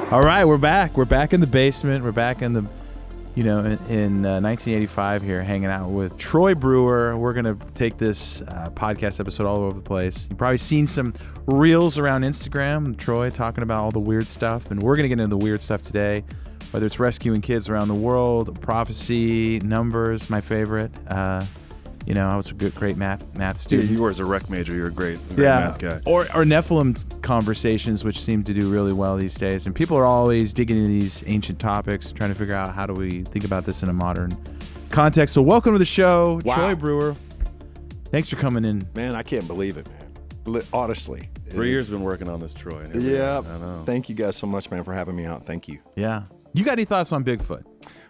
All right, we're back. We're back in the basement. We're back in the, in 1985 here, hanging out with Troy Brewer. We're going to take this podcast episode all over the place. You've probably seen some reels around Instagram, Troy talking about all the weird stuff, and we're going to get into the weird stuff today, whether it's rescuing kids around the world, prophecy, numbers, my favorite. I was a great math student. Yeah, you were as a rec major. You're a great math guy. Or Nephilim conversations, which seem to do really well these days. And people are always digging into these ancient topics, trying to figure out how do we think about this in a modern context. So welcome to the show, wow. Troy Brewer. Thanks for coming in. Man, I can't believe it, man. Honestly. 3 years been working on this, Troy. Yeah. I know. Thank you guys so much, man, for having me out. Thank you. Yeah. You got any thoughts on Bigfoot?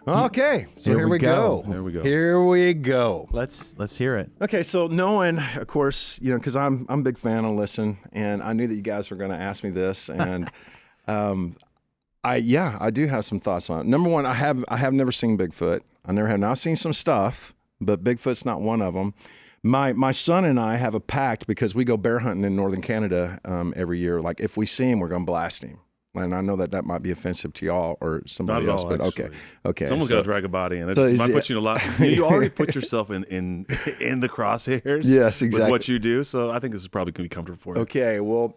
Okay, so here we go. Here we go. Here we go. Let's hear it. Okay, so knowing, of course, because I'm a big fan of Listen, and I knew that you guys were going to ask me this, and I do have some thoughts on it. Number one, I have never seen Bigfoot. I never have. Now, I've seen some stuff, but Bigfoot's not one of them. My son and I have a pact because we go bear hunting in northern Canada every year. Like if we see him, we're going to blast him. And I know that might be offensive to y'all or somebody Not at else, all, but actually. okay. Someone's got to drag a body in. It So might put you in a lot. You already put yourself in the crosshairs. Yes, exactly. With what you do. So I think this is probably going to be comfortable for you. Okay, well,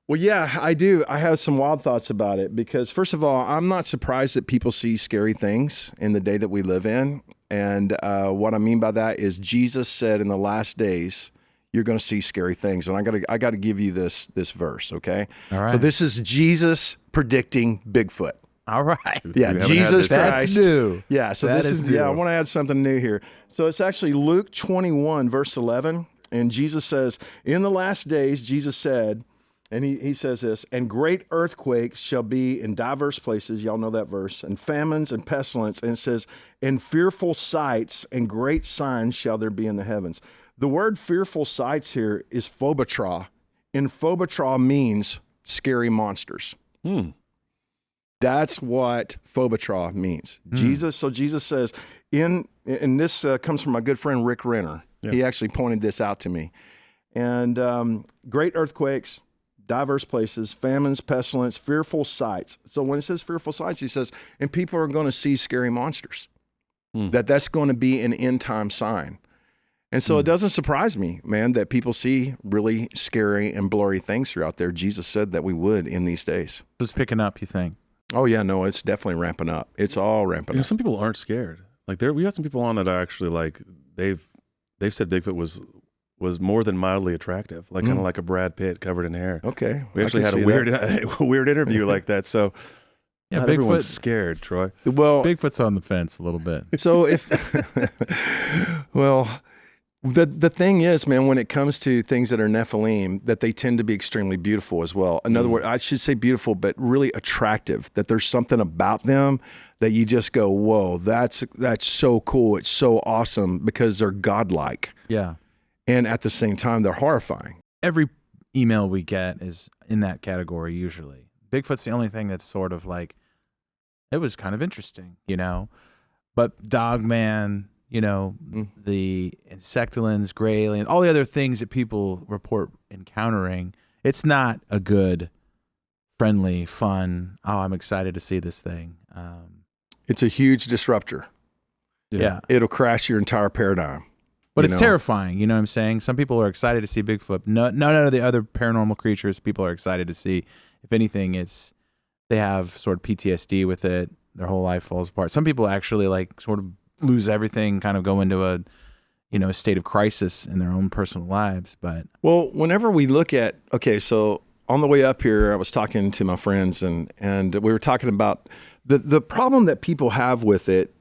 yeah, I do. I have some wild thoughts about it because, first of all, I'm not surprised that people see scary things in the day that we live in. And what I mean by that is Jesus said in the last days, you're going to see scary things. And I got to give you this verse, okay? All right. So this is Jesus predicting Bigfoot. All right. Yeah, Jesus Christ. That's new. Yeah, so That this is is new. I want to add something new here. So it's actually Luke 21, verse 11. And Jesus says, in the last days, Jesus said, and he says this, and great earthquakes shall be in diverse places. Y'all know that verse. And famines and pestilence. And it says, and fearful sights and great signs shall there be in the heavens. The word fearful sights here is phobatra. And phobatra means scary monsters. That's what phobatra means. Jesus says, and this comes from my good friend Rick Renner. Yeah. He actually pointed this out to me. And great earthquakes, diverse places, famines, pestilence, fearful sights. So when it says fearful sights, he says, and people are going to see scary monsters. That's going to be an end time sign. And so it doesn't surprise me, man, that people see really scary and blurry things throughout there. Jesus said that we would in these days. It's picking up, you think? Oh, yeah, no, it's definitely ramping up. It's all ramping up. Some people aren't scared. Like we have some people on that are actually like they've said Bigfoot was more than mildly attractive, like kind of like a Brad Pitt covered in hair. Okay. We actually had a weird interview like that. So Yeah, not everyone's scared, Troy. Well, Bigfoot's on the fence a little bit. So the thing is, man, when it comes to things that are Nephilim, that they tend to be extremely beautiful as well. In other words, I should say beautiful, but really attractive, that there's something about them that you just go, whoa, that's so cool. It's so awesome because they're godlike. Yeah. And at the same time, they're horrifying. Every email we get is in that category usually. Bigfoot's the only thing that's sort of like, it was kind of interesting, But Dogman, the insectilins, gray aliens, all the other things that people report encountering, it's not a good, friendly, fun, I'm excited to see this thing. It's a huge disruptor. Yeah. It'll crash your entire paradigm. But it's terrifying, you know what I'm saying? Some people are excited to see Bigfoot. None of the other paranormal creatures people are excited to see. If anything, they have sort of PTSD with it. Their whole life falls apart. Some people actually sort of lose everything, kind of go into a state of crisis in their own personal lives. But whenever we look at, so on the way up here, I was talking to my friends and we were talking about the problem that people have with it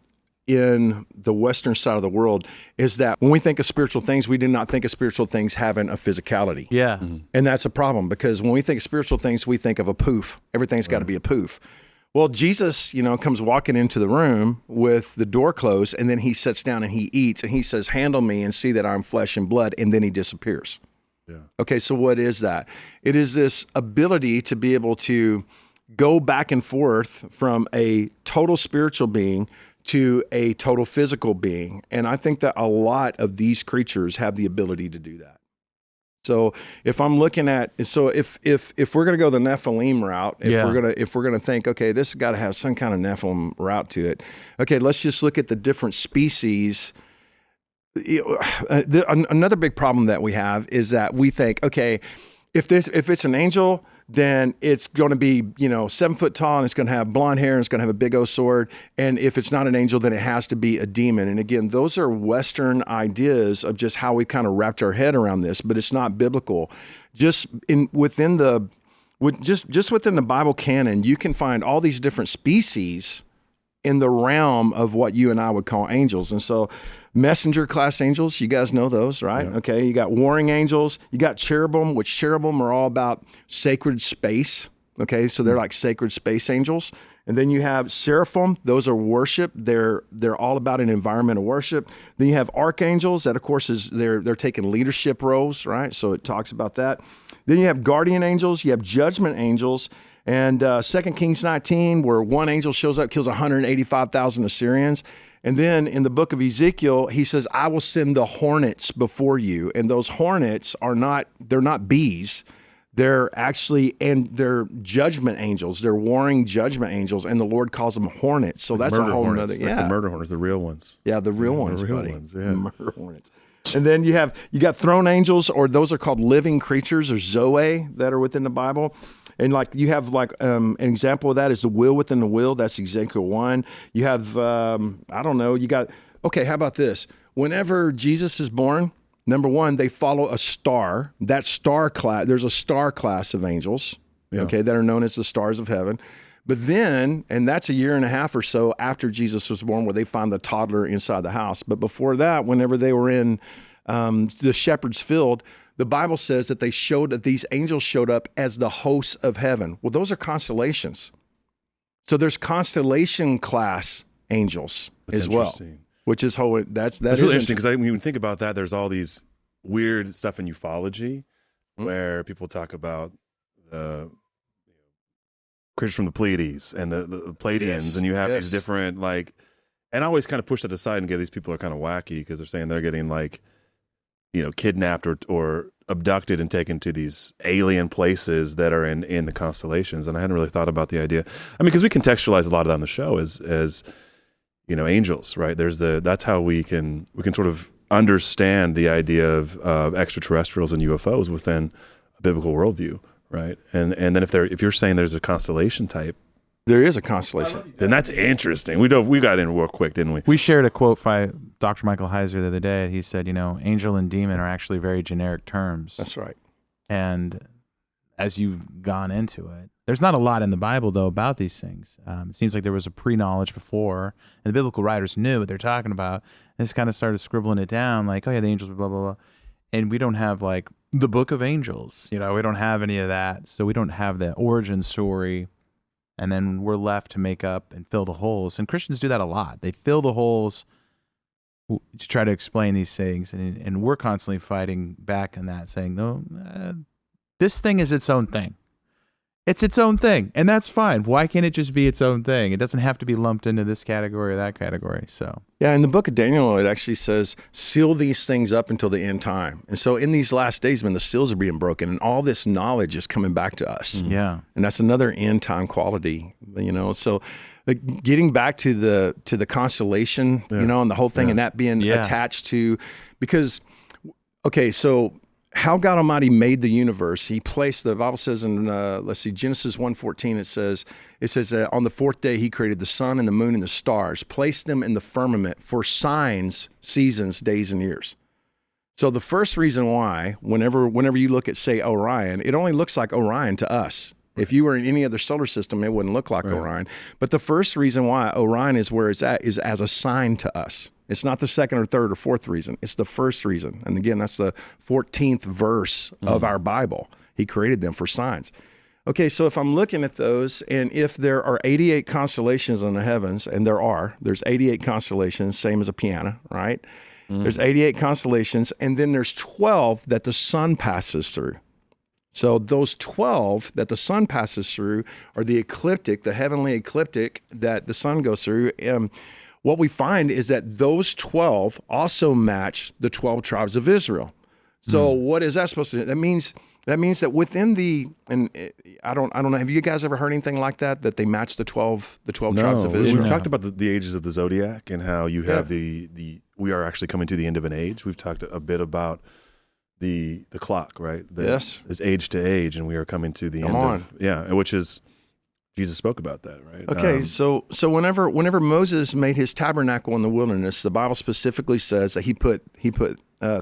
in the Western side of the world is that when we think of spiritual things, we do not think of spiritual things having a physicality. Yeah. And that's a problem because when we think of spiritual things, we think of a poof. Everything's got to be a poof. Well, Jesus, comes walking into the room with the door closed, and then he sits down and he eats, and he says, handle me and see that I'm flesh and blood, and then he disappears. Yeah. Okay, so what is that? It is this ability to be able to go back and forth from a total spiritual being to a total physical being. And I think that a lot of these creatures have the ability to do that. So if I'm looking at, so if we're going to go the Nephilim route, if we're gonna think, okay, this has got to have some kind of Nephilim route to it. Okay, let's just look at the different species. Another big problem that we have is that we think, okay, if it's an angel, then it's going to be 7 foot tall and it's going to have blonde hair and it's going to have a big old sword. And if it's not an angel, then it has to be a demon. And again, those are Western ideas of just how we kind of wrapped our head around this, but it's not biblical. Just within the Bible canon, you can find all these different species in the realm of what you and I would call angels. And so messenger class angels, you guys know those, right? Yeah. Okay, you got warring angels, you got cherubim, which cherubim are all about sacred space. Okay, so they're like sacred space angels. And then you have seraphim, those are worship. They're all about an environment of worship. Then you have archangels, that of course is they're taking leadership roles, right? So it talks about that. Then you have guardian angels, you have judgment angels. And 2 Kings 19, where one angel shows up, kills 185,000 Assyrians. And then in the book of Ezekiel, he says, I will send the hornets before you. And those hornets they're not bees. They're they're judgment angels. They're warring judgment angels. And the Lord calls them hornets. So that's a whole nother, like the murder hornets, the real ones. Yeah, the real ones, buddy. Yeah. Murder hornets. And then you got throne angels, or those are called living creatures, or Zoe, that are within the Bible. And like you have an example of that is the will within the will. That's Ezekiel 1. You have, how about this? Whenever Jesus is born, number one, they follow a star. That star class, there's a star class of angels, that are known as the stars of heaven. But then, and that's a year and a half or so after Jesus was born, where they find the toddler inside the house. But before that, whenever they were in the shepherd's field, the Bible says that these angels showed up as the hosts of heaven. Well, those are constellations. So there's constellation class angels as well, which is that's really interesting, because when you think about that, there's all these weird stuff in ufology where people talk about the creatures from the Pleiades and the Pleiadians, and you have these different and I always kind of push that aside and get these people are kind of wacky because they're saying they're getting kidnapped or abducted and taken to these alien places that are in the constellations. And I hadn't really thought about the idea. I mean, because we contextualize a lot of that on the show as angels, right? That's how we can sort of understand the idea of extraterrestrials and UFOs within a biblical worldview, right? And then if you're saying there's a constellation type, there is a constellation. Then that's interesting. We got in real quick, didn't we? We shared a quote by Dr. Michael Heiser the other day. He said, angel and demon are actually very generic terms. That's right. And as you've gone into it, there's not a lot in the Bible, though, about these things. It seems like there was a pre-knowledge before, and the biblical writers knew what they're talking about. And just kind of started scribbling it down, like, oh, yeah, the angels, blah, blah, blah. And we don't have, the book of angels. We don't have any of that. So we don't have the origin story. And then we're left to make up and fill the holes. And Christians do that a lot. They fill the holes to try to explain these things. And we're constantly fighting back on that, saying, no, this thing is its own thing. It's its own thing. And that's fine. Why can't it just be its own thing? It doesn't have to be lumped into this category or that category. So yeah, in the book of Daniel, it actually says, seal these things up until the end time. And so in these last days, when the seals are being broken and all this knowledge is coming back to us. Mm-hmm. Yeah. And that's another end time quality, So getting back to the constellation, and the whole thing and that being attached to, because, okay, so how God Almighty made the universe, he placed, the Bible says in, Genesis 1:14, it says that on the fourth day he created the sun and the moon and the stars, placed them in the firmament for signs, seasons, days, and years. So the first reason why, whenever you look at, say, Orion, it only looks like Orion to us. If you were in any other solar system, it wouldn't look like Orion. But the first reason why Orion is where it's at is as a sign to us. It's not the second or third or fourth reason. It's the first reason. And again, that's the 14th verse of our Bible. He created them for signs. Okay, so if I'm looking at those, and if there are 88 constellations in the heavens, and there's 88 constellations, same as a piano, right? There's 88 constellations, and then there's 12 that the sun passes through. So those 12 that the sun passes through are the ecliptic, the heavenly ecliptic that the sun goes through. What we find is that those 12 also match the 12 tribes of Israel. So what is that supposed to do? That means that within I don't know. Have you guys ever heard anything like that? That they match the 12 tribes of Israel? We've talked about the ages of the zodiac and how you have we are actually coming to the end of an age. We've talked a bit about the clock, right? Yes. It's age to age, and we are coming to the end of which is Jesus spoke about that, right? Okay, so whenever Moses made his tabernacle in the wilderness, the Bible specifically says that he put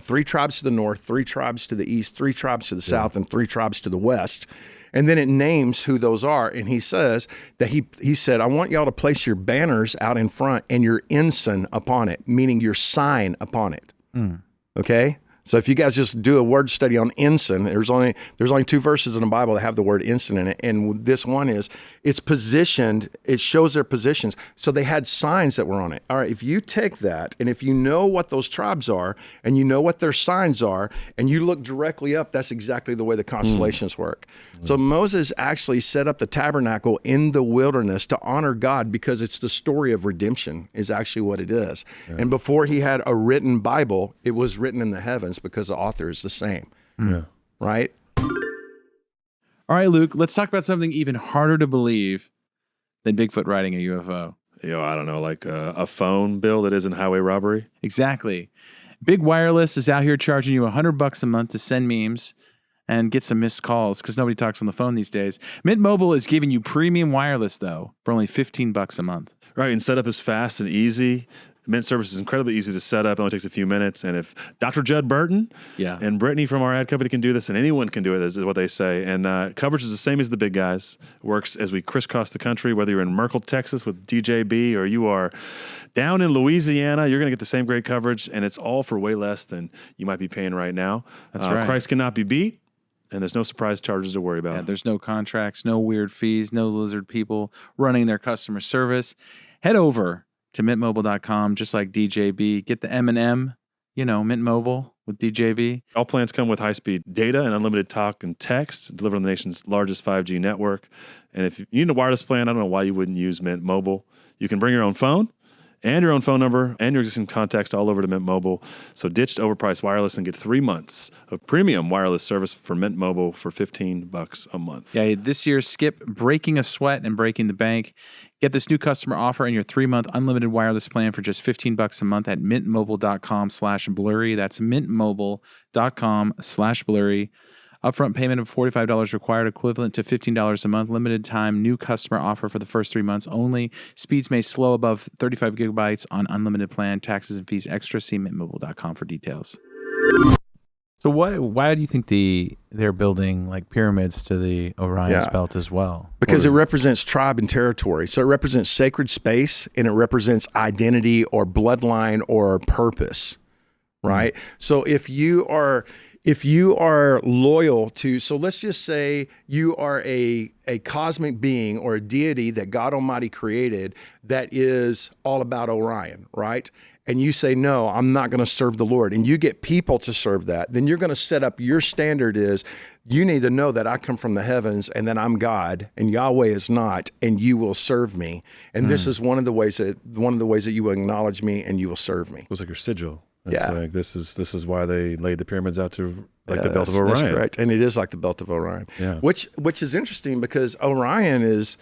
3 tribes to the north, 3 tribes to the east, 3 tribes to the south, and 3 tribes to the west. And then it names who those are. And he says that he said, I want y'all to place your banners out in front and your ensign upon it, meaning your sign upon it. Okay? So if you guys just do a word study on ensign, there's only 2 verses in the Bible that have the word ensign in it. And this one it's positioned, it shows their positions. So they had signs that were on it. All right, if you take that and if you know what those tribes are and you know what their signs are and you look directly up, that's exactly the way the constellations work. So Moses actually set up the tabernacle in the wilderness to honor God because it's the story of redemption is actually what it is. Yeah. And before he had a written Bible, it was written in the heavens because the author is the same. Yeah. Right? All right, Luke, let's talk about something even harder to believe than Bigfoot riding a UFO. I don't know, like a phone bill that isn't highway robbery. Exactly. Big Wireless is out here charging you $100 a month to send memes and get some missed calls because nobody talks on the phone these days. Mint Mobile is giving you premium wireless, though, for only $15 a month. Right, and setup is fast and easy. Mint service is incredibly easy to set up. It only takes a few minutes. And if Dr. Judd Burton and Brittany from our ad company can do this, and anyone can do it, is what they say. And coverage is the same as the big guys. Works as we crisscross the country, whether you're in Merkel, Texas with DJB, or you are down in Louisiana, you're going to get the same great coverage. And it's all for way less than you might be paying right now. That's right. Price cannot be beat. And there's no surprise charges to worry about. Yeah, there's no contracts, no weird fees, no lizard people running their customer service. Head over to mintmobile.com, just like DJB. Get the M&M, Mint Mobile with DJB. All plans come with high-speed data and unlimited talk and text, delivered on the nation's largest 5G network. And if you need a wireless plan, I don't know why you wouldn't use Mint Mobile. You can bring your own phone and your own phone number and your existing contacts all over to Mint Mobile. So ditch overpriced wireless and get 3 months of premium wireless service for Mint Mobile for $15 a month. Yeah, this year, skip breaking a sweat and breaking the bank. Get this new customer offer and your 3-month unlimited wireless plan for just $15 a month at mintmobile.com/blurry. That's mintmobile.com/blurry. Upfront payment of $45 required, equivalent to $15 a month. Limited time, new customer offer for the first 3 months only. Speeds may slow above 35 gigabytes on unlimited plan. Taxes and fees extra. See mintmobile.com for details. So why do you think they're building like pyramids to the Orion's belt as well? Because it represents tribe and territory. So it represents sacred space and it represents identity or bloodline or purpose, right? So if you are loyal to, so let's just say you are a cosmic being or a deity that God Almighty created that is all about Orion, right? And you say, no, I'm not going to serve the Lord, and you get people to serve that, then you're going to set up your standard is you need to know that I come from the heavens and that I'm God and Yahweh is not, and you will serve me. And this is one of the ways that you will acknowledge me and you will serve me. It was like your sigil. It's like this is why they laid the pyramids out to like the belt of Orion. That's correct, and it is like the belt of Orion. Yeah. Which is interesting because Orion is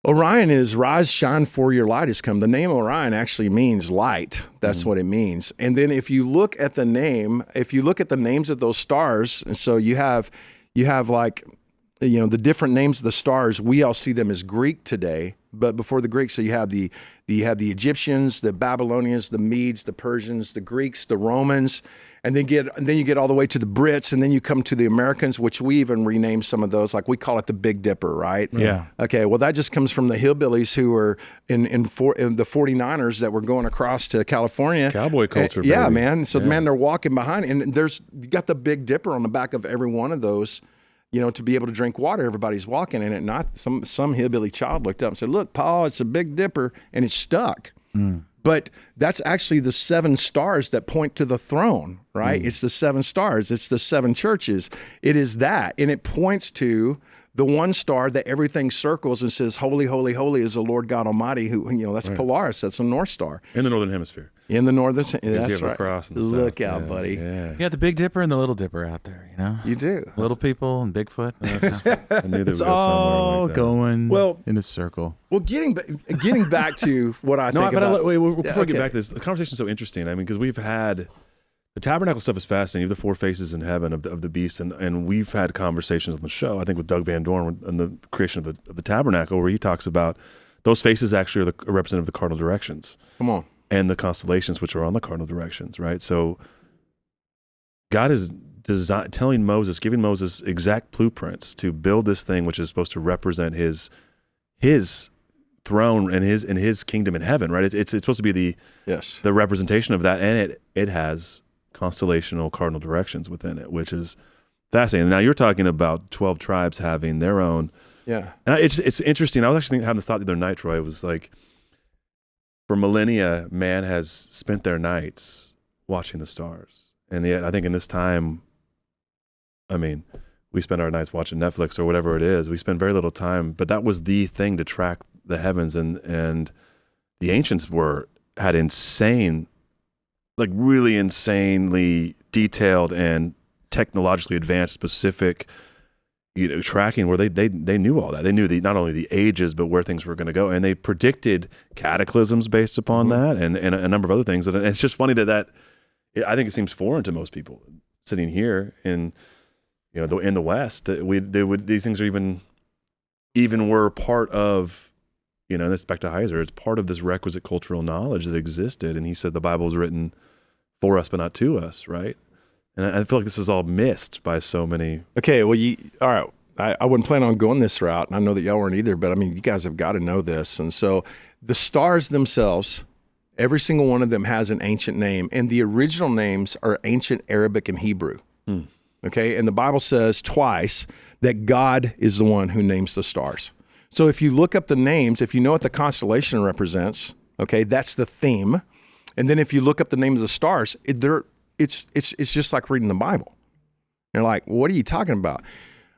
rise, shine, for your light has come. The name Orion actually means light. That's what it means. And then if you look at the names of those stars, and so you have like, the different names of the stars, we all see them as Greek today, but before the Greeks, so you have the Egyptians, the Babylonians, the Medes, the Persians, the Greeks, the Romans, and then you get all the way to the Brits, and then you come to the Americans, which we even rename some of those, like we call it the Big Dipper, right? Yeah. Okay, well that just comes from the hillbillies who were in the 49ers that were going across to California. Cowboy culture, baby. Yeah, man. So man, they're walking behind, and you got the Big Dipper on the back of every one of those. To be able to drink water, everybody's walking in it. Not some hillbilly child looked up and said, "Look, Paul, it's a Big Dipper," and it's stuck. But that's actually the 7 stars that point to the throne, right? It's the 7 stars. It's the 7 churches. It is that, and it points to the one star that everything circles and says, holy, holy, holy is the Lord God Almighty, who, that's Polaris. That's a North Star. In the Northern Hemisphere. In the Northern, that's right. right. In the Look south. out, buddy. Yeah. You got the Big Dipper and the Little Dipper out there, You do. Little people and Bigfoot. I knew they It's would go all somewhere like that. going in a circle. Well, getting back to what I think but about. before we get back to this, the conversation's so interesting. I mean, because we've had the tabernacle stuff is fascinating. You have the 4 faces in heaven of the beast, and we've had conversations on the show. I think with Doug Van Dorn and the creation of the tabernacle, where he talks about those faces actually are a representative of the cardinal directions. Come on. And the constellations, which are on the cardinal directions, right? So God is giving Moses exact blueprints to build this thing, which is supposed to represent his throne and his kingdom in heaven, right? It's supposed to be the representation of that, and it has constellational cardinal directions within it, which is fascinating. Now you're talking about 12 tribes having their own. Yeah. And it's interesting. I was actually having this thought the other night, Troy. It was like, for millennia, man has spent their nights watching the stars. And yet I think in this time, I mean, we spend our nights watching Netflix or whatever it is. We spend very little time, but that was the thing to track the heavens. And the ancients had insane, like really insanely detailed and technologically advanced specific tracking where they knew all that. They knew not only the ages, but where things were going to go. And they predicted cataclysms based upon that and a number of other things. And it's just funny that I think it seems foreign to most people sitting here in the West. These things are even were part of, and this back to Heiser, it's part of this requisite cultural knowledge that existed. And he said the Bible was written for us, but not to us, right? And I feel like this is all missed by so many. Okay, well, all right. I wouldn't plan on going this route, and I know that y'all weren't either, but I mean, you guys have got to know this. And so the stars themselves, every single one of them has an ancient name, and the original names are ancient Arabic and Hebrew. Okay, and the Bible says twice that God is the one who names the stars. So if you look up the names, if you know what the constellation represents, okay, that's the theme. And then if you look up the names of the stars, it's just like reading the Bible. You're like, what are you talking about?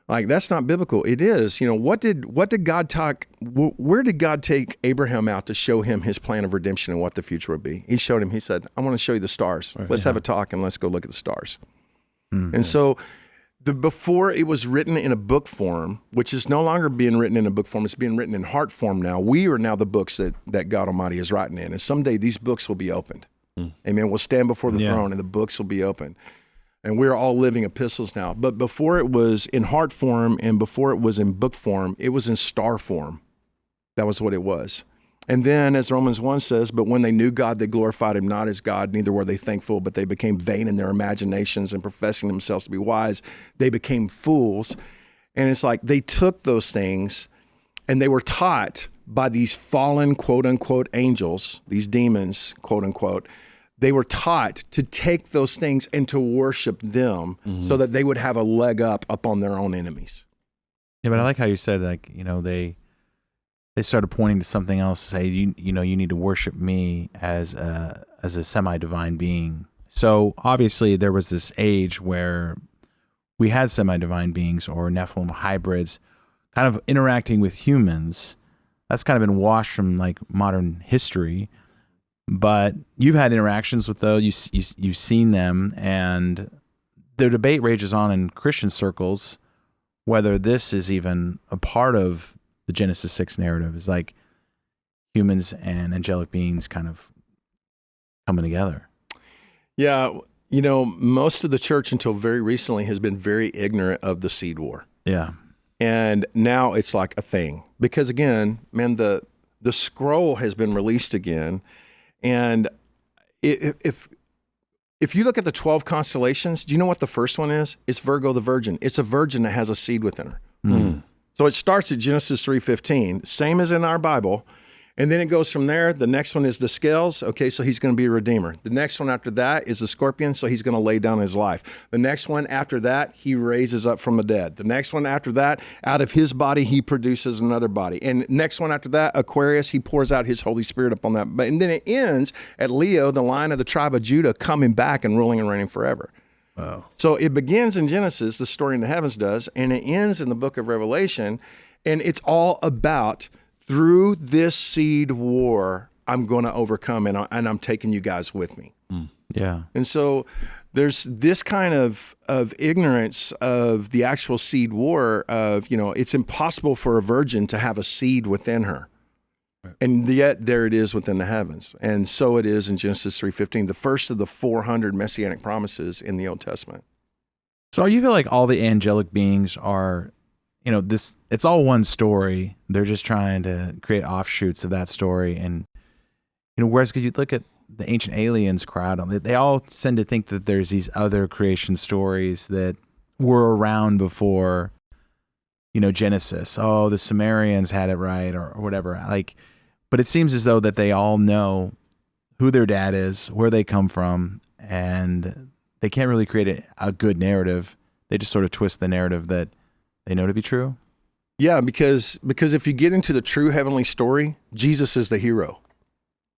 Like, that's not biblical. It is. What did God talk? Where did God take Abraham out to show him his plan of redemption and what the future would be? He showed him. He said, I want to show you the stars. Let's have a talk and let's go look at the stars. And so before it was written in a book form, which is no longer being written in a book form, it's being written in heart form now. We are now the books that God Almighty is writing in. And someday these books will be opened. Amen. We'll stand before the throne and the books will be open. And we're all living epistles now. But before it was in heart form and before it was in book form, it was in star form. That was what it was. And then, as Romans 1 says, but when they knew God, they glorified him not as God, neither were they thankful, but they became vain in their imaginations, and professing themselves to be wise, they became fools. And it's like they took those things and they were taught by these fallen, quote unquote, angels, these demons, quote unquote. They were taught to take those things and to worship them so that they would have a leg up on their own enemies. Yeah, but I like how you said, like, they started pointing to something else, say, you need to worship me as a semi-divine being. So obviously there was this age where we had semi-divine beings or Nephilim hybrids kind of interacting with humans. That's kind of been washed from like modern history. But you've had interactions with those, you've seen them, and the debate rages on in Christian circles whether this is even a part of the Genesis 6 narrative, is like humans and angelic beings kind of coming together. Yeah, most of the church until very recently has been very ignorant of the seed war. Yeah. And now it's like a thing. Because again, man, the scroll has been released again. And if you look at the 12 constellations, do you know what the first one is? It's Virgo the Virgin. It's a virgin that has a seed within her. So it starts at Genesis 3:15, same as in our Bible. And then it goes from there. The next one is the scales. Okay, so he's going to be a redeemer. The next one after that is the scorpion, so he's going to lay down his life. The next one after that, he raises up from the dead. The next one after that, out of his body, he produces another body. And next one after that, Aquarius, he pours out his Holy Spirit upon that. And then it ends at Leo, the lion of the tribe of Judah, coming back and ruling and reigning forever. Wow. So it begins in Genesis, the story in the heavens does, and it ends in the book of Revelation. And it's all about, through this seed war, I'm going to overcome, and I'm taking you guys with me. Yeah. And so there's this kind of ignorance of the actual seed war of, it's impossible for a virgin to have a seed within her. Right. And yet there it is within the heavens. And so it is in Genesis 3:15, the first of the 400 messianic promises in the Old Testament. So you feel like all the angelic beings are, it's all one story. They're just trying to create offshoots of that story. And, whereas you look at the ancient aliens crowd, they all tend to think that there's these other creation stories that were around before, Genesis. Oh, the Sumerians had it right, or whatever. But it seems as though that they all know who their dad is, where they come from, and they can't really create a good narrative. They just sort of twist the narrative that they know to be true. Yeah, because if you get into the true heavenly story, Jesus is the hero.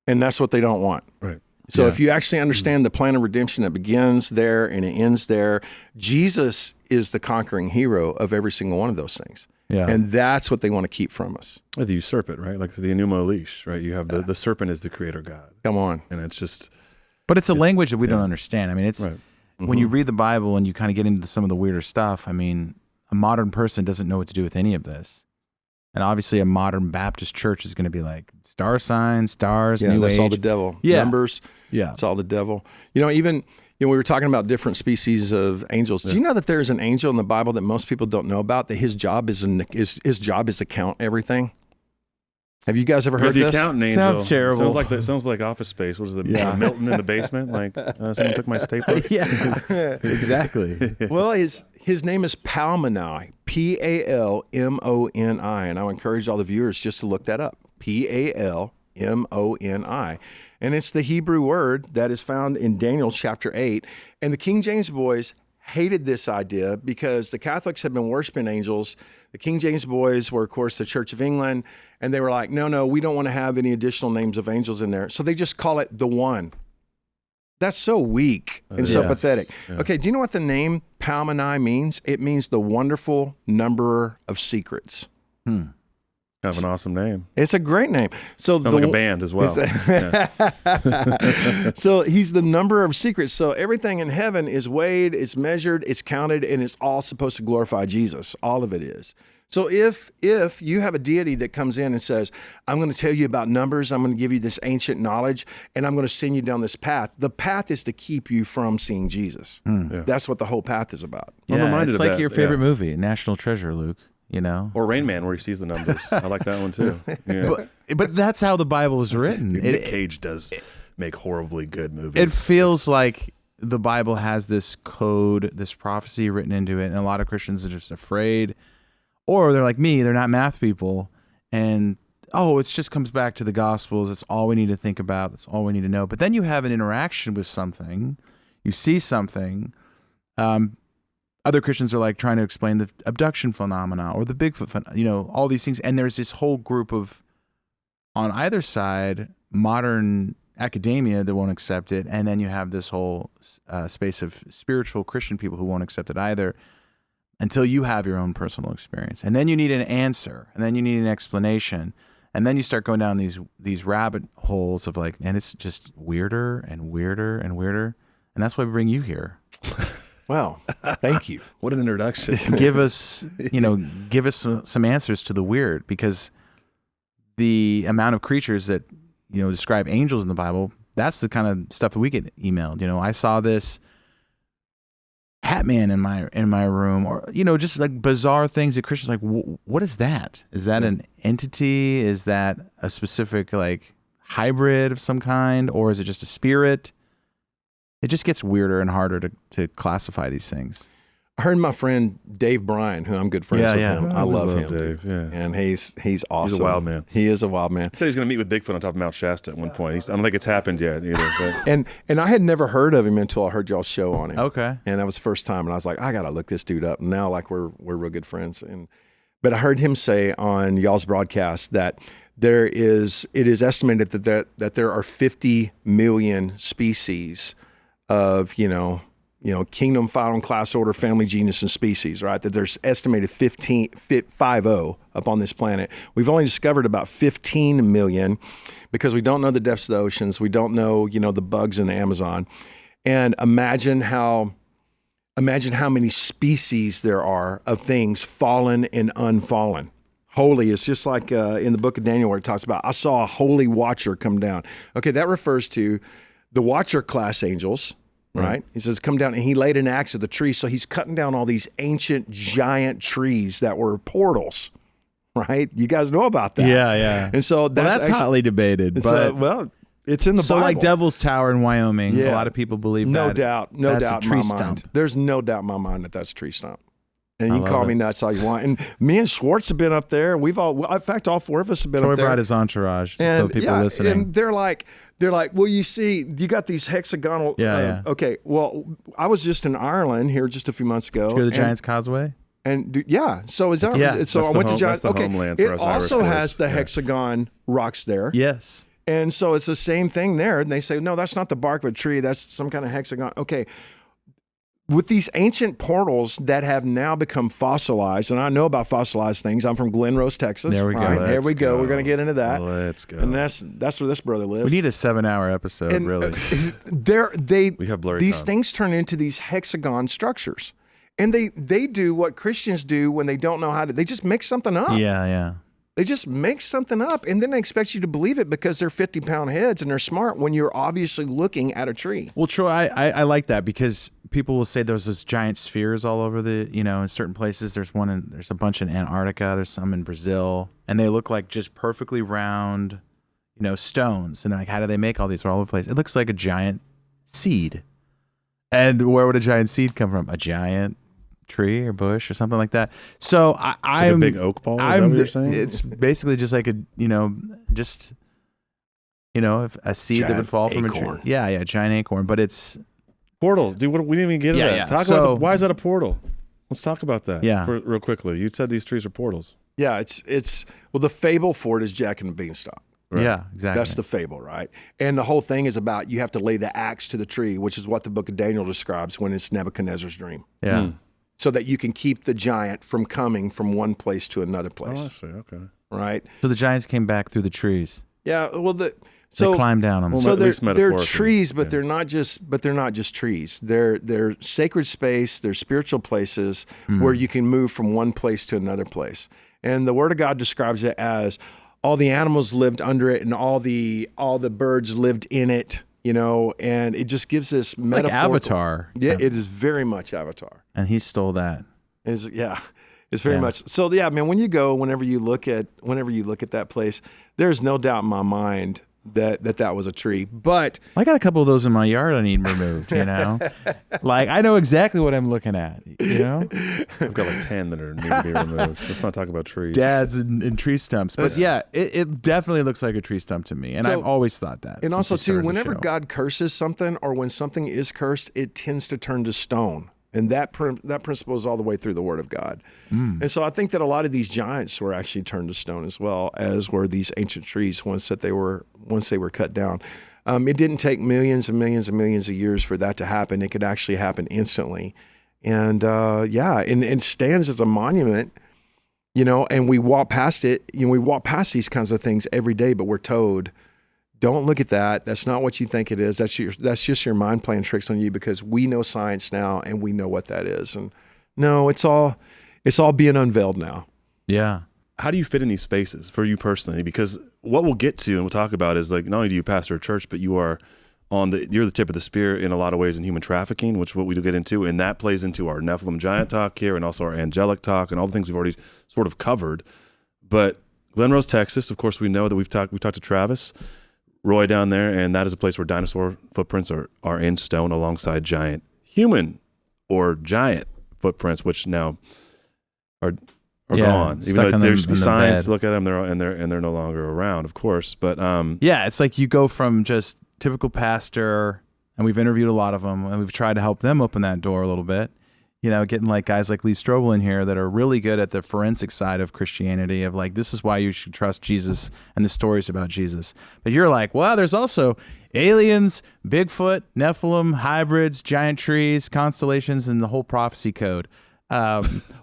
And that's what they don't want. Right. So if you actually understand the plan of redemption that begins there and it ends there, Jesus is the conquering hero of every single one of those things. Yeah. And that's what they want to keep from us. Like the serpent, right? Like the Enuma Elish, right? You have the serpent is the creator God. Come on. And it's just... But it's a language that we don't understand. I mean, it's right. When you read the Bible and you kind of get into some of the weirder stuff, I mean, a modern person doesn't know what to do with any of this. And obviously a modern Baptist church is going to be like star signs, stars, new that's age. all the devil. Yeah. Numbers. Yeah. It's all the devil. Even we were talking about different species of angels. Do you know that there's an angel in the Bible that most people don't know about, that his job is to count everything? Have you guys ever heard the this? accountant angel. Sounds terrible. Sounds like Office Space. What is it? Milton in the basement? Like someone took my stapler? Yeah, exactly. Well, his name is Palmoni, Palmoni, and I would encourage all the viewers just to look that up, Palmoni. And it's the Hebrew word that is found in Daniel chapter 8. And the King James boys hated this idea because the Catholics had been worshiping angels. The King James boys were, of course, the Church of England, and they were like, no, we don't want to have any additional names of angels in there. So they just call it the one. That's so weak and so pathetic. Yeah. Okay, do you know what the name Palmoni means? It means the wonderful numberer of secrets. Kind of an awesome name. It's a great name. So sounds like a band as well. So he's the number of secrets. So everything in heaven is weighed, it's measured, it's counted, and it's all supposed to glorify Jesus. All of it is. So if you have a deity that comes in and says, I'm going to tell you about numbers, I'm going to give you this ancient knowledge, and I'm going to send you down this path, the path is to keep you from seeing Jesus. Yeah. That's what the whole path is about. Yeah, it's like your favorite movie, National Treasure, Luke. Or Rain Man, where he sees the numbers. I like that one too. Yeah. But that's how the Bible is written. Nick Cage does make horribly good movies. It feels like the Bible has this code, this prophecy written into it, and a lot of Christians are just afraid, or they're like me, they're not math people, and it just comes back to the Gospels. That's all we need to think about. That's all we need to know. But then you have an interaction with something, you see something. Other Christians are like trying to explain the abduction phenomena or the Bigfoot, all these things. And there's this whole group of, on either side, modern academia that won't accept it. And then you have this whole space of spiritual Christian people who won't accept it either until you have your own personal experience. And then you need an answer. And then you need an explanation. And then you start going down these rabbit holes of and it's just weirder and weirder and weirder. And that's why we bring you here. Wow. Thank you. What an introduction. Give us some answers to the weird, because the amount of creatures that, describe angels in the Bible, that's the kind of stuff that we get emailed. I saw this hat man in my room, or, just like bizarre things that Christians what is that? Is that an entity? Is that a specific hybrid of some kind? Or is it just a spirit? It just gets weirder and harder to classify these things. I heard my friend Dave Bryan, who I'm good friends with him. I love him, Dave. Yeah, and he's awesome. He's a wild man. He is a wild man. He said he's going to meet with Bigfoot on top of Mount Shasta at one point. I don't think it's happened yet either. But. And I had never heard of him until I heard y'all's show on him. Okay. And that was the first time, and I was like, I got to look this dude up. And now we're real good friends. But I heard him say on y'all's broadcast that it is estimated that there are 50 million species of, kingdom, file, and class order, family, genus, and species, right? That there's estimated 50 up on this planet. We've only discovered about 15 million because we don't know the depths of the oceans. We don't know, the bugs in the Amazon. And imagine how many species there are of things fallen and unfallen. Holy is just like in the book of Daniel where it talks about, I saw a holy watcher come down. Okay, that refers to the watcher class angels, right? He says, come down, and he laid an axe at the tree. So he's cutting down all these ancient giant trees that were portals, right? You guys know about that. Yeah. And so that's hotly debated. But it's in the Bible. So like Devil's Tower in Wyoming, a lot of people believe no that. doubt in my mind. There's no doubt in my mind that that's a tree stump. And you can call me nuts all you want. And me and Schwartz have been up there. In fact, all four of us have been Troy up there. brought his entourage, so people listening. And they're like, well, you see, you got these hexagonal. Okay, well, I was just in Ireland here just a few months ago. Did you go to the Giant's Causeway? And so is that? Yeah. So I went to Giant's. That's the homeland for us It also Irish has boys. the hexagon rocks there. Yes. And so it's the same thing there. And they say, no, that's not the bark of a tree. That's some kind of hexagon. Okay. With these ancient portals that have now become fossilized, and I know about fossilized things. I'm from Glen Rose, Texas. There we go. Right, here we go. go. We're going to get into that. Let's go. And that's where this brother lives. We need a 7-hour episode, And, really. We have blurry these time. things turn into these hexagon structures. And they do what Christians do when they don't know how to. They just make something up. Yeah. They just make something up, and then they expect you to believe it because they're 50-pound heads and they're smart when you're obviously looking at a tree. Well, Troy, I like that because people will say there's those giant spheres all over in certain places. There's a bunch in Antarctica. There's some in Brazil, and they look like just perfectly round, stones. And they're like, how do they make all these? They're all over the place. It looks like a giant seed. And where would a giant seed come from? A giant tree or bush or something like that. So I'm a big oak ball. Is that what you're saying? It's basically just like a seed Giant that would fall from acorn. a tree. Yeah, giant acorn. But it's Portal, dude. We didn't even get into that. Yeah. Talk about why is that a portal? Let's talk about that. Yeah. Real quickly. You said these trees are portals. Yeah, it's the fable for it is Jack and the Beanstalk. Right. Yeah, exactly. That's the fable, right? And the whole thing is about you have to lay the axe to the tree, which is what the book of Daniel describes when it's Nebuchadnezzar's dream. Yeah. So that you can keep the giant from coming from one place to another Oh, place, I see. Okay. right? So the giants came back through the trees. Yeah, well, They climbed down them. Well, so at least they're metaphorically, trees, but yeah. they're not just trees. They're sacred space. They're spiritual places where you can move from one place to another place. And the Word of God describes it as all the animals lived under it, and all the birds lived in it. And it just gives this like metaphorical. Avatar. Yeah, it is very much Avatar. And he stole that. It's very much so. Yeah, man. Whenever you look at that place, there's no doubt in my mind that was a tree. But I got a couple of those in my yard I need removed, Like, I know exactly what I'm looking at, I've got like 10 that need to be removed. Let's not talk about trees. Dads and tree stumps. But yeah, it definitely looks like a tree stump to me. And So- I've always thought that. And since also we started too, the whenever show. God curses something or when something is cursed, it tends to turn to stone. And that principle is all the way through the Word of God. And so I think that a lot of these giants were actually turned to stone as well, as were these ancient trees once they were cut down. It didn't take millions and millions and millions of years for that to happen. It could actually happen instantly. And and it stands as a monument, and we walk past it. We walk past these kinds of things every day, but we're told, don't look at that. That's not what you think it is. That's just your mind playing tricks on you because we know science now and we know what that is. And no, it's all being unveiled now. Yeah. How do you fit in these spaces for you personally? Because what we'll get to and we'll talk about is like not only do you pastor a church, but you're the tip of the spear in a lot of ways in human trafficking, which what we do get into, and that plays into our Nephilim giant talk here and also our angelic talk and all the things we've already sort of covered. But Glen Rose, Texas, of course, we know that we talked to Travis Roy down there, and that is a place where dinosaur footprints are in stone alongside giant human or giant footprints, which now are gone. Even though there used to be science to look at them, they're no longer around, of course. But it's like you go from just typical pastor, and we've interviewed a lot of them, and we've tried to help them open that door a little bit. getting like guys like Lee Strobel in here that are really good at the forensic side of Christianity of like, this is why you should trust Jesus and the stories about Jesus. But you're like, well, there's also aliens, Bigfoot, Nephilim, hybrids, giant trees, constellations, and the whole prophecy code.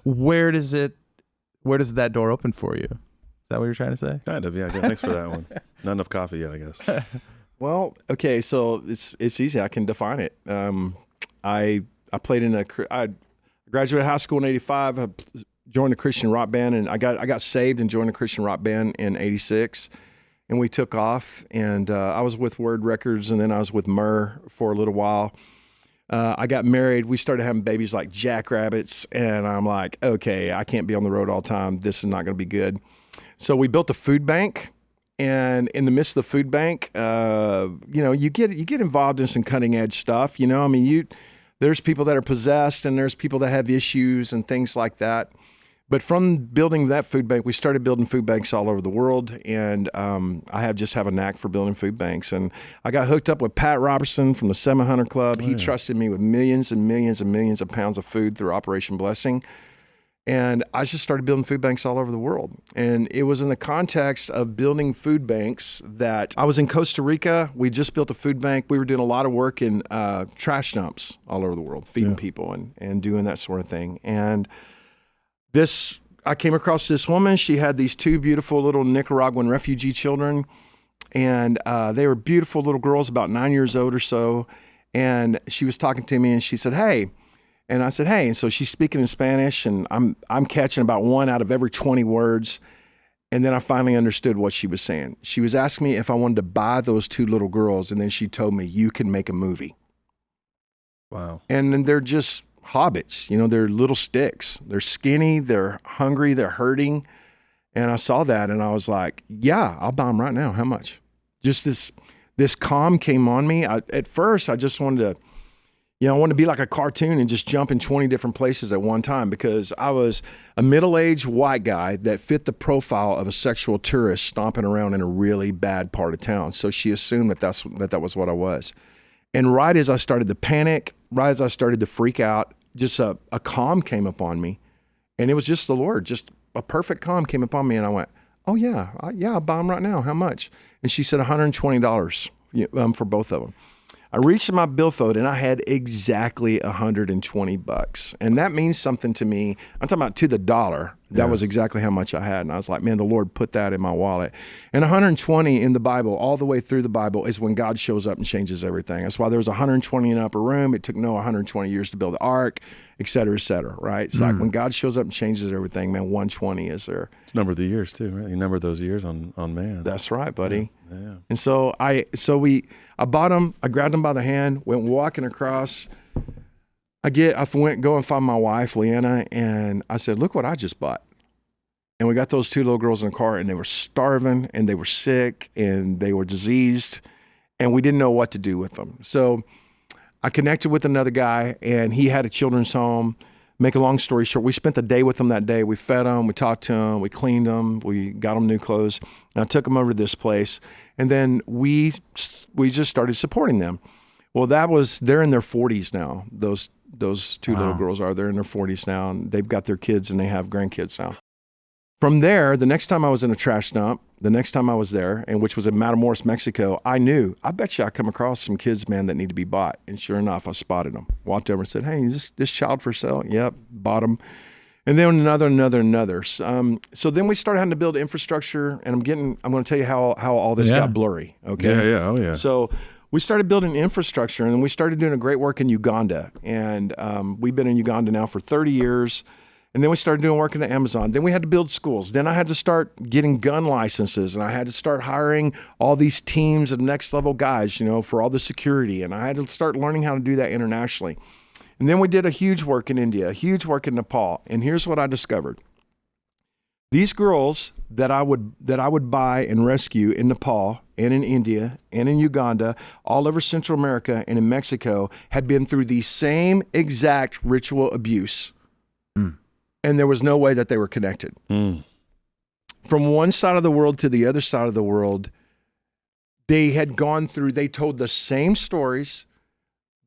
Where does that door open for you? Is that what you're trying to say? Kind of, yeah. Thanks for that one. Not enough coffee yet, I guess. Well, okay, so it's easy. I can define it. I played in I graduated high school in '85. I joined a Christian rock band, and I got saved and joined a Christian rock band in '86. And we took off, and I was with Word Records, and then I was with Myrrh for a little while. I got married. We started having babies like jackrabbits, and I'm like, okay, I can't be on the road all the time. This is not going to be good. So we built a food bank, and in the midst of the food bank, you get involved in some cutting edge stuff. There's people that are possessed, and there's people that have issues and things like that. But from building that food bank, we started building food banks all over the world, and I just have a knack for building food banks. And I got hooked up with Pat Robertson from the 700 Club. He trusted me with millions and millions and millions of pounds of food through Operation Blessing. And I just started building food banks all over the world. And it was in the context of building food banks that I was in Costa Rica. We just built a food bank. We were doing a lot of work in trash dumps all over the world, feeding people and doing that sort of thing. And I came across this woman. She had these two beautiful little Nicaraguan refugee children, and they were beautiful little girls, about 9 years old or so. And she was talking to me, and she said, "Hey," and I said, "Hey." And so she's speaking in Spanish, and I'm catching about one out of every 20 words. And then I finally understood what she was saying. She was asking me if I wanted to buy those two little girls, and then she told me, "You can make a movie." Wow. And then they're just hobbits, they're little sticks. They're skinny, they're hungry, they're hurting. And I saw that, and I was like, yeah, I'll buy them right now. How much? Just this calm came on me. At first, I just wanted to, I wanted to be like a cartoon and just jump in 20 different places at one time, because I was a middle-aged white guy that fit the profile of a sexual tourist stomping around in a really bad part of town. So she assumed that was what I was. And right as I started to panic, right as I started to freak out, just a calm came upon me, and it was just the Lord. Just a perfect calm came upon me, and I went, "Oh yeah, I'll buy them right now. How much?" And she said $120 for both of them. I reached in my billfold, and I had exactly $120, and that means something to me. I'm talking about to the dollar. That was exactly how much I had, and I was like, man, the Lord put that in my wallet. And 120 in the Bible, all the way through the Bible, is when God shows up and changes everything. That's why there was 120 in the upper room. It took Noah 120 years to build the ark, et cetera, right? It's like when God shows up and changes everything, man, 120 is there. It's number the years too, right? You number those years on man. That's right, buddy. Yeah. And so I bought them. I grabbed them by the hand, went walking across. I went go and find my wife, Leanna, and I said, "Look what I just bought." And we got those two little girls in the car, and they were starving, and they were sick, and they were diseased, and we didn't know what to do with them. So I connected with another guy, and he had a children's home. Make a long story short, we spent the day with them that day. We fed them, we talked to them, we cleaned them, we got them new clothes, and I took them over to this place. And then we just started supporting them. Well, they're in their 40s now. Those two little girls they're in their 40s now, and they've got their kids and they have grandkids now. From there, the next time I was in a trash dump, the next time I was there, and which was in Matamoros, Mexico, I bet you I come across some kids, man, that need to be bought. And sure enough, I spotted them. Walked over and said, "Hey, is this child for sale?" Yep, bought them. And then another. So then we started having to build infrastructure, and I'm going to tell you how all this got blurry. Okay. Yeah. Oh yeah. So we started building infrastructure, and then we started doing a great work in Uganda. And we've been in Uganda now for 30 years. And then we started doing work in the Amazon. Then we had to build schools. Then I had to start getting gun licenses, and I had to start hiring all these teams of next level guys, for all the security. And I had to start learning how to do that internationally. And then we did a huge work in India, a huge work in Nepal. And here's what I discovered. These girls that I would buy and rescue in Nepal and in India and in Uganda, all over Central America and in Mexico, had been through the same exact ritual abuse. And there was no way that they were connected. From one side of the world to the other side of the world, they told the same stories.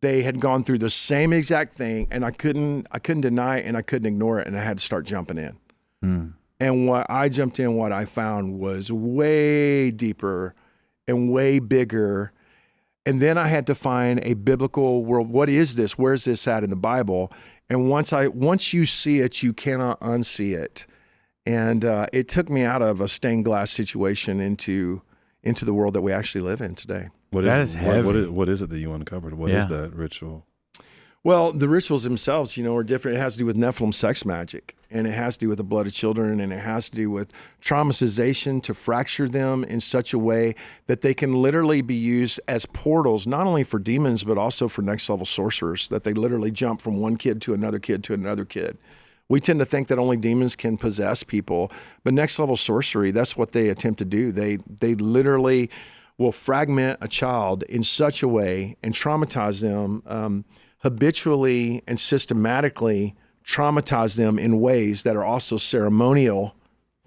they had gone through the same exact thing, and I couldn't deny it, and I couldn't ignore it, and I had to start jumping in. And what I found was way deeper and way bigger. And then I had to find a biblical world. What is this? Where's this at in the Bible? And once you see it, you cannot unsee it. And it took me out of a stained glass situation into the world that we actually live in today. What is heavy. What is it that you uncovered? What is that ritual? Well, the rituals themselves, are different. It has to do with Nephilim sex magic, and it has to do with the blood of children, and it has to do with traumatization to fracture them in such a way that they can literally be used as portals, not only for demons, but also for next level sorcerers, that they literally jump from one kid to another kid to another kid. We tend to think that only demons can possess people, but next level sorcery, that's what they attempt to do. They literally will fragment a child in such a way and traumatize them, habitually and systematically traumatize them in ways that are also ceremonial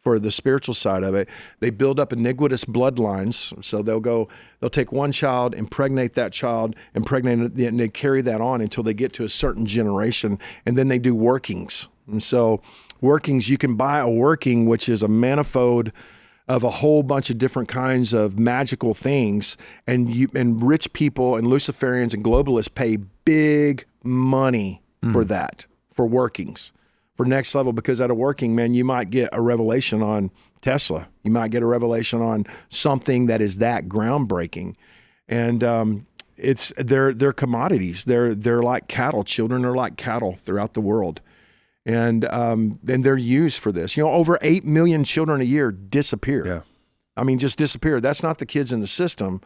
for the spiritual side of it. They build up iniquitous bloodlines. So they'll take one child, impregnate that child, and they carry that on until they get to a certain generation, and then they do workings. And so workings, you can buy a working, which is a manifold of a whole bunch of different kinds of magical things, and rich people and Luciferians and globalists pay big money for that, for workings, for next level, because at a working, man, you might get a revelation on Tesla. You might get a revelation on something that is that groundbreaking. And they're commodities. They're like cattle. Children are like cattle throughout the world. And they're used for this. Over 8 million children a year disappear. Yeah. I mean, just disappear. That's not the kids in the system.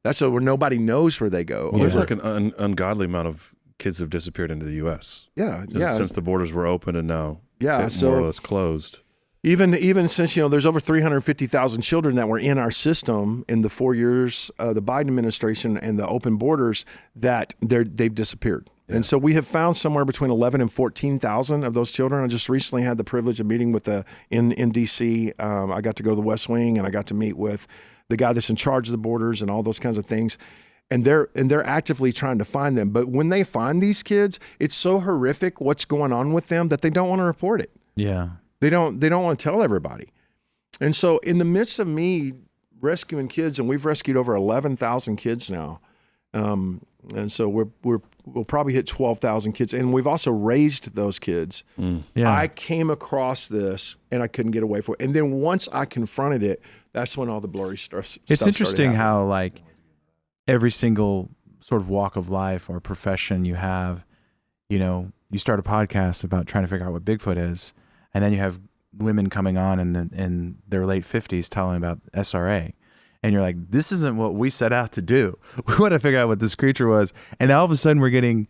That's where nobody knows where they go. Well, there's like an ungodly amount of kids have disappeared into the U.S. Since the borders were open and now more or less closed. Even since, there's over 350,000 children that were in our system in the 4 years of the Biden administration and the open borders that they've disappeared. Yeah. And so we have found somewhere between 11 and 14,000 of those children. I just recently had the privilege of meeting with in D.C. I got to go to the West Wing, and I got to meet with the guy that's in charge of the borders and all those kinds of things. And they're actively trying to find them. But when they find these kids, it's so horrific what's going on with them that they don't want to report it. Yeah. They don't want to tell everybody. And so in the midst of me rescuing kids, and we've rescued over 11,000 kids now, and so we'll probably hit 12,000 kids, and we've also raised those kids. Yeah. I came across this, and I couldn't get away from it. And then once I confronted it, that's when all the blurry stuff. It's interesting how like every single sort of walk of life or profession you have, you start a podcast about trying to figure out what Bigfoot is. And then you have women coming on in their late 50s telling about SRA. And you're like, this isn't what we set out to do. We want to figure out what this creature was. And all of a sudden we're getting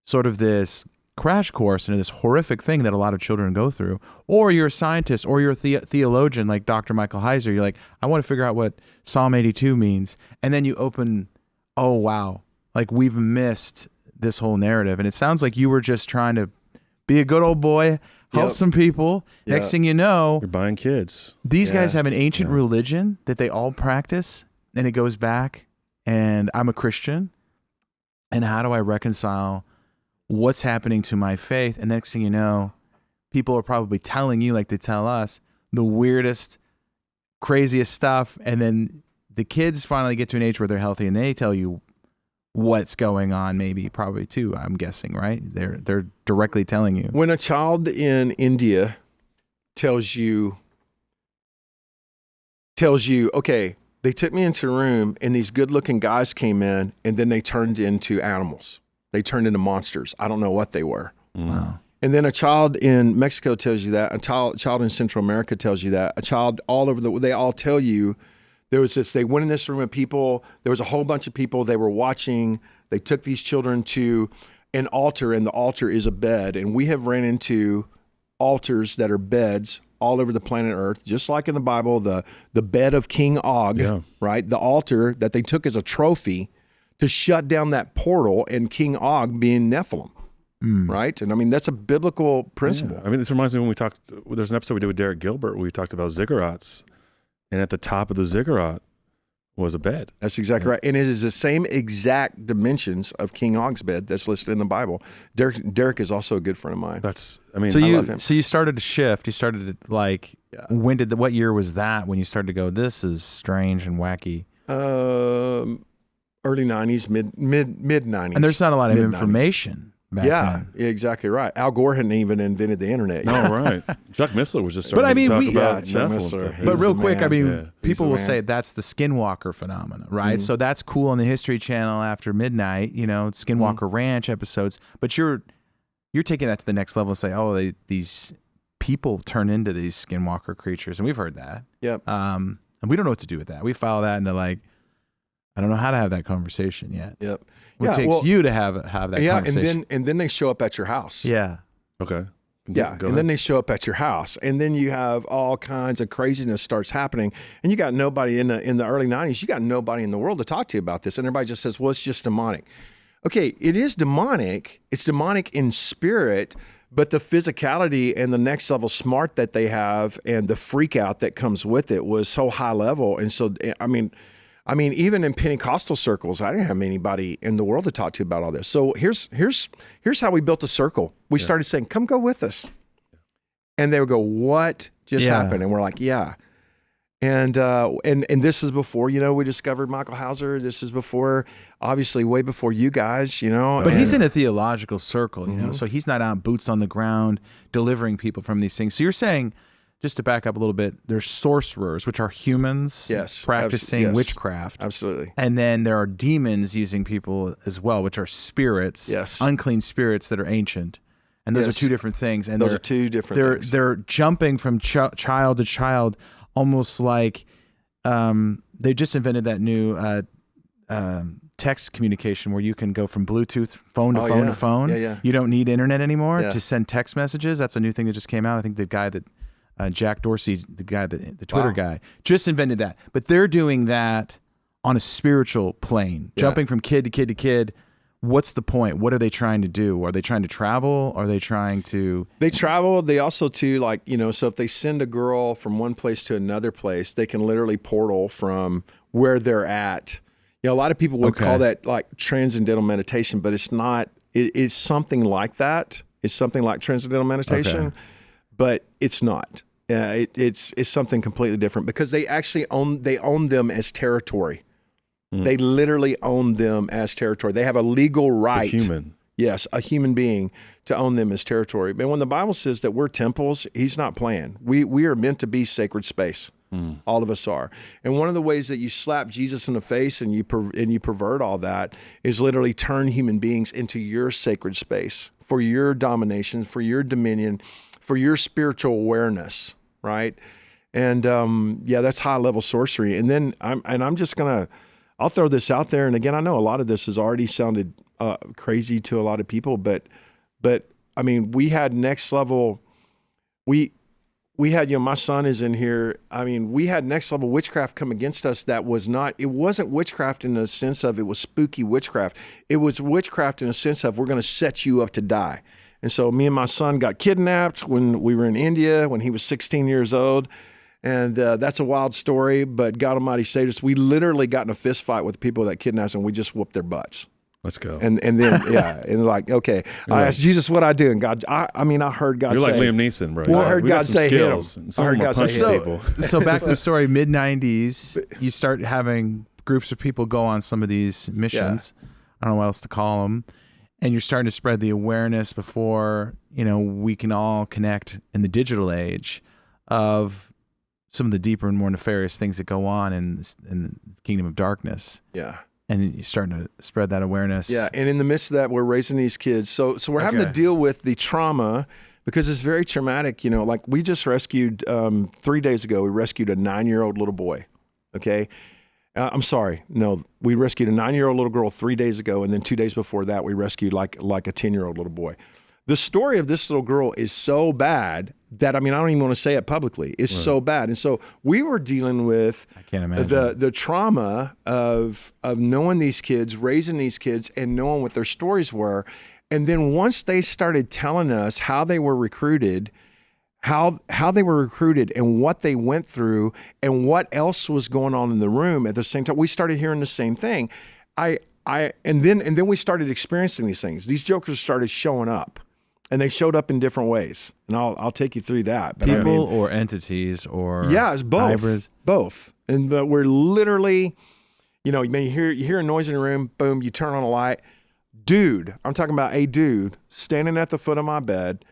sort of this crash course into this horrific thing that a lot of children go through. Or you're a scientist or you're a theologian like Dr. Michael Heiser. You're like, I want to figure out what Psalm 82 means. And then you open, oh, wow. Like we've missed this whole narrative. And it sounds like you were just trying to be a good old boy, help some people. Yep. Next thing you know, you're buying kids. These guys have an ancient religion that they all practice, and it goes back, and I'm a Christian. And how do I reconcile what's happening to my faith? And next thing you know, people are probably telling you, like they tell us, the weirdest, craziest stuff. And then the kids finally get to an age where they're healthy, and they tell you what's going on, probably too, I'm guessing, right? They're directly telling you. When a child in India tells you, okay, they took me into a room and these good-looking guys came in, and then they turned into animals. They turned into monsters. I don't know what they were. Wow. And then a child in Mexico tells you that. A child in Central America tells you that. A child all over they all tell you. There was this, they went in this room of people, there was a whole bunch of people they were watching. They took these children to an altar, and the altar is a bed. And we have ran into altars that are beds all over the planet Earth, just like in the Bible, the bed of King Og, right? The altar that they took as a trophy to shut down that portal, and King Og being Nephilim. Right? And I mean, that's a biblical principle. Yeah. I mean, this reminds me when there's an episode we did with Derek Gilbert where we talked about ziggurats. And at the top of the ziggurat was a bed. That's exactly right. And it is the same exact dimensions of King Og's bed that's listed in the Bible. Derek is also a good friend of mine. I So love him. you started to shift. You started to like, what year was that when you started to go, this is strange and wacky? Early 90s, mid 90s. And there's not a lot of Mid-90s. information back then. Yeah, exactly right. Al Gore hadn't even invented the internet. Oh, right. Chuck Missler was just But starting I mean, to talk about Chuck Nephilim Missler. stuff. He's But real the quick, man. I mean, Yeah. people He's will the say man. that's the Skinwalker phenomena, right? So that's cool on the History Channel after midnight, Skinwalker Ranch episodes. But you're taking that to the next level and say, oh, these people turn into these Skinwalker creatures, and we've heard that. Yep. And we don't know what to do with that. We follow that into like, I don't know how to have that conversation yet. Yep. It takes you to have that conversation. and then they show up at your house. Yeah. Okay. Yeah, Go and then ahead. they show up at your house, and then you have all kinds of craziness starts happening, and you got nobody in the early 90s. You got nobody in the world to talk to about this, and everybody just says, "Well, it's just demonic." Okay, it is demonic. It's demonic in spirit, but the physicality and the next level smart that they have, and the freak out that comes with it was so high level, and so I mean, even in Pentecostal circles, I didn't have anybody in the world to talk to about all this. So here's how we built a circle. We started saying, "Come go with us," and they would go, "What just happened?" And we're like, "Yeah." And this is before we discovered Michael Hauser. This is before, obviously, way before you guys. But he's in a theological circle, so he's not out boots on the ground delivering people from these things. So you're saying, just to back up a little bit, there's sorcerers, which are humans practicing witchcraft. Absolutely. And then there are demons using people as well, which are spirits, unclean spirits that are ancient. And those are two different things. And those are two different things. They're jumping from child to child, almost like they just invented that new text communication where you can go from Bluetooth phone to phone to phone. Yeah. You don't need internet anymore to send text messages. That's a new thing that just came out. I think the guy that Jack Dorsey, the Twitter guy, just invented that. But they're doing that on a spiritual plane, jumping from kid to kid to kid. What's the point? What are they trying to do? Are they trying to travel? Are they trying to... They travel. They also, too, so if they send a girl from one place to another place, they can literally portal from where they're at. A lot of people would call that like transcendental meditation, but it's not. It's something like that. It's something like transcendental meditation, but it's not. It's something completely different because they actually own them as territory. They literally own them as territory. They have a legal right. A human being to own them as territory. But when the Bible says that we're temples, he's not playing. We are meant to be sacred space. All of us are. And one of the ways that you slap Jesus in the face and you pervert all that is literally turn human beings into your sacred space for your domination, for your dominion, for your spiritual awareness, right? And that's high level sorcery. And then I'm just gonna. I'll throw this out there, and again, I know a lot of this has already sounded crazy to a lot of people, but I mean, we had next level. We had, my son is in here. I mean, we had next level witchcraft come against us. It wasn't witchcraft in the sense of it was spooky witchcraft. It was witchcraft in a sense of we're going to set you up to die. And so me and my son got kidnapped when we were in India when he was 16 years old. And that's a wild story, but God Almighty saved us. We literally got in a fist fight with the people that kidnapped us, and we just whooped their butts. Let's go. And then, and like, okay. I asked Jesus what I do, and God, I heard God say. You're like Liam Neeson, bro. Well, I heard God say hit him. I heard God say hit people. So back to the story, mid-90s, you start having groups of people go on some of these missions. I don't know what else to call them. And you're starting to spread the awareness before, we can all connect in the digital age of some of the deeper and more nefarious things that go on in the kingdom of darkness. Yeah. And you're starting to spread that awareness. Yeah. And in the midst of that, we're raising these kids. So we're having to deal with the trauma because it's very traumatic. Like we just rescued, 3 days ago, we rescued a 9-year-old little boy. Okay. I'm sorry. No, we rescued a 9-year-old little girl 3 days ago. And then 2 days before that, we rescued like a 10-year-old little boy. The story of this little girl is so bad that, I don't even want to say it publicly. It's so bad. And so we were dealing with I can't imagine. the trauma of knowing these kids, raising these kids, and knowing what their stories were. And then once they started telling us how they were recruited, how they were recruited and what they went through and what else was going on in the room at the same time. We started hearing the same thing. And then we started experiencing these things. These jokers started showing up, and they showed up in different ways. And I'll take you through that. But People or entities or it's both. hybrids? Both. And but we're literally, you hear a noise in the room, boom, you turn on a light. Dude, I'm talking about a dude standing at the foot of my bed,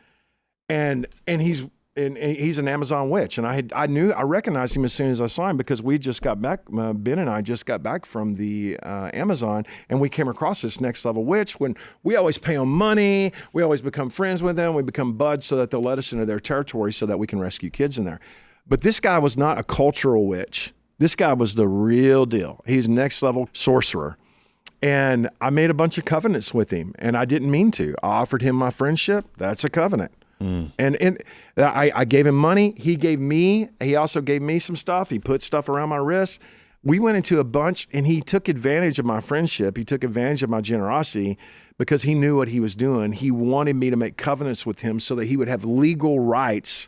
and he's an Amazon witch, and I recognized him as soon as I saw him because we just got back. Ben and I just got back from the Amazon, and we came across this next level witch. When we always pay them money, we always become friends with them. We become buds so that they'll let us into their territory so that we can rescue kids in there. But this guy was not a cultural witch. This guy was the real deal. He's next level sorcerer. And I made a bunch of covenants with him, and I didn't mean to. I offered him my friendship. That's a covenant. And I gave him money. He also gave me some stuff. He put stuff around my wrist. We went into a bunch, and he took advantage of my friendship. He took advantage of my generosity because he knew what he was doing. He wanted me to make covenants with him so that he would have legal rights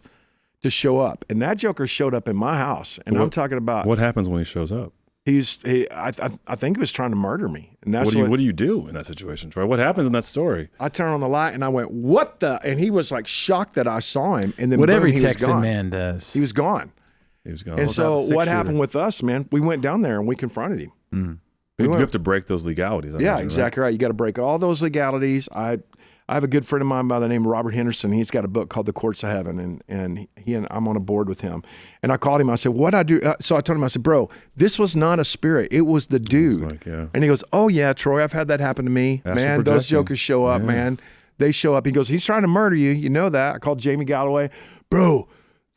to show up. And that joker showed up in my house. And I'm talking about what happens when he shows up. I think he was trying to murder me. And that's what do you do in that situation, Troy? What happens in that story? I turned on the light and I went, "What the?" And he was like shocked that I saw him. And then what every he Texan man does. He was gone. And so what happened with us, man? We went down there and we confronted him. You have to break those legalities. Exactly right. You got to break all those legalities. I have a good friend of mine by the name of Robert Henderson. He's got a book called The Courts of Heaven, and I'm on a board with him. And I called him. I said, "What'd I do?" So I told him, I said, "Bro, this was not a spirit. It was the dude." And he goes, "Oh yeah, Troy, I've had that happen to me. Man, those jokers show up, man. They show up." He goes, "He's trying to murder you. You know that." I called Jamie Galloway. "Bro,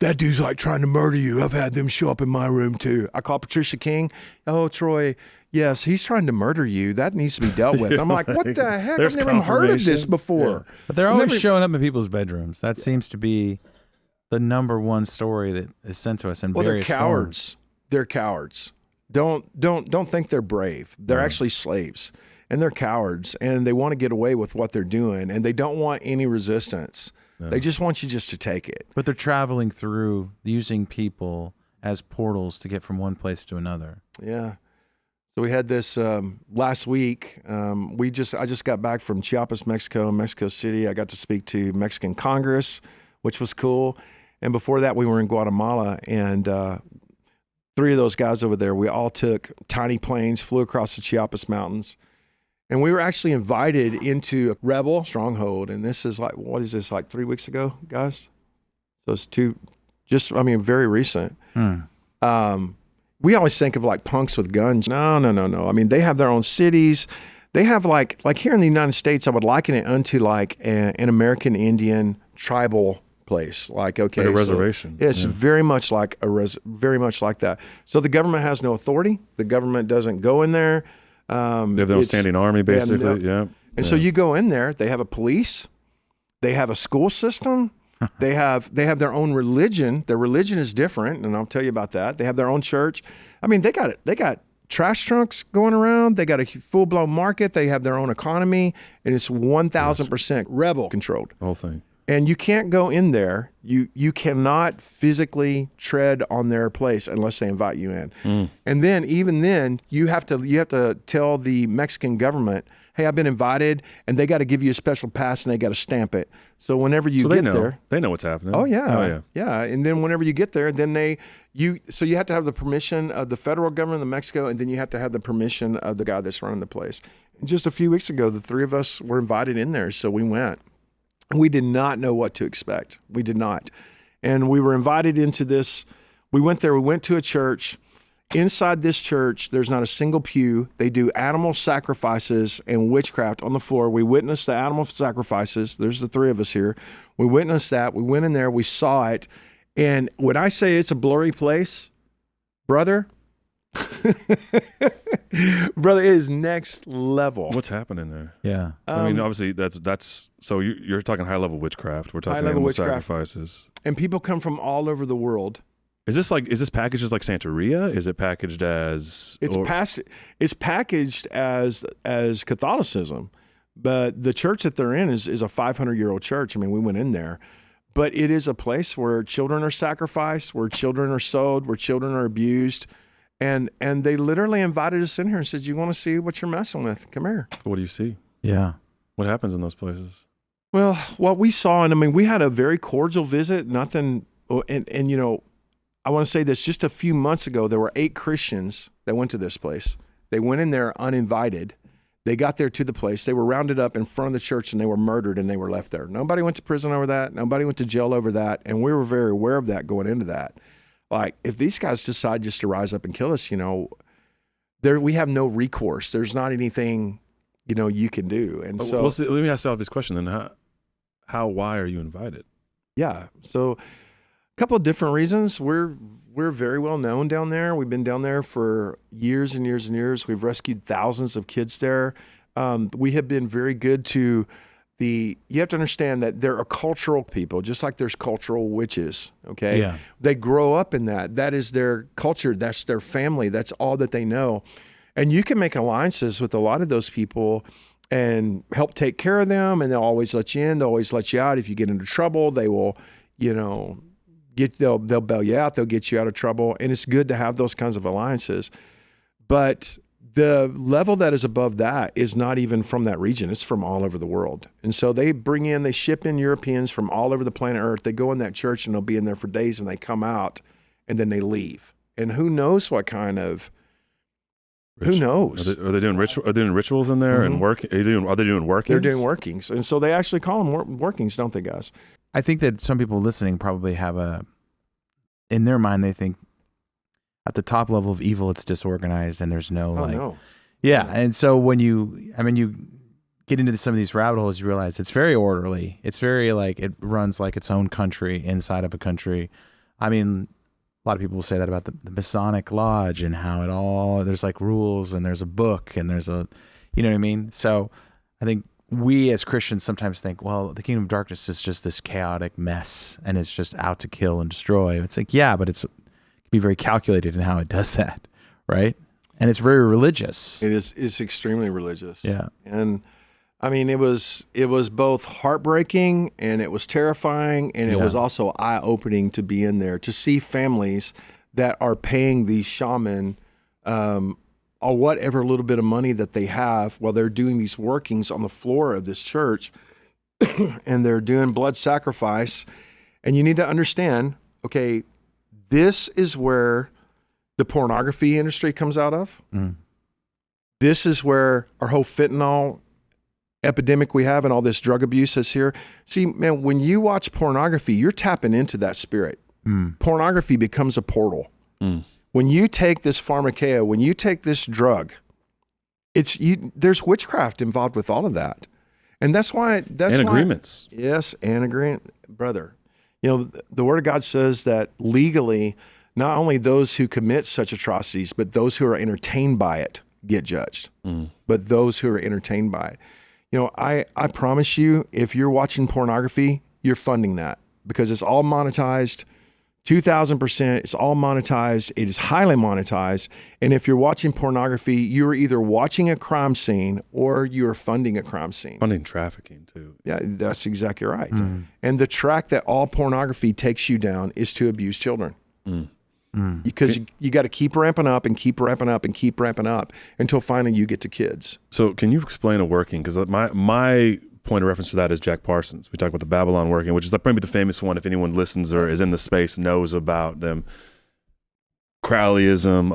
that dude's like trying to murder you. I've had them show up in my room too." I called Patricia King. "Oh, Troy, yes, he's trying to murder you. That needs to be dealt with." I'm like, "What the heck? I've never even heard of this before." But they're always showing up in people's bedrooms. That seems to be the number one story that is sent to us in various they're cowards. forms. They're cowards. Don't think they're brave. They're actually slaves, and they're cowards, and they want to get away with what they're doing, and they don't want any resistance. No. They just want you just to take it. But they're traveling through using people as portals to get from one place to another. Yeah. So we had this last week. I just got back from Chiapas, Mexico City. I got to speak to Mexican Congress, which was cool. And before that, we were in Guatemala, and 3 of those guys over there, we all took tiny planes, flew across the Chiapas mountains, and we were actually invited into a Rebel Stronghold. And this is like, what is this, like 3 weeks ago, guys? So it's very recent. We always think of like punks with guns. No. I mean, they have their own cities. They have like here in the United States, I would liken it unto like an American Indian tribal place. Like a reservation. It's very much like very much like that. So the government has no authority. The government doesn't go in there. They have their own standing army, basically. And so you go in there. They have a police. They have a school system. They have their own religion. Their religion is different, and I'll tell you about that. They have their own church. I mean, they got trash trucks going around. They got a full-blown market. They have their own economy, and it's 1,000% rebel controlled. The whole thing. And you can't go in there. You cannot physically tread on their place unless they invite you in. And then even then, you have to tell the Mexican government, "Hey, I've been invited," and they got to give you a special pass and they got to stamp it. So whenever you get there, they know what's happening. Oh yeah. And then whenever you get there, then you have to have the permission of the federal government of Mexico, and then you have to have the permission of the guy that's running the place. And just a few weeks ago, the 3 of us were invited in there, so we went. We did not know what to expect. We did not. And we were invited into this. We went there. We went to a church. Inside this church, there's not a single pew. They do animal sacrifices and witchcraft on the floor. We witnessed the animal sacrifices. There's the 3 of us here. We witnessed that. We went in there. We saw it. And when I say it's a blurry place, brother, brother, it is next level. What's happening there? Yeah. I mean, obviously, that's so you're talking high-level witchcraft. We're talking animal sacrifices. And people come from all over the world. Is this packaged as like Santeria? Is it packaged as it's packaged as Catholicism, but the church that they're in is a 500-year-old church. I mean, we went in there, but it is a place where children are sacrificed, where children are sold, where children are abused. And they literally invited us in here and said, "You want to see what you're messing with? Come here." What do you see? Yeah. What happens in those places? Well, what we saw, and I mean, we had a very cordial visit, nothing, and you know, I want to say this, just a few months ago, there were 8 Christians that went to this place. They went in there uninvited. They got there to the place. They were rounded up in front of the church and they were murdered and they were left there. Nobody went to prison over that. Nobody went to jail over that. And we were very aware of that going into that. Like, if these guys decide just to rise up and kill us, you know, we have no recourse. There's not anything, you know, you can do. And so, let me ask you this question then. Why are you invited? Yeah. So, a couple of different reasons. We're very well known down there. We've been down there for years and years and years. We've rescued thousands of kids there. We have been very good to you have to understand that there are cultural people, just like there's cultural witches, okay? Yeah. They grow up in that. That is their culture. That's their family. That's all that they know. And you can make alliances with a lot of those people and help take care of them, and they'll always let you in. They'll always let you out. If you get into trouble, they will, you know, they'll bail you out. They'll get you out of trouble. And it's good to have those kinds of alliances. But the level that is above that is not even from that region. It's from all over the world. And so they ship in Europeans from all over the planet Earth. They go in that church and they'll be in there for days and they come out and then they leave. And who knows what kind of, who knows? Are they doing rituals in there and work? Are they doing workings? They're doing workings. And so they actually call them workings, don't they, guys? I think that some people listening probably have in their mind, they think at the top level of evil, it's disorganized and there's no Yeah. And so when you get into some of these rabbit holes, you realize it's very orderly. It's very it runs like its own country inside of a country. I mean, a lot of people will say that about the Masonic Lodge and how there's like rules and there's a book and there's you know what I mean? So I think we as Christians sometimes think, well, the kingdom of darkness is just this chaotic mess and it's just out to kill and destroy. It's like, yeah, but it can be very calculated in how it does that, right? And it's very religious. It's extremely religious. Yeah. And I mean, it was both heartbreaking and it was terrifying and it was also eye-opening to be in there, to see families that are paying these shaman or whatever little bit of money that they have while they're doing these workings on the floor of this church and they're doing blood sacrifice. And you need to understand, okay, this is where the pornography industry comes out of. Mm. This is where our whole fentanyl epidemic we have and all this drug abuse is here. See, man, when you watch pornography, you're tapping into that spirit. Mm. Pornography becomes a portal. Mm. When you take this pharmakeia, when you take this drug, there's witchcraft involved with all of that. And that's why agreements. Yes, and agreement, brother. You know, the Word of God says that legally, not only those who commit such atrocities, but those who are entertained by it get judged. Mm. But those who are entertained by it. You know, I promise you, if you're watching pornography, you're funding that because it's all monetized. 2,000%, it's all monetized. It is highly monetized. And if you're watching pornography, you're either watching a crime scene or you're funding a crime scene. Funding trafficking too. Yeah, that's exactly right. Mm. And the track that all pornography takes you down is to abuse children. Mm. Mm. Because you got to keep ramping up and keep ramping up and keep ramping up until finally you get to kids. So can you explain a working? Because my point of reference for that is Jack Parsons. We talk about the Babylon working, which is probably the famous one. If anyone listens or is in the space, knows about them. Crowleyism,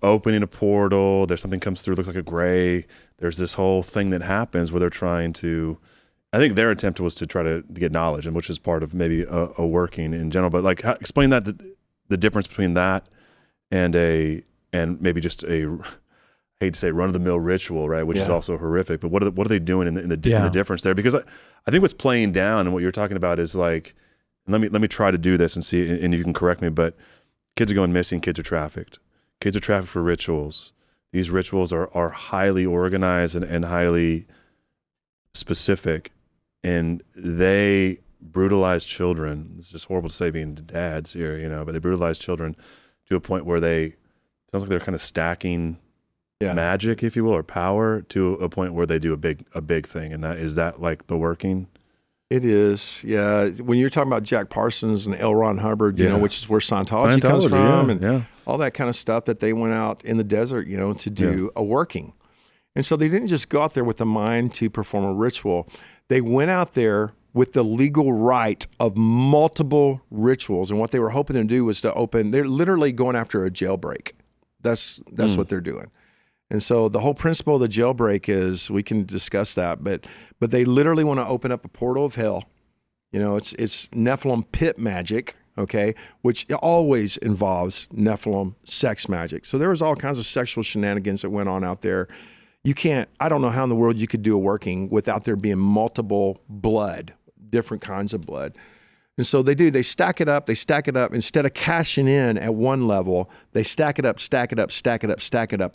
opening a portal. There's something comes through, looks like a gray. There's this whole thing that happens where they're trying to. I think their attempt was to try to get knowledge, and which is part of maybe a working in general. But like, explain that the difference between that and maybe just a. I hate to say run-of-the-mill ritual, right? Which is also horrific. But what are they doing in the difference there? Because I think what's playing down and what you're talking about is like, let me try to do this and see, and you can correct me. But kids are going missing. Kids are trafficked. Kids are trafficked for rituals. These rituals are highly organized and highly specific, and they brutalize children. It's just horrible to say being dads here, you know, but they brutalize children to a point where sounds like they're kind of stacking. Magic, if you will, or power to a point where they do a big thing, and that is that like the working. It is, yeah. When you're talking about Jack Parsons and L. Ron Hubbard, you know, which is where Scientology comes from, and all that kind of stuff, that they went out in the desert, you know, to do a working. And so they didn't just go out there with the mind to perform a ritual. They went out there with the legal right of multiple rituals. And what they were hoping to do was to open, they're literally going after a jailbreak. That's what they're doing. And so the whole principle of the jailbreak is, we can discuss that, but they literally want to open up a portal of hell. You know, it's Nephilim pit magic, okay, which always involves Nephilim sex magic. So there was all kinds of sexual shenanigans that went on out there. I don't know how in the world you could do a working without there being multiple blood, different kinds of blood. And so they stack it up. Instead of cashing in at one level, they stack it up,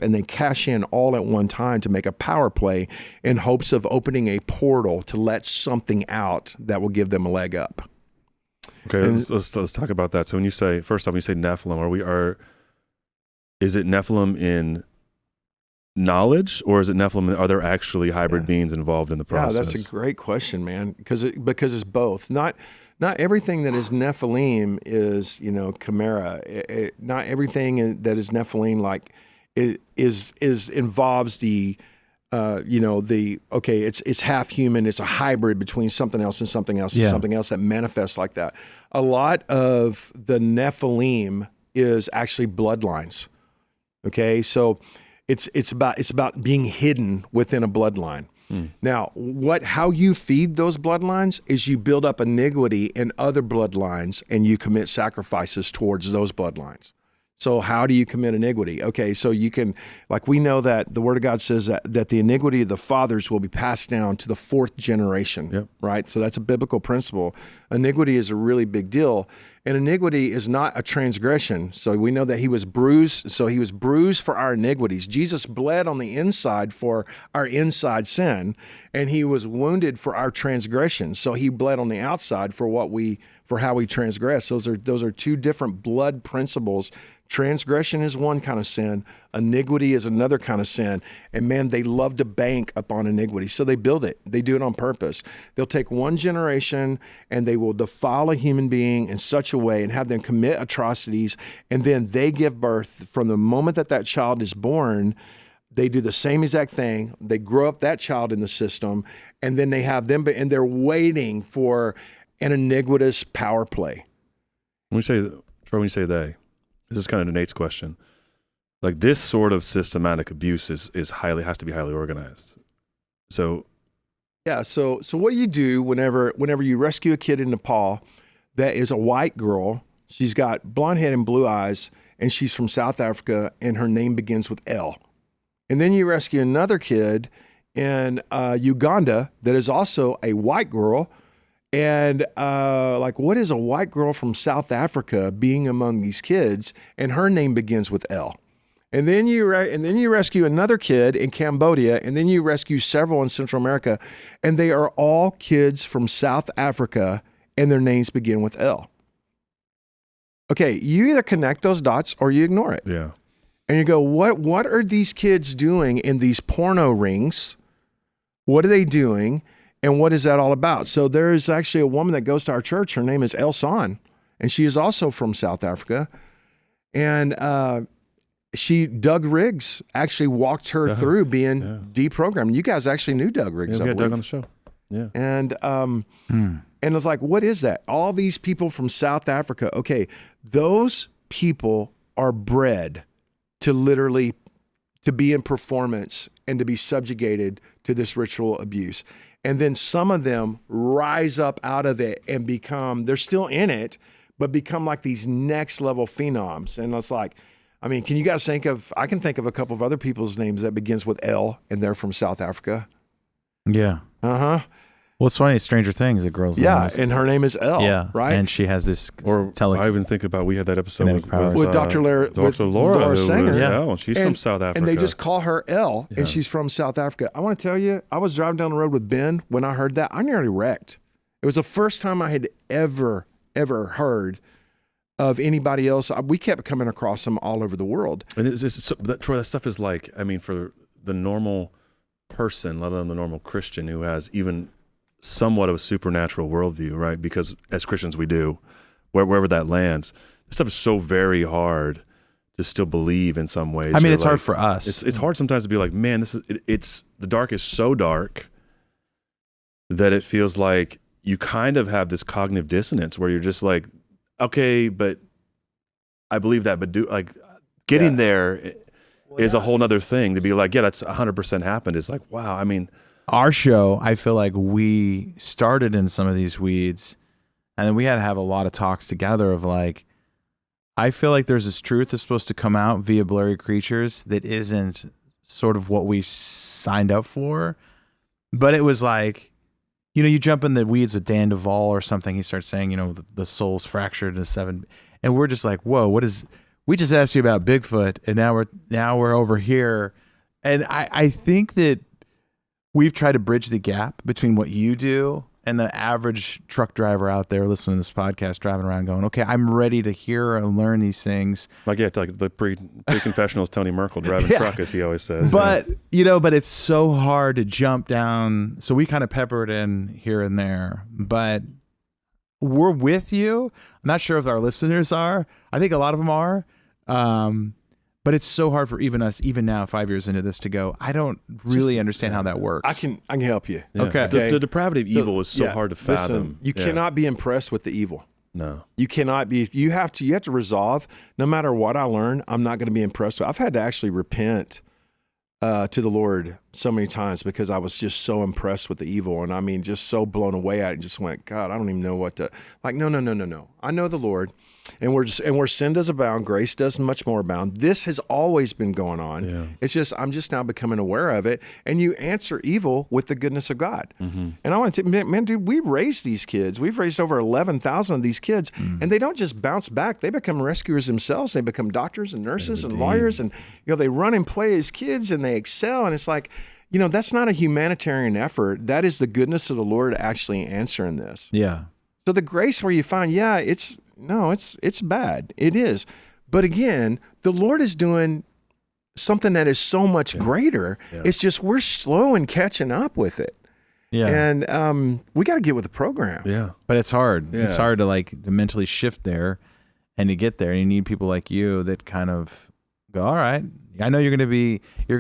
and they cash in all at one time to make a power play in hopes of opening a portal to let something out that will give them a leg up. Okay, let's talk about that. So when you say, first off, when you say Nephilim, is it Nephilim in knowledge, or is it Nephilim? Are there actually hybrid beings involved in the process? Yeah, that's a great question, man, because it's both. Not everything that is Nephilim is, you know, chimera. Not everything that is Nephilim, like, involves the, you know, it's half human. It's a hybrid between something else and something else and something else that manifests like that. A lot of the Nephilim is actually bloodlines. Okay, so it's about being hidden within a bloodline. Now, how you feed those bloodlines is you build up iniquity in other bloodlines, and you commit sacrifices towards those bloodlines. So how do you commit iniquity? Okay, so you can, like, we know that the Word of God says that the iniquity of the fathers will be passed down to the fourth generation, right? So that's a biblical principle. Iniquity is a really big deal. And iniquity is not a transgression. So we know that he was bruised. So he was bruised for our iniquities. Jesus bled on the inside for our inside sin, and he was wounded for our transgressions. So he bled on the outside for how we transgress. Those are two different blood principles. Transgression is one kind of sin. Iniquity is another kind of sin. And man, they love to bank upon iniquity. So they build it. They do it on purpose. They'll take one generation and they will defile a human being in such a way and have them commit atrocities. And then they give birth. From the moment that child is born, they do the same exact thing. They grow up that child in the system, and then they have them, and they're waiting for an iniquitous power play. When you say they, this is kind of Nate's question. Like, this sort of systematic abuse has to be highly organized. So, yeah. So what do you do whenever you rescue a kid in Nepal that is a white girl? She's got blonde hair and blue eyes, and she's from South Africa, and her name begins with L. And then you rescue another kid in Uganda that is also a white girl. And what is a white girl from South Africa being among these kids? And her name begins with L. And then you rescue another kid in Cambodia, and then you rescue several in Central America, and they are all kids from South Africa, and their names begin with L. Okay, you either connect those dots or you ignore it. Yeah. And you go, what are these kids doing in these porno rings? What are they doing? And what is that all about? So there is actually a woman that goes to our church. Her name is El San, and she is also from South Africa. And Doug Riggs actually walked her through being deprogrammed. You guys actually knew Doug Riggs. Yeah, we had Doug on the show. Yeah. And it's like, what is that? All these people from South Africa. Okay, those people are bred to be in performance and to be subjugated to this ritual abuse. And then some of them rise up out of it and they're still in it, but become like these next level phenoms. And it's like, I mean, can you guys I can think of a couple of other people's names that begins with L, and they're from South Africa. Yeah. Uh-huh. Well, it's funny, Stranger Things, a girl's name. Yeah, and her name is Elle, yeah, right? And she has this I even think about, we had that episode with Dr. Laura Sanger. Yeah. And she's from South Africa. And they just call her Elle, and she's from South Africa. I want to tell you, I was driving down the road with Ben when I heard that. I nearly wrecked. It was the first time I had ever heard of anybody else. We kept coming across them all over the world. And Troy, that stuff is like, I mean, for the normal person, let alone the normal Christian who has even somewhat of a supernatural worldview, right? Because as Christians we do, wherever that lands, this stuff is so very hard to still believe in some ways. I mean, it's hard for us. It's hard sometimes to be like, man, it's the dark is so dark that it feels like you kind of have this cognitive dissonance where you're just like, okay, but I believe that, but getting there is a whole nother thing to be like, yeah, that's 100% happened. It's like, wow. I mean, our show, I feel like we started in some of these weeds, and then we had to have a lot of talks together of like, I feel like there's this truth that's supposed to come out via blurry creatures that isn't sort of what we signed up for. But it was like, you jump in the weeds with Dan Duvall or something. He starts saying, the soul's fractured into 7. And we're just like, whoa, we just asked you about Bigfoot, and now we're over here. And I think that we've tried to bridge the gap between what you do and the average truck driver out there listening to this podcast, driving around going, okay, I'm ready to hear and learn these things. Like the pre-confessionals Tony Merkel driving truck, as he always says. But, but it's so hard to jump down. So we kind of pepper it in here and there. But we're with you. I'm not sure if our listeners are. I think a lot of them are. But it's so hard for even us, even now, 5 years into this, to go, I don't really understand how that works. I can help you. Yeah. Okay. The depravity of evil is so hard to fathom. Listen, you cannot be impressed with the evil. No. You cannot be. You have to resolve, no matter what I learn, I'm not going to be impressed with. I've had to actually repent to the Lord so many times because I was just so impressed with the evil. And I mean, just so blown away at it, just went, God, I don't even know what to, like, no. I know the Lord. And where sin does abound, grace does much more abound. This has always been going on. Yeah. It's just, I'm just now becoming aware of it. And you answer evil with the goodness of God. Mm-hmm. And I want to, man, dude, we raised these kids. We've raised over 11,000 of these kids. Mm-hmm. And they don't just bounce back. They become rescuers themselves. They become doctors and nurses and lawyers. And, they run and play as kids and they excel. And it's like, that's not a humanitarian effort. That is the goodness of the Lord actually answering this. Yeah. So the grace where you find, it's bad. It is. But again, the Lord is doing something that is so much greater. Yeah. It's just we're slow in catching up with it. Yeah. And we got to get with the program. Yeah. But it's hard. Yeah. It's hard to mentally shift there and to get there. You need people like you that kind of go, all right, I know you're going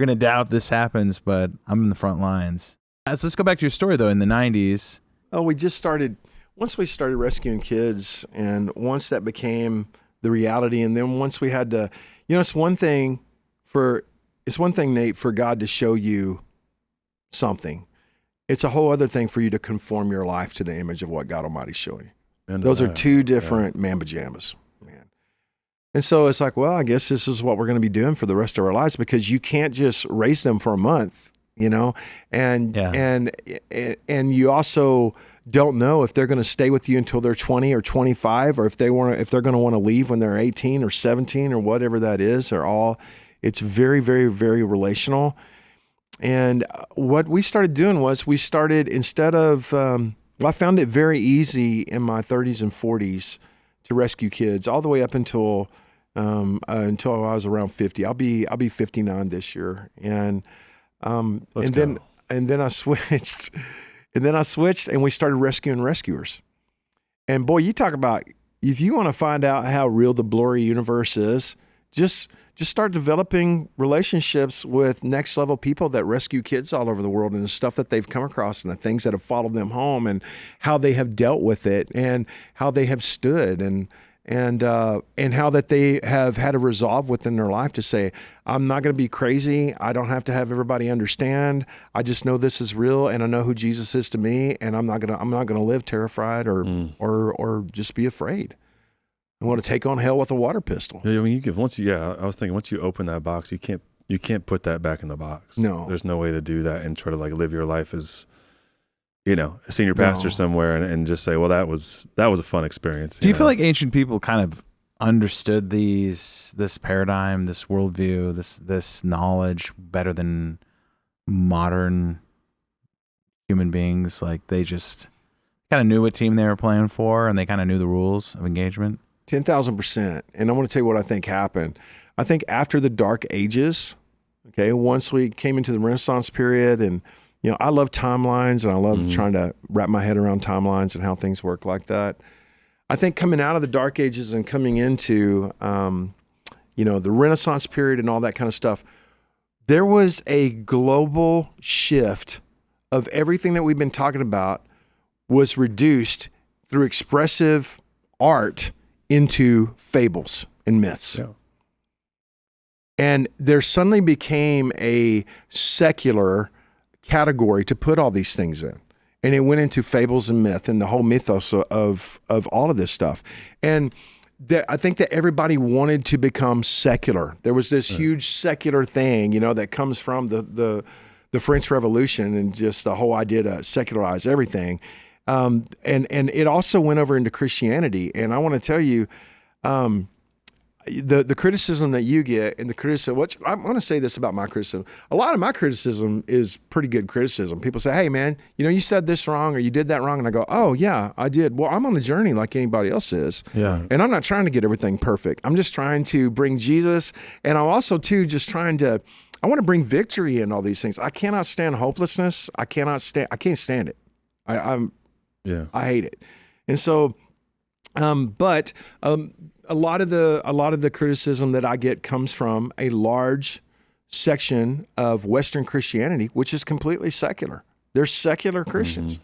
to doubt this happens, but I'm in the front lines. So let's go back to your story though. In the 90s. Oh, once we started rescuing kids, and once that became the reality, and then once we had to, it's one thing, Nate, for God to show you something. It's a whole other thing for you to conform your life to the image of what God Almighty's showing you. Those are two different man pajamas, man. And so it's like, well, I guess this is what we're going to be doing for the rest of our lives, because you can't just raise them for a month, and you also don't know if they're going to stay with you until they're 20 or 25, or if they're going to want to leave when they're 18 or 17 or whatever that is. It's very, very, very relational. And what we started doing was instead of, I found it very easy in my 30s and 40s to rescue kids all the way up until I was around 50. I'll be 59 this year. And then I switched. And then I switched, and we started rescuing rescuers. And boy, you talk about, if you want to find out how real the Blurry universe is, just start developing relationships with next level people that rescue kids all over the world, and the stuff that they've come across and the things that have followed them home and how they have dealt with it and how they have stood and how that they have had a resolve within their life to say, I'm not going to be crazy. I don't have to have everybody understand. I just know this is real, and I know who Jesus is to me, and I'm not going to live terrified or just be afraid. I want to take on hell with a water pistol. Yeah, I mean, I was thinking, once you open that box, you can't put that back in the box. No, there's no way to do that and try to live your life as, a senior pastor somewhere and just say, well, that was a fun experience. Do you feel like ancient people kind of understood this paradigm, this worldview, this knowledge better than modern human beings? Like they just kind of knew what team they were playing for, and they kind of knew the rules of engagement? 10,000%. And I want to tell you what I think happened. I think after the Dark Ages, once we came into the Renaissance period, and I love timelines, and I love trying to wrap my head around timelines and how things work like that. I think coming out of the Dark Ages and coming into, the Renaissance period and all that kind of stuff, there was a global shift of everything that we've been talking about was reduced through expressive art into fables and myths. Yeah. And there suddenly became a secular category to put all these things in. And it went into fables and myth and the whole mythos of all of this stuff. And I think that everybody wanted to become secular. There was this huge secular thing, that comes from the French Revolution and just the whole idea to secularize everything. And it also went over into Christianity. And I want to tell you, the criticism that you get and the criticism, I'm going to say this about my criticism. A lot of my criticism is pretty good criticism. People say, hey man, you said this wrong or you did that wrong. And I go, oh yeah, I did. Well, I'm on a journey like anybody else is. Yeah. And I'm not trying to get everything perfect. I'm just trying to bring Jesus. And I'm also too, just I want to bring victory in all these things. I cannot stand hopelessness. I can't stand it. I hate it. And so, a lot of the criticism that I get comes from a large section of Western Christianity, which is completely secular. They're secular Christians.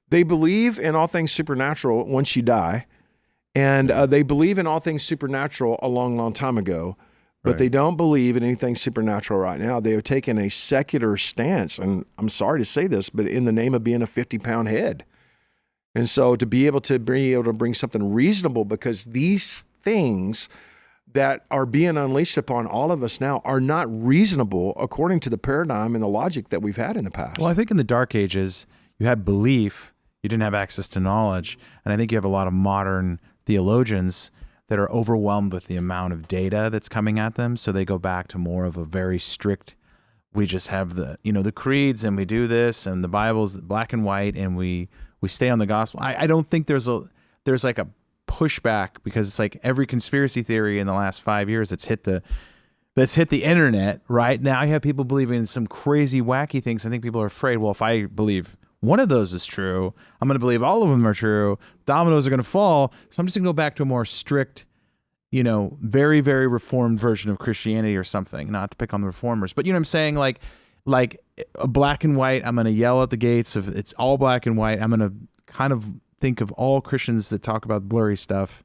They believe in all things supernatural once you die, and they believe in all things supernatural a long, long time ago, but they don't believe in anything supernatural right now. They have taken a secular stance, and I'm sorry to say this, but in the name of being a 50-pound head. And so to be able to bring something reasonable, because these things that are being unleashed upon all of us now are not reasonable according to the paradigm and the logic that we've had in the past. Well, I think in the Dark Ages, you had belief, you didn't have access to knowledge. And I think you have a lot of modern theologians that are overwhelmed with the amount of data that's coming at them. So they go back to more of a very strict, we just have the creeds and we do this and the Bible's black and white and we stay on the gospel. I don't think there's like a pushback, because it's like every conspiracy theory in the last 5 years that's hit the internet right now. You have people believing in some crazy wacky things. I think people are afraid, well, if I believe one of those is true, I'm going to believe all of them are true. Dominoes are going to fall. So I'm just going to go back to a more strict, very, very reformed version of Christianity or something. Not to pick on the reformers, but you know what I'm saying? Like a black and white, I'm going to yell at the gates of it's all black and white. I'm going to kind of think of all Christians that talk about blurry stuff,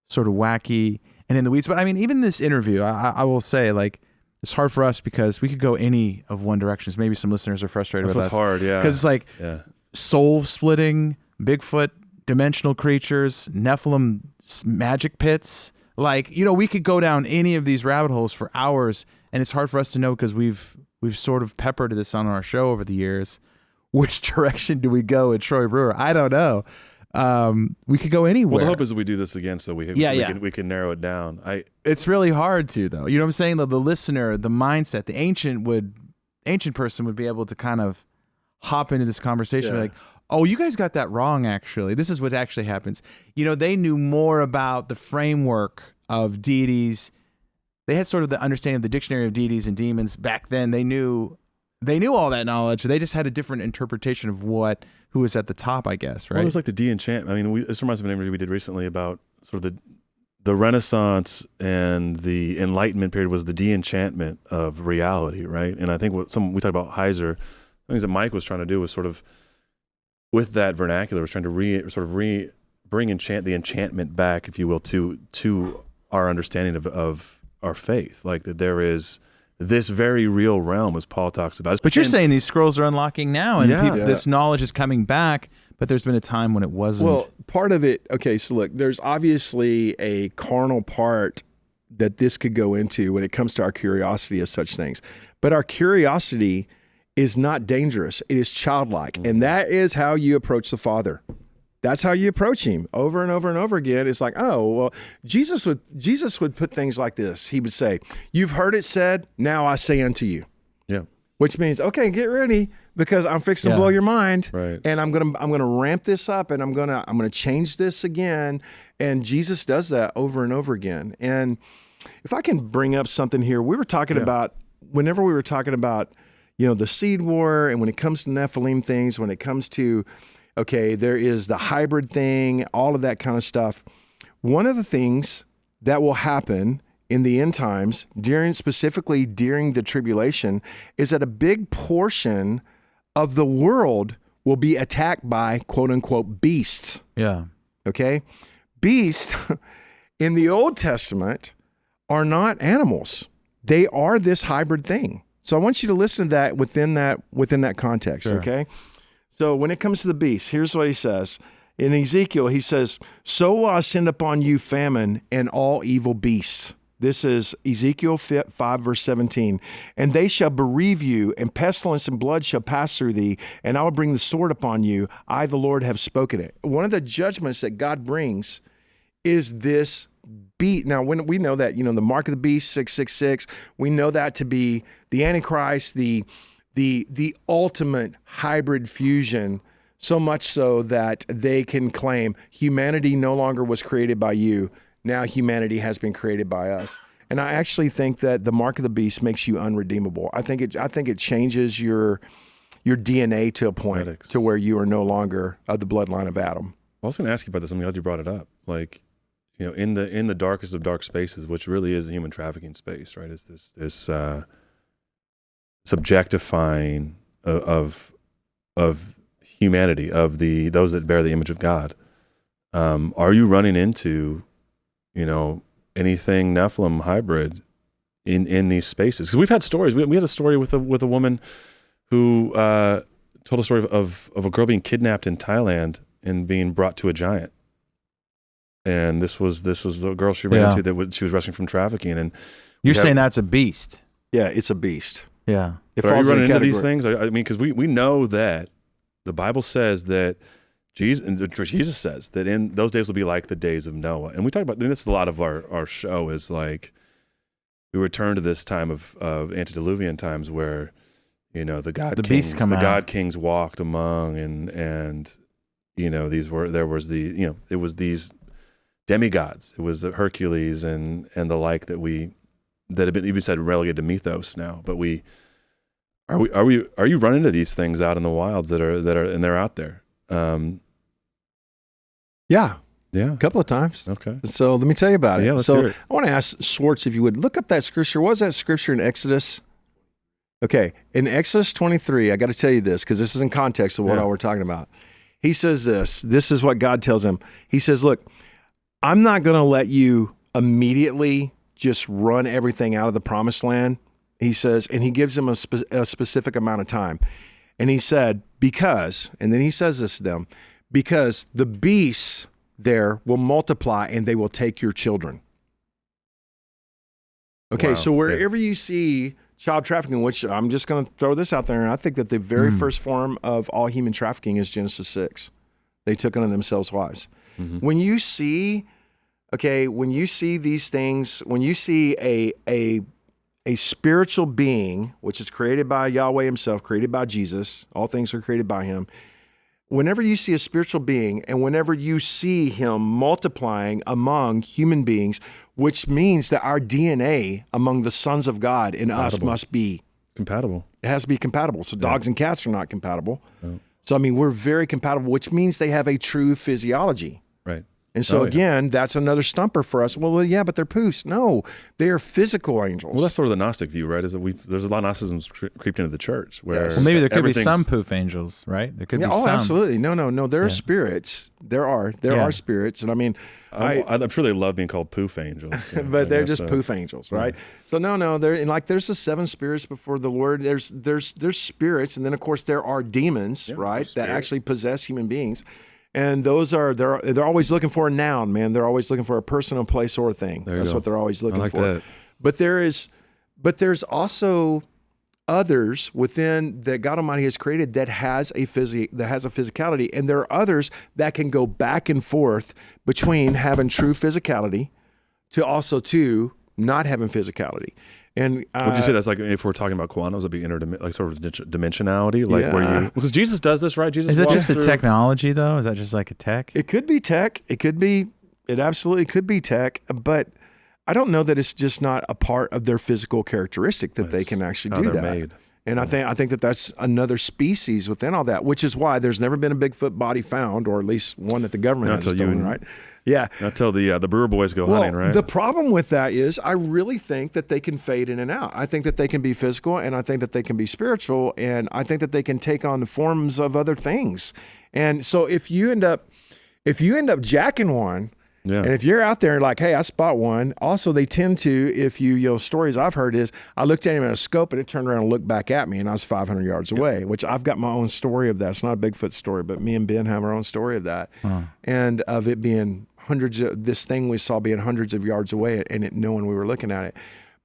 sort of wacky and in the weeds. But I mean, even this interview, I will say, like, it's hard for us because we could go any of one direction. Maybe some listeners are frustrated with us. That's what's hard, yeah. Because it's like soul splitting, Bigfoot, dimensional creatures, Nephilim magic pits. Like, we could go down any of these rabbit holes for hours, and it's hard for us to know because we've sort of peppered this on our show over the years. Which direction do we go with Troy Brewer? I don't know. We could go anywhere. Well, the hope is that we do this again so we can narrow it down. It's really hard to, though. You know what I'm saying? The listener, the mindset, the ancient person would be able to kind of hop into this conversation and be like, oh, you guys got that wrong, actually. This is what actually happens. They knew more about the framework of deities. They had sort of the understanding of the dictionary of deities and demons back then. They knew all that knowledge. They just had a different interpretation of who was at the top, I guess, right? Well, it was like the de-enchantment. I mean, this reminds me of an interview we did recently about sort of the Renaissance and the Enlightenment period was the de-enchantment of reality, right? And I think we talked about Heiser, things that Mike was trying to do was sort of, with that vernacular, was trying to bring the enchantment back, if you will, to our understanding of our faith. Like that there is this very real realm, as Paul talks about. But you're saying these scrolls are unlocking now, and this knowledge is coming back, but there's been a time when it wasn't. Well, part of it, okay, so look, there's obviously a carnal part that this could go into when it comes to our curiosity of such things. But our curiosity is not dangerous. It is childlike. Mm-hmm. And that is how you approach the Father. That's how you approach him over and over and over again. It's like, oh, well, Jesus would put things like this. He would say, you've heard it said, now I say unto you. Yeah. Which means, okay, get ready because I'm fixing to blow your mind. Right. And I'm gonna ramp this up and I'm gonna change this again. And Jesus does that over and over again. And if I can bring up something here, we were talking about, whenever we were talking about, the seed war, and when it comes to Nephilim things, when it comes to, okay, there is the hybrid thing, all of that kind of stuff. One of the things that will happen in the end times, specifically during the tribulation, is that a big portion of the world will be attacked by quote unquote beasts. Yeah. Okay. Beasts in the Old Testament are not animals. They are this hybrid thing. So I want you to listen to that within that context. Sure. Okay. So when it comes to the beasts, here's what he says. In Ezekiel, he says, "So will I send upon you famine and all evil beasts." This is Ezekiel 5, verse 17. "And they shall bereave you, and pestilence and blood shall pass through thee, and I will bring the sword upon you. I, the Lord, have spoken it." One of the judgments that God brings is this beast. Now, when we know that, the mark of the beast, 666, we know that to be the Antichrist, the ultimate hybrid fusion, so much so that they can claim humanity no longer was created by you. Now humanity has been created by us. And I actually think that the mark of the beast makes you unredeemable. I think it changes your DNA to a point to where you are no longer of the bloodline of Adam. I was going to ask you about this. I'm glad you brought it up. Like, in the darkest of dark spaces, which really is a human trafficking space, right? Is this subjectifying of humanity, of those that bear the image of God. Are you running into anything Nephilim hybrid in these spaces? Because we've had stories. We had a story with a woman who told a story of a girl being kidnapped in Thailand and being brought to a giant. And this was a girl she ran into that she was rescuing from trafficking. And you're saying that's a beast? Yeah, it's a beast. Yeah. Are you running into these things? I mean, because we know that the Bible says that Jesus says that in those days will be like the days of Noah. And we talk about, and this is a lot of our show, is like we return to this time of antediluvian times where, the God kings walked among and it was these demigods. It was the Hercules and the like that have been even said relegated to mythos now. But are you running into these things out in the wilds that are and they're out there? Yeah. Yeah. A couple of times. Okay. So let me tell you about it. Yeah, let's hear it. I want to ask Swartz, if you would look up that scripture. What was that scripture in Exodus? Okay. In Exodus 23, I got to tell you this because this is in context of what we're talking about. He says this. This is what God tells him. He says, "Look, I'm not going to let you immediately just run everything out of the promised land." He says, and he gives them a specific amount of time. And he said, and then he says this to them, "Because the beasts there will multiply and they will take your children." Okay, wow. So wherever you see child trafficking, which I'm just going to throw this out there, and I think that the very first form of all human trafficking is Genesis 6. They took unto themselves wives. Mm-hmm. When you see these things, when you see a spiritual being, which is created by Yahweh himself, created by Jesus, all things are created by him. Whenever you see a spiritual being and whenever you see him multiplying among human beings, which means that our DNA among the sons of God in us must be compatible. It has to be compatible. So dogs and cats are not compatible. No. So, we're very compatible, which means they have a true physiology. Right. And so again, that's another stumper for us. Well, yeah, but they're poofs. No, they are physical angels. Well, that's sort of the Gnostic view, right? Is that there's a lot of Gnosticism creeped into the church. Where maybe there could be some poof angels, right? There could be some. Oh, absolutely. No. There are spirits. There are spirits, and I'm sure they love being called poof angels, but they're just poof angels, right? So no, there's the 7 spirits before the Lord. There's spirits, and then of course there are demons, right, that actually possess human beings. And those they're always looking for a noun, man. They're always looking for a person, a place, or a thing. That's what they're always looking for. That. But there's also others within that God Almighty has created that has a physicality, and there are others that can go back and forth between having true physicality to not having physicality. And would you say that's like, if we're talking about quantums, it'd be like sort of dimensionality, like where you, because Jesus does this, right? Jesus is that just the technology though? Is that just like a tech? It could be tech. It absolutely could be tech, but I don't know that it's just not a part of their physical characteristic that they can actually do that. Made. And I think that that's another species within all that, which is why there's never been a Bigfoot body found, or at least one that the government has stolen, right? Yeah. Until the Brewer boys go hunting, right? The problem with that is I really think that they can fade in and out. I think that they can be physical, and I think that they can be spiritual, and I think that they can take on the forms of other things. And so if you end up jacking one, and if you're out there like, hey, I spot one. Also, they tend to, if stories I've heard is I looked at him at a scope and it turned around and looked back at me and I was 500 yards away, which I've got my own story of that. It's not a Bigfoot story, but me and Ben have our own story of that. And of it being this thing we saw being hundreds of yards away and it knowing we were looking at it.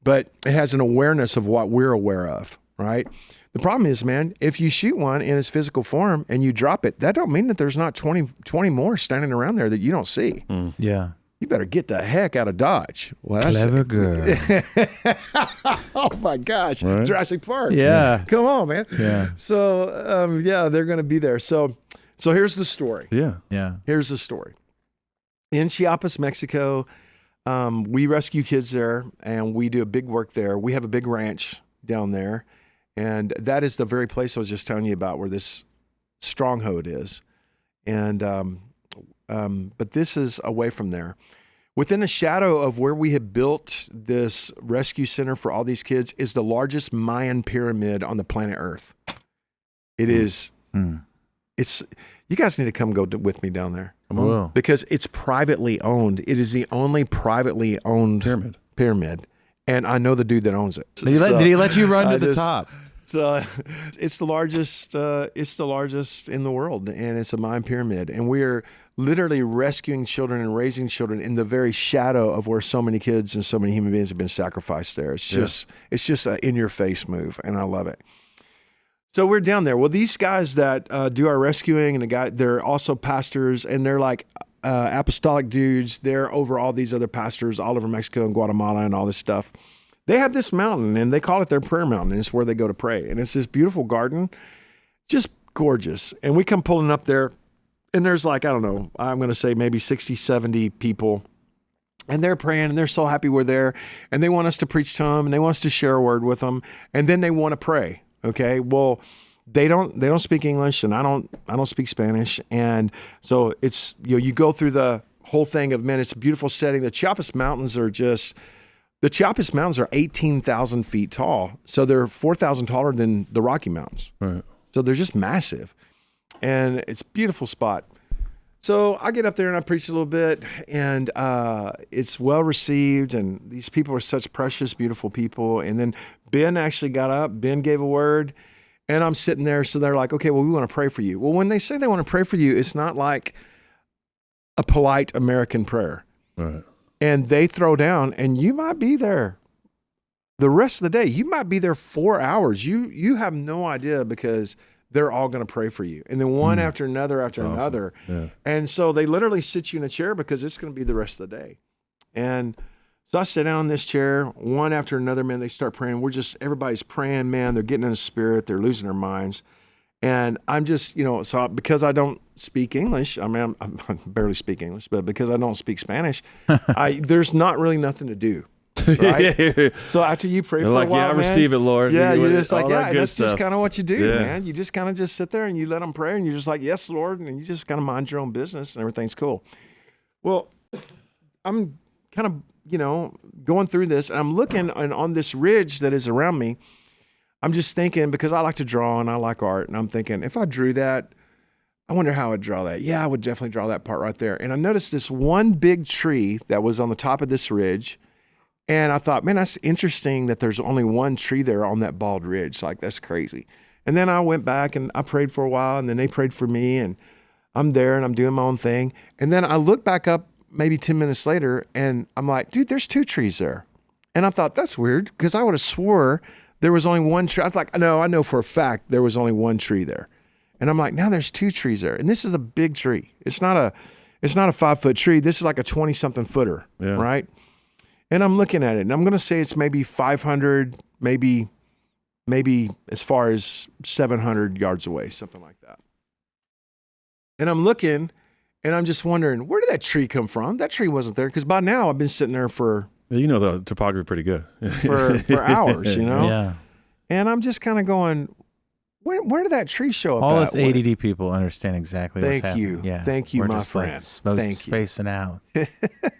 But it has an awareness of what we're aware of, right? The problem is, man, if you shoot one in its physical form and you drop it, that don't mean that there's not 20 more standing around there that you don't see. Yeah. You better get the heck out of Dodge. Clever girl. Oh my gosh. Right? Jurassic Park. Yeah. Come on, man. Yeah. So, they're going to be there. So here's the story. Yeah. Here's the story. In Chiapas, Mexico, we rescue kids there and we do a big work there. We have a big ranch down there. And that is the very place I was just telling you about where this stronghold is. And, but this is away from there. Within the shadow of where we have built this rescue center for all these kids is the largest Mayan pyramid on the planet Earth. It is, it's, you guys need to come go with me down there. Whoa. Because it's privately owned. It is the only privately owned pyramid. And I know the dude that owns it. Did he let you run to the top? So it's the largest. It's the largest in the world, and it's a Mayan pyramid. And we are literally rescuing children and raising children in the very shadow of where so many kids and so many human beings have been sacrificed. There, it's just an in-your-face move, and I love it. So we're down there. Well, these guys that do our rescuing, and they're also pastors, and they're like apostolic dudes. They're over all these other pastors all over Mexico and Guatemala and all this stuff. They have this mountain, and they call it their prayer mountain. And it's where they go to pray. And it's this beautiful garden, just gorgeous. And we come pulling up there, and there's like, I don't know, I'm going to say maybe 60, 70 people. And they're praying, and they're so happy we're there. And they want us to preach to them, and they want us to share a word with them. And then they want to pray. Okay, well, they don't speak English, and I don't speak Spanish. And so it's, you go through the whole thing of, man, it's a beautiful setting. The Chiapas Mountains are 18,000 feet tall. So they're 4,000 taller than the Rocky Mountains. Right. So they're just massive. And it's a beautiful spot. So I get up there and I preach a little bit, and it's well received. And these people are such precious, beautiful people. And then Ben actually got up. Ben gave a word, and I'm sitting there. So they're like, okay, well, we want to pray for you. Well, when they say they want to pray for you, it's not like a polite American prayer. Right. And they throw down, and you might be there the rest of the day. You might be there 4 hours. You have no idea, because they're all going to pray for you. And then one after another after That's another. awesome. Yeah. And so they literally sit you in a chair, because it's going to be the rest of the day. And so I sit down in this chair, one after another, man, they start praying. Everybody's praying, man. They're getting in the spirit. They're losing their minds. And I'm just, so because I don't speak English, I barely speak English, but because I don't speak Spanish, there's not really nothing to do. Right? So after you pray for a while, I receive it, Lord. Yeah, you're just like, that and that's just kind of what you do, Yeah. man. You just kind of just sit there and you let them pray, and you're just like, yes, Lord, and you just kind of mind your own business, and everything's cool. Well, I'm kind of, going through this, and I'm looking on this ridge that is around me. I'm just thinking, because I like to draw and I like art, and I'm thinking, if I drew that, I wonder how I'd draw that. Yeah, I would definitely draw that part right there. And I noticed this one big tree that was on the top of this ridge, and I thought, man, that's interesting that there's only one tree there on that bald ridge. Like, that's crazy. And then I went back and I prayed for a while, and then they prayed for me, and I'm there and I'm doing my own thing. And then I look back up maybe 10 minutes later, and I'm like, dude, there's two trees there. And I thought, that's weird, because I would have swore there was only one tree. I was like, no, I know for a fact there was only one tree there. And I'm like, now there's two trees there. And this is a big tree. It's not a 5-foot tree. This is like a 20-something footer, right? And I'm looking at it, and I'm going to say it's maybe 500, maybe as far as 700 yards away, something like that. And I'm looking, and I'm just wondering, where did that tree come from? That tree wasn't there, because by now I've been sitting there for You know the topography pretty good. for hours, Yeah. And I'm just kind of going, where did that tree show up? All at? us ADD people understand exactly what's happening. Thank you. Thank you, We're my just friend. Like spacing out.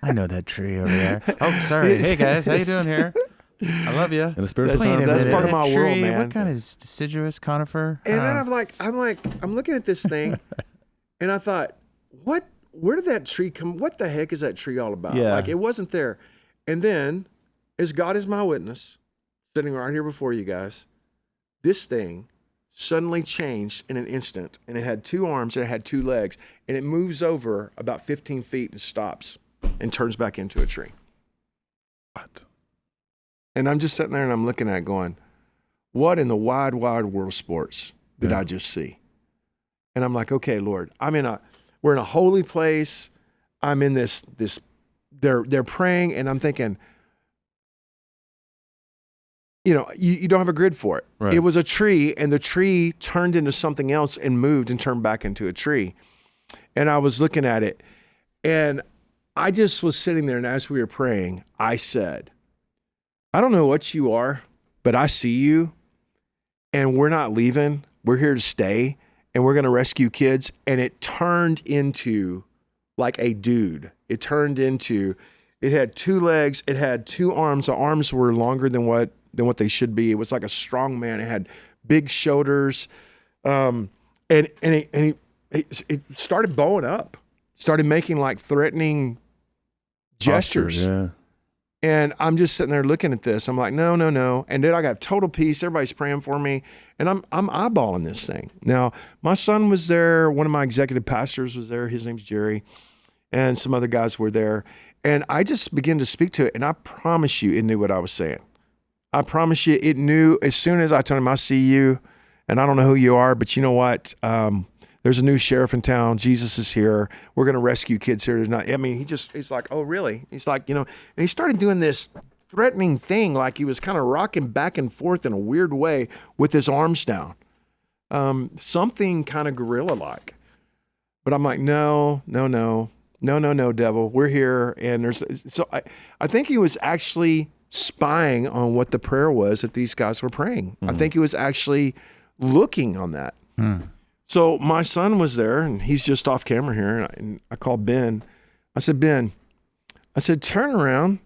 I know that tree over there. Oh, sorry. Hey, guys. How you doing here? I love you. And the spirits That's part of my tree, world, man. What kind of deciduous conifer? And then I'm looking at this thing, and I thought, where did that tree come? What the heck is that tree all about? Yeah. Like, it wasn't there. And then, as God is my witness, sitting right here before you guys, this thing suddenly changed in an instant, and it had 2 arms and it had 2 legs, and it moves over about 15 feet and stops and turns back into a tree. What? And I'm just sitting there and I'm looking at it going, what in the wide, wide world of sports did I just see? And I'm like, okay, Lord, we're in a holy place. I'm in this, they're praying, and I'm thinking, you don't have a grid for it. Right. It was a tree, and the tree turned into something else and moved and turned back into a tree. And I was looking at it, and I just was sitting there, and as we were praying, I said, I don't know what you are, but I see you, and we're not leaving. We're here to stay, and we're going to rescue kids. And it turned into like a dude. It had 2 legs. It had 2 arms. The arms were longer than what they should be. It was like a strong man. It had big shoulders. And it started bowing up, started making like threatening gestures. Posture, yeah. And I'm just sitting there looking at this. I'm like, no. And then I got total peace. Everybody's praying for me. And I'm eyeballing this thing. Now, my son was there. One of my executive pastors was there. His name's Jerry. And some other guys were there. And I just began to speak to it. And I promise you, it knew what I was saying. I promise you, it knew as soon as I told him, I see you. And I don't know who you are, but you know what? There's a new sheriff in town. Jesus is here. We're going to rescue kids here tonight. I mean, he's like, oh, really? He's like, and he started doing this threatening thing, like he was kind of rocking back and forth in a weird way with his arms down. Something kind of gorilla-like. But I'm like, no, devil. We're here. And so I think he was actually spying on what the prayer was that these guys were praying. I think he was actually looking on that. So my son was there, and he's just off camera here, and I called Ben. I said, Ben, turn around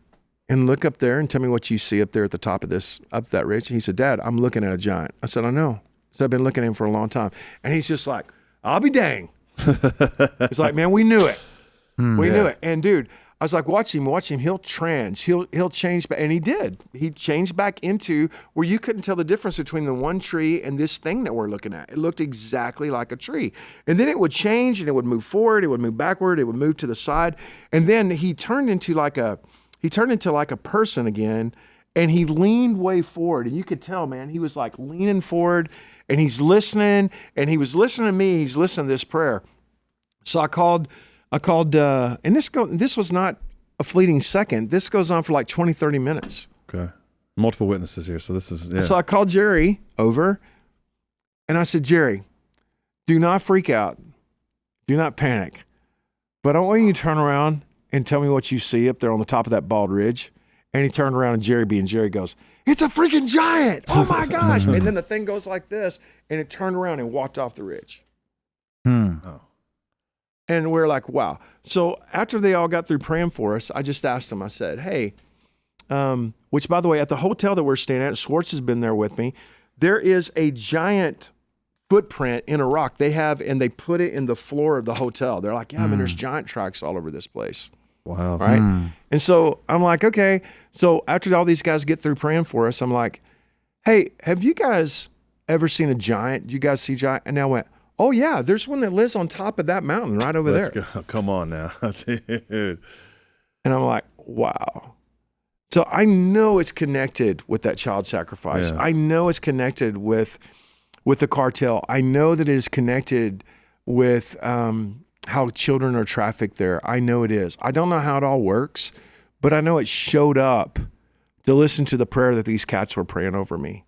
and look up there and tell me what you see up there at the top of up that ridge. And he said, Dad, I'm looking at a giant. I said, I know. So I've been looking at him for a long time. And he's just like, I'll be dang. It's like, man, we knew it. We knew it. And dude, I was like, watch him. He'll change back. And he did. He changed back into where you couldn't tell the difference between the one tree and this thing that we're looking at. It looked exactly like a tree. And then it would change, and it would move forward. It would move backward. It would move to the side. And then he turned into like a person again. And he leaned way forward. And you could tell, man, he was like leaning forward, and he's listening, and he was listening to me. He's listening to this prayer. So I called, and this was not a fleeting second. This goes on for like 20, 30 minutes. Okay. Multiple witnesses here. So this is, yeah. So I called Jerry over, and I said, Jerry, do not freak out. Do not panic. But I want you to turn around and tell me what you see up there on the top of that bald ridge. And he turned around, and Jerry goes, it's a freaking giant. Oh my gosh. And then the thing goes like this, and it turned around and walked off the ridge. Oh. And we're like, wow. So after they all got through praying for us, I just asked them, I said, hey, which by the way, at the hotel that we're staying at, Schwartz has been there with me, there is a giant footprint in a rock and they put it in the floor of the hotel. They're like, yeah, man, there's giant tracks all over this place. Wow. Right. And so I'm like, okay. So after all these guys get through praying for us, I'm like, hey, have you guys ever seen a giant? Do you guys see giant? And I went, oh yeah, there's one that lives on top of that mountain right over there. Let's go. Come on now. Dude. And I'm like, wow. So I know it's connected with that child sacrifice. Yeah. I know it's connected with the cartel. I know that it is connected with how children are trafficked there. I know it is. I don't know how it all works, but I know it showed up to listen to the prayer that these cats were praying over me.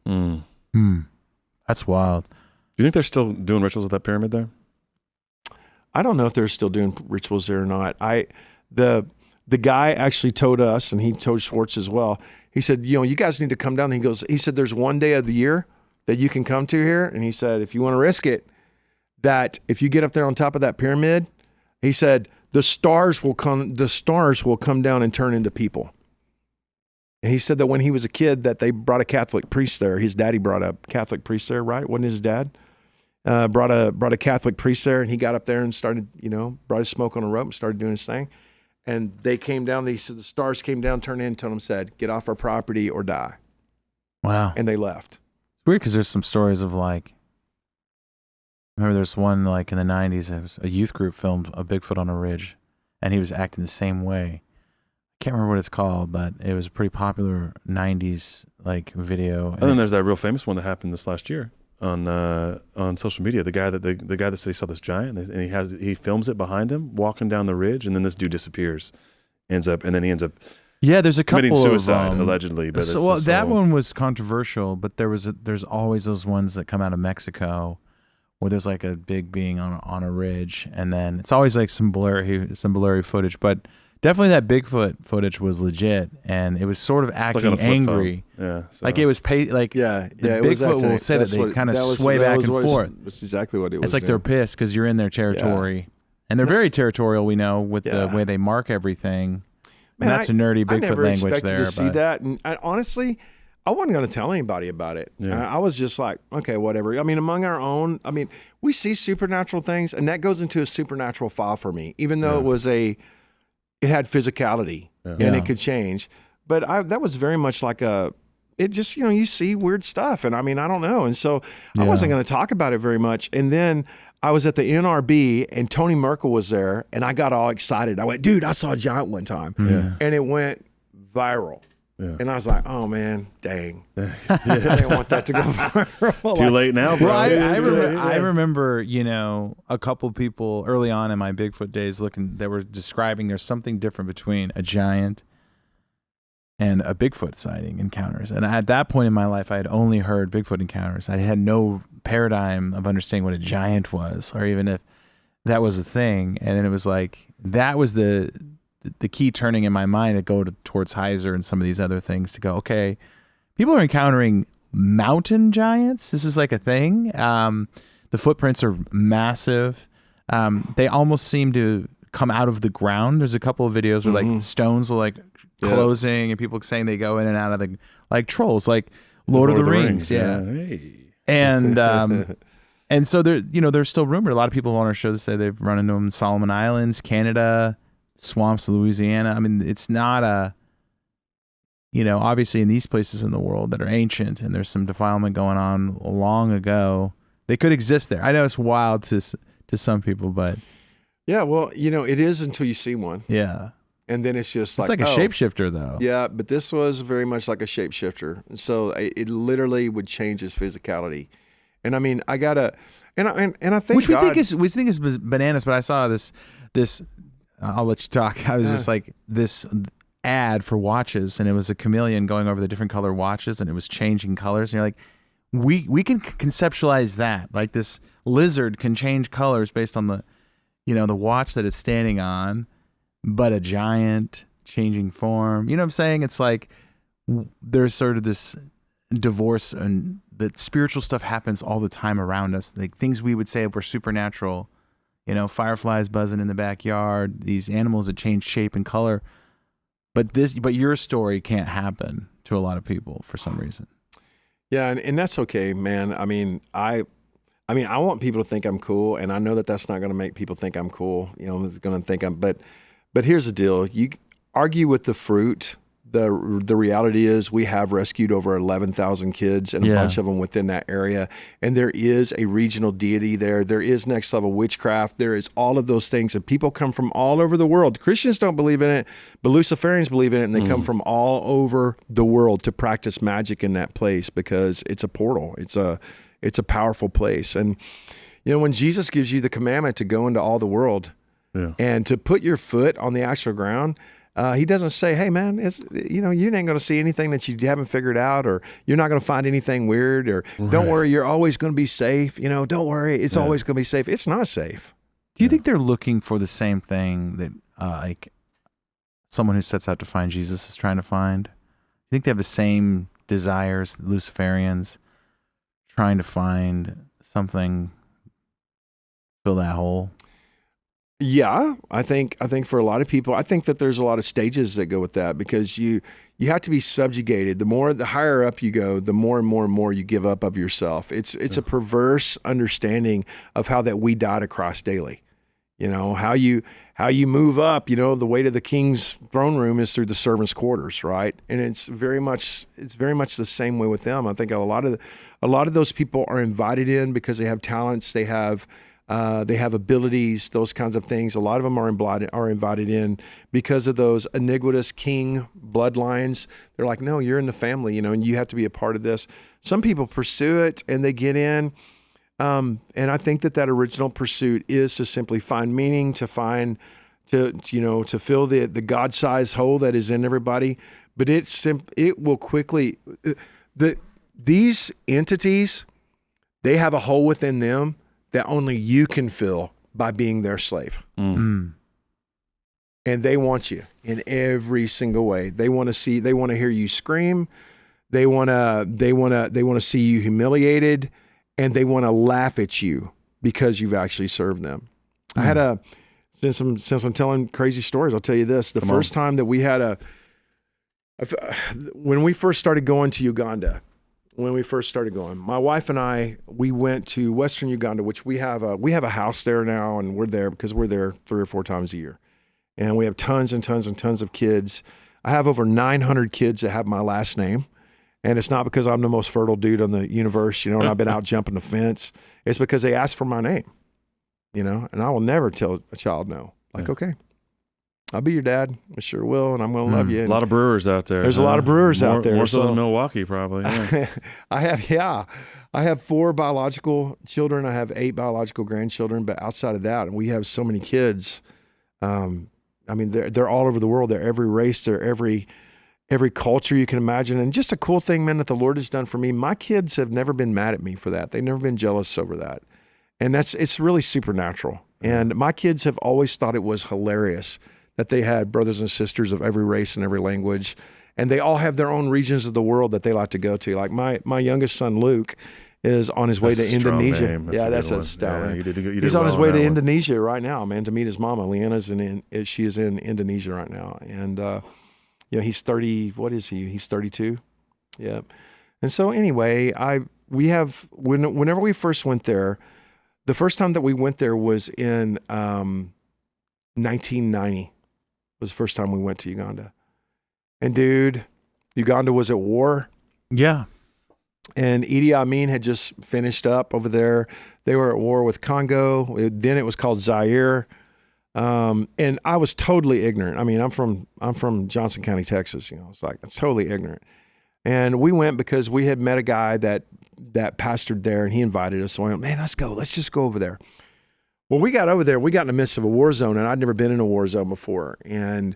That's wild. Do you think they're still doing rituals at that pyramid there? I don't know if they're still doing rituals there or not. The the guy actually told us, and he told Schwartz as well. He said, you guys need to come down. He said, there's one day of the year that you can come to here. And he said, if you want to risk it, that if you get up there on top of that pyramid, he said, the stars will come down and turn into people. And he said that when he was a kid that they brought a Catholic priest there. His daddy brought a Catholic priest there, right? Wasn't his dad? Brought a Catholic priest there, and he got up there and started, brought his smoke on a rope and started doing his thing. And they came down, they said the stars came down, turned in, told him, said, get off our property or die. Wow. And they left. It's weird because there's some stories of like, I remember there's one like in the 90s, it was a youth group filmed a Bigfoot on a ridge, and he was acting the same way. I can't remember what it's called, but it was a pretty popular 90s like video. And then there's that real famous one that happened this last year on social media. The guy that said he saw this giant, and he films it behind him walking down the ridge, and then this dude disappears, ends up. Yeah, there's a couple committing suicide of allegedly. But that one was controversial, but there's always those ones that come out of Mexico where there's like a big being on a ridge, and then it's always like some blurry footage, but definitely that Bigfoot footage was legit, and it was sort of acting angry. Yeah, so. Like it was Bigfoot will say that they kind of sway back and forth. That's exactly what it was. It's like they're pissed because you're in their territory, and they're very territorial. We know with the way they mark everything. Man, and that's a nerdy Bigfoot language there. I never expected to see that, and honestly, I wasn't going to tell anybody about it. Yeah. I was just like, okay, whatever. I mean, among our own, we see supernatural things, and that goes into a supernatural file for me, even though it had physicality and it could change. But that was very much like it just, you see weird stuff. And I don't know. And so I wasn't going to talk about it very much. And then I was at the NRB and Tony Merkel was there, and I got all excited. I went, dude, I saw a giant one time. Yeah. And it went viral. Yeah. And I was like, oh man, dang. I didn't want that to go viral. Too late now, bro. Well, I remember, a couple people early on in my Bigfoot days that were describing there's something different between a giant and a Bigfoot sighting encounters. And at that point in my life, I had only heard Bigfoot encounters. I had no paradigm of understanding what a giant was, or even if that was a thing. And then it was like, that was the key turning in my mind to go towards Heiser and some of these other things to go, okay, people are encountering mountain giants. This is like a thing. The footprints are massive. They almost seem to come out of the ground. There's a couple of videos where like stones will like closing and people saying they go in and out of the, like trolls, like Lord of the Rings. Yeah. Hey. And, and so they're still rumored. A lot of people on our show that say they've run into them in Solomon Islands, Canada, swamps, Louisiana. It's not obviously in these places in the world that are ancient and there's some defilement going on long ago, they could exist there. I know it's wild to some people, but yeah, well, it is until you see one. Yeah. And then it's just like a shapeshifter though. Yeah, but this was very much like a shapeshifter. So it literally would change his physicality. And I gotta, and I think which we think is bananas. But I saw this. I'll let you talk. I was just like this ad for watches, and it was a chameleon going over the different color watches, and it was changing colors. And you're like, we can conceptualize that. Like this lizard can change colors based on the, the watch that it's standing on, but a giant changing form. You know what I'm saying? It's like there's sort of this divorce, and that spiritual stuff happens all the time around us. Like things we would say were supernatural. Fireflies buzzing in the backyard, these animals that change shape and color. But your story can't happen to a lot of people for some reason. Yeah, and that's okay, man. I want people to think I'm cool, and I know that that's not going to make people think I'm cool. It's going to think but here's the deal. You argue with the fruit. The reality is we have rescued over 11,000 kids and a bunch of them within that area. And there is a regional deity there. There is next level witchcraft. There is all of those things. And people come from all over the world. Christians don't believe in it, but Luciferians believe in it. And they come from all over the world to practice magic in that place because it's a portal. It's a powerful place. And, when Jesus gives you the commandment to go into all the world and to put your foot on the actual ground, he doesn't say, hey, man, it's, you ain't going to see anything that you haven't figured out, or you're not going to find anything weird, or don't worry, you're always going to be safe. Don't worry, it's always going to be safe. It's not safe. Do you think they're looking for the same thing that, someone who sets out to find Jesus is trying to find? You think they have the same desires, Luciferians, trying to find something, fill that hole? Yeah, I think for a lot of people, I think that there's a lot of stages that go with that, because you have to be subjugated. The higher up you go, the more and more you give up of yourself. It's a perverse understanding of how that we die to Christ daily. You know, how you move up, you know, the way to the king's throne room is through the servants' quarters, right? And it's very much the same way with them. I think a lot of those people are invited in because they have talents, they have abilities, those kinds of things. A lot of them are invited in because of those iniquitous king bloodlines. They're like, no, you're in the family, you know, and you have to be a part of this. Some people pursue it and they get in. And I think that original pursuit is to simply find meaning, to fill the God-sized hole that is in everybody. But it will quickly, these entities, they have a hole within them that only you can fill by being their slave. And they want you in every single way. They want to hear you scream. They want to see you humiliated, and they want to laugh at you because you've actually served them. I had since I'm telling crazy stories, I'll tell you this. The first time that we had when we first started going to Uganda, my wife and I, we went to Western Uganda, which we have a house there now, and we're there because we're there 3 or 4 times a year. And we have tons and tons and tons of kids. I have over 900 kids that have my last name. And it's not because I'm the most fertile dude on the universe, you know, and I've been out jumping the fence. It's because they asked for my name, you know, and I will never tell a child no. Like, okay, I'll be your dad. I sure will, and I'm going to love you. And a lot of brewers out there. There's a lot of brewers out there. More so than Milwaukee, probably. Yeah. I have 4 biological children. I have 8 biological grandchildren. But outside of that, and we have so many kids. I mean, they're all over the world. They're every race. They're every culture you can imagine. And just a cool thing, man, that the Lord has done for me. My kids have never been mad at me for that. They've never been jealous over that. And it's really supernatural. And my kids have always thought it was hilarious that they had brothers and sisters of every race and every language. And they all have their own regions of the world that they like to go to. Like my youngest son, Luke, is on his way to Indonesia. That's a stout name. He's on his way to Indonesia right now, man, to meet his mama. Leanna's she is in Indonesia right now. And, you know, he's 30, what is he? He's 32. Yeah. And so anyway, whenever we first went there, the first time that we went there was in 1990 was the first time we went to Uganda. And dude, Uganda was at war. Yeah. And Idi Amin had just finished up over there. They were at war with Congo. Then it was called Zaire. And I was totally ignorant. I mean, I'm from Johnson County, Texas. You know, it's like, I'm totally ignorant. And we went because we had met a guy that pastored there, and he invited us. So I went, man, let's go. Let's just go over there. Well, we got over there. We got in the midst of a war zone, and I'd never been in a war zone before. And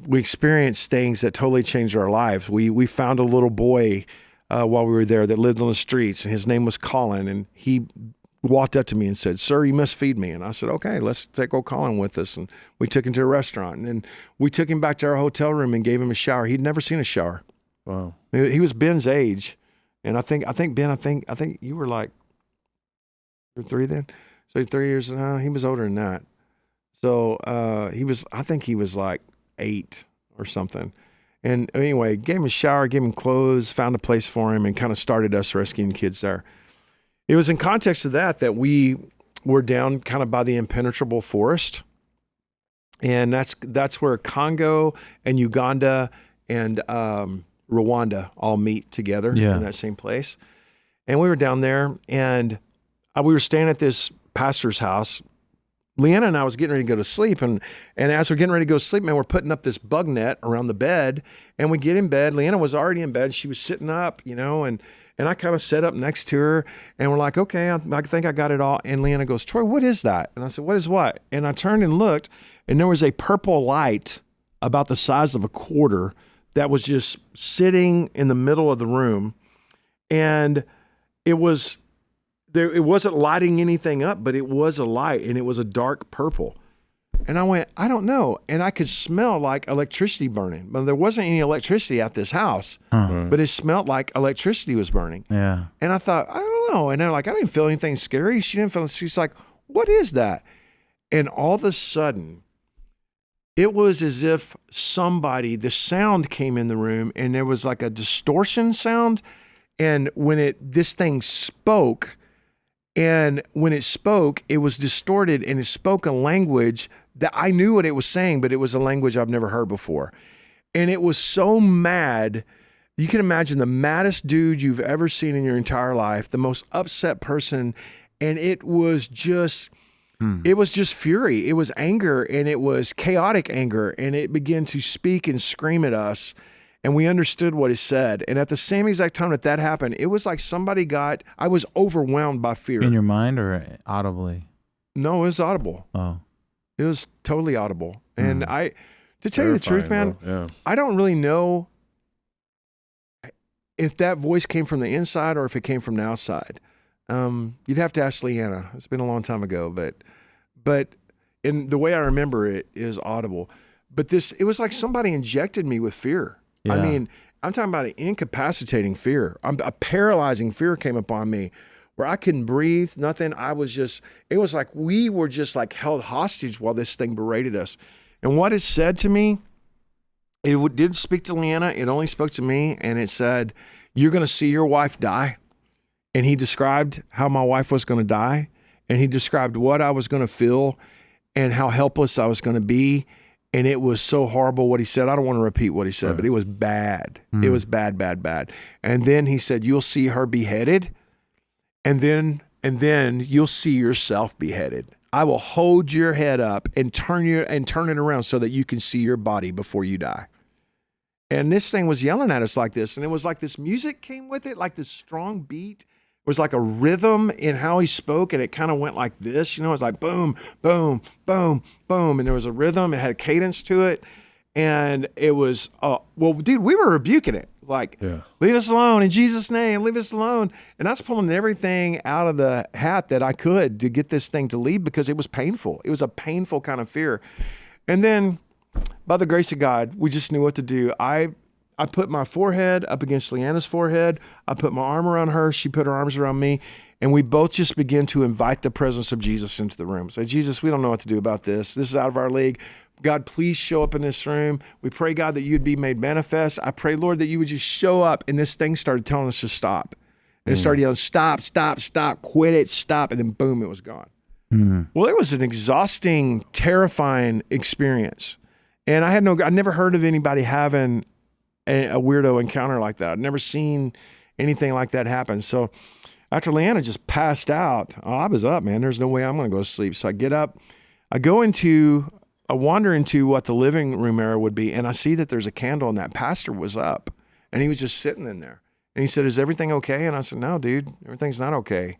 we experienced things that totally changed our lives. We found a little boy while we were there that lived on the streets, and his name was Colin, and he walked up to me and said, "Sir, you must feed me." And I said, "Okay, let's take old Colin with us." And we took him to a restaurant, and then we took him back to our hotel room and gave him a shower. He'd never seen a shower. Wow. He was Ben's age. And I think Ben, you were like, you're 3 then? So 3 years, no, he was older than that. So I think he was like 8 or something. And anyway, gave him a shower, gave him clothes, found a place for him, and kind of started us rescuing kids there. It was in context of that we were down kind of by the impenetrable forest. And that's where Congo and Uganda and Rwanda all meet together in that same place. And we were down there, and we were staying at this pastor's house. Leanna and I was getting ready to go to sleep, and as we're getting ready to go to sleep, man, we're putting up this bug net around the bed, and we get in bed. Leanna was already in bed. She was sitting up, you know, and I kind of sat up next to her, and we're like, okay, I think I got it all. And Leanna goes, "Troy, what is that?" And I said, "What is what?" And I turned and looked, and there was a purple light about the size of a quarter that was just sitting in the middle of the room. And it wasn't lighting anything up, but it was a light, and it was a dark purple. And I went, I don't know. And I could smell like electricity burning. But there wasn't any electricity at this house, but it smelled like electricity was burning. Yeah. And I thought, I don't know. And they're like, I didn't feel anything scary. She's like, what is that? And all of a sudden, it was as if the sound came in the room, and there was like a distortion sound. And when this thing spoke, and when it spoke, it was distorted, and it spoke a language that I knew what it was saying, but it was a language I've never heard before. And it was so mad. You can imagine the maddest dude you've ever seen in your entire life, the most upset person. And it was just fury. It was anger, and it was chaotic anger. And it began to speak and scream at us. And we understood what it said. And at the same exact time that happened, it was like I was overwhelmed by fear. In your mind or audibly? No, it was audible. Oh. It was totally audible. And to tell you the truth, man, I don't really know if that voice came from the inside or if it came from the outside. You'd have to ask Leanna. It's been a long time ago, but in the way I remember it is audible. But it was like somebody injected me with fear. Yeah. I mean, I'm talking about an incapacitating fear. A paralyzing fear came upon me where I couldn't breathe, nothing. It was like we were just like held hostage while this thing berated us. And what it said to me, it didn't speak to Leanna. It only spoke to me. And it said, you're going to see your wife die. And he described how my wife was going to die. And he described what I was going to feel and how helpless I was going to be. And it was so horrible what he said. I don't want to repeat what he said, but it was bad. It was bad, bad, bad. And then he said, you'll see her beheaded. And then you'll see yourself beheaded. I will hold your head up and turn it around so that you can see your body before you die. And this thing was yelling at us like this. And it was like this music came with it, like this strong beat. It was like a rhythm in how he spoke. And it kind of went like this, it was like boom, boom, boom, boom. And there was a rhythm. It had a cadence to it. And it was, well, dude, we were rebuking it. Like, leave us alone in Jesus' name, leave us alone. And I was pulling everything out of the hat that I could to get this thing to leave because it was painful. It was a painful kind of fear. And then by the grace of God, we just knew what to do. I put my forehead up against Leanna's forehead. I put my arm around her. She put her arms around me. And we both just began to invite the presence of Jesus into the room. Say, Jesus, we don't know what to do about this. This is out of our league. God, please show up in this room. We pray, God, that you'd be made manifest. I pray, Lord, that you would just show up. And this thing started telling us to stop. And it started yelling, stop, stop, stop, quit it, stop. And then boom, it was gone. Well, it was an exhausting, terrifying experience. And I never heard of anybody having a weirdo encounter like that. I'd never seen anything like that happen. So after Leanna just passed out, I was up, man. There's no way I'm going to go to sleep. So I get up, I wander into what the living room area would be, and I see that there's a candle, and that pastor was up, and he was just sitting in there. And he said, is everything okay? And I said, no, dude, everything's not okay. And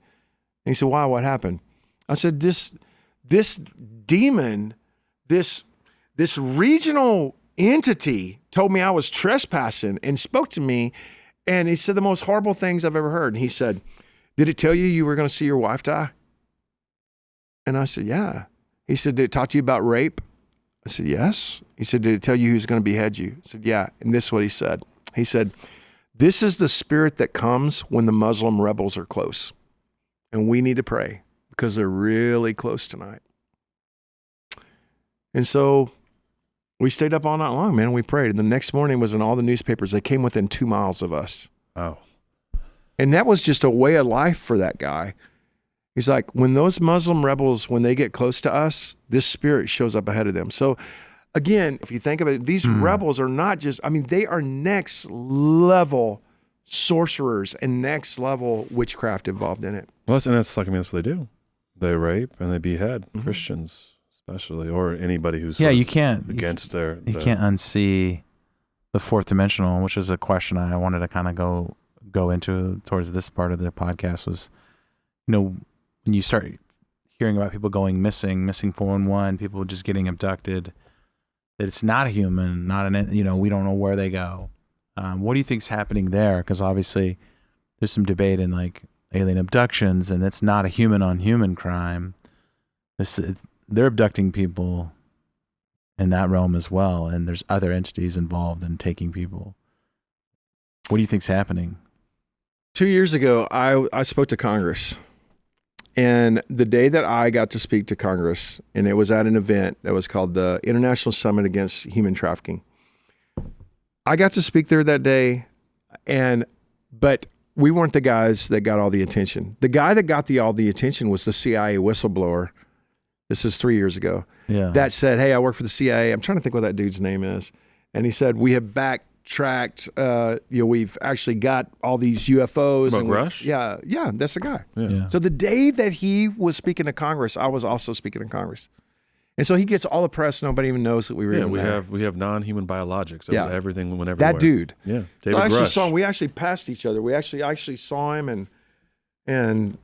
he said, why? What happened? I said, this demon, this regional entity told me I was trespassing and spoke to me, and he said the most horrible things I've ever heard. And he said, did it tell you were going to see your wife die? And I said, yeah. He said, did it talk to you about rape? I said, yes. He said, did it tell you who's going to behead you? I said, yeah. And this is what he said. He said, this is the spirit that comes when the Muslim rebels are close. And we need to pray because they're really close tonight. And so we stayed up all night long, man. We prayed. And the next morning was in all the newspapers. They came within 2 miles of us. Oh. And that was just a way of life for that guy. He's like, when those Muslim rebels, when they get close to us, this spirit shows up ahead of them. So again, if you think of it, these rebels are not just, they are next level sorcerers and next level witchcraft involved in it. Well, that's what they do. They rape and they behead Christians, especially, or anybody who's you can't against their. You can't unsee the fourth dimensional, which is a question I wanted to kind of go into towards this part of the podcast. Was, when you start hearing about people going missing 411, people just getting abducted, that it's not a human, we don't know where they go. What do you think's happening there? Because obviously there's some debate in like alien abductions, and it's not a human on human crime. They're abducting people in that realm as well, and there's other entities involved in taking people. What do you think's happening? 2 years ago, I spoke to Congress, and the day that I got to speak to Congress, and it was at an event that was called the International Summit Against Human Trafficking. I got to speak there that day, but we weren't the guys that got all the attention. The guy that got all the attention was the CIA whistleblower. This is 3 years ago. Yeah. That said, hey, I work for the CIA. I'm trying to think what that dude's name is. And he said, we have backtracked. We've actually got all these UFOs. About Rush? Yeah, that's the guy. Yeah. So the day that he was speaking to Congress, I was also speaking to Congress. And so he gets all the press. Nobody even knows that we were in there. we have non-human biologics. That was everything whenever. That dude. Yeah. David so I actually saw him. We actually passed each other. We actually saw him, and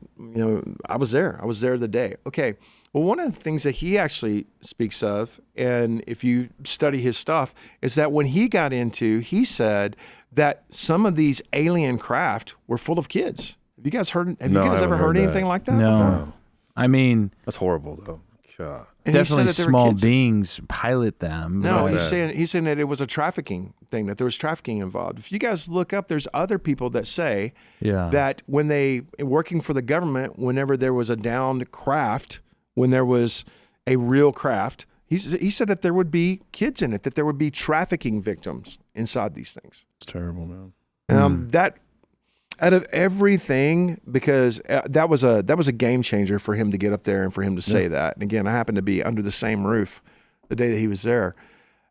I was there. I was there the day. Okay. Well, one of the things that he actually speaks of, and if you study his stuff, is that when he got into, he said that some of these alien craft were full of kids. Have you guys heard? Have you guys ever heard anything like that? No. Before? I mean, that's horrible, though. God. And definitely small kids. beings pilot them. No, he's saying that it was a trafficking thing, that there was trafficking involved. If you guys look up, there's other people that say that when they working for the government, whenever there was a downed craft, when there was a real craft, he said that there would be kids in it, that there would be trafficking victims inside these things. It's terrible, man. That out of everything, because that was a game changer for him to get up there and for him to say that. And again, I happened to be under the same roof the day that he was there.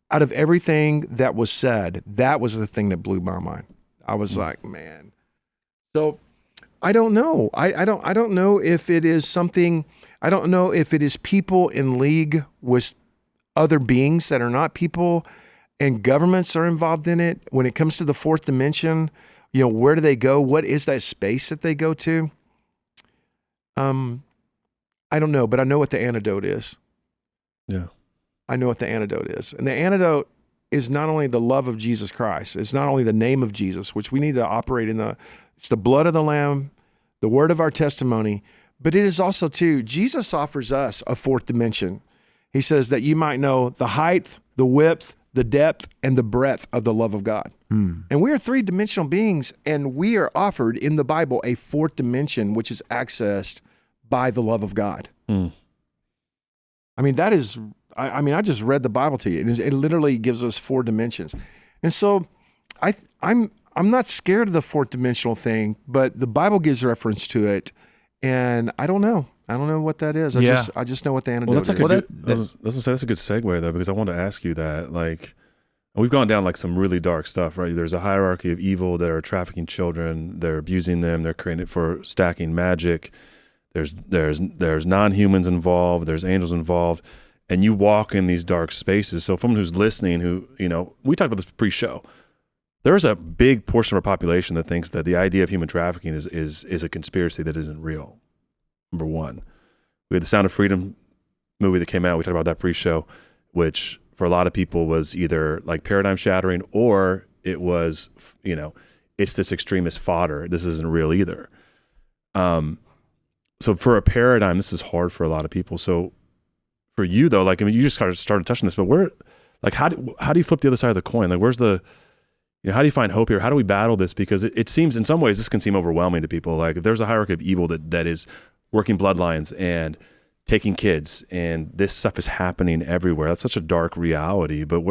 Out of everything that was said, that was the thing that blew my mind. I was like, man. So I don't know. I don't know if it is something. I don't know if it is people in league with other beings that are not people, and governments are involved in it. When it comes to the fourth dimension, where do they go? What is that space that they go to? I don't know, but I know what the antidote is. Yeah. I know what the antidote is. And the antidote is not only the love of Jesus Christ. It's not only the name of Jesus, which we need to operate in it's the blood of the Lamb, the word of our testimony, but it is also too, Jesus offers us a fourth dimension. He says that you might know the height, the width, the depth, and the breadth of the love of God. And we are three-dimensional beings, and we are offered in the Bible a fourth dimension, which is accessed by the love of God. I mean, that is, I just read the Bible to you. It literally gives us 4 dimensions. And so I'm not scared of the fourth dimensional thing, but the Bible gives reference to it, and I don't know. I don't know what that is. I just know what the antidote is. That's a good segue, though, because I wanted to ask you that. Like, we've gone down like some really dark stuff, right? There's a hierarchy of evil that are trafficking children. They're abusing them. They're creating it for stacking magic. There's non-humans involved. There's angels involved. And you walk in these dark spaces. So, someone who's listening, we talked about this pre-show. There's a big portion of our population that thinks that the idea of human trafficking is a conspiracy that isn't real. Number one, we had the Sound of Freedom movie that came out. We talked about that pre-show, which for a lot of people was either like paradigm shattering, or it was, it's this extremist fodder. This isn't real either. So for a paradigm, this is hard for a lot of people. So for you though, you just started touching this, but how do you flip the other side of the coin? Like, where's the, how do you find hope here? How do we battle this? Because it seems, in some ways, this can seem overwhelming to people. Like, if there's a hierarchy of evil that is working bloodlines and taking kids, and this stuff is happening everywhere. That's such a dark reality. But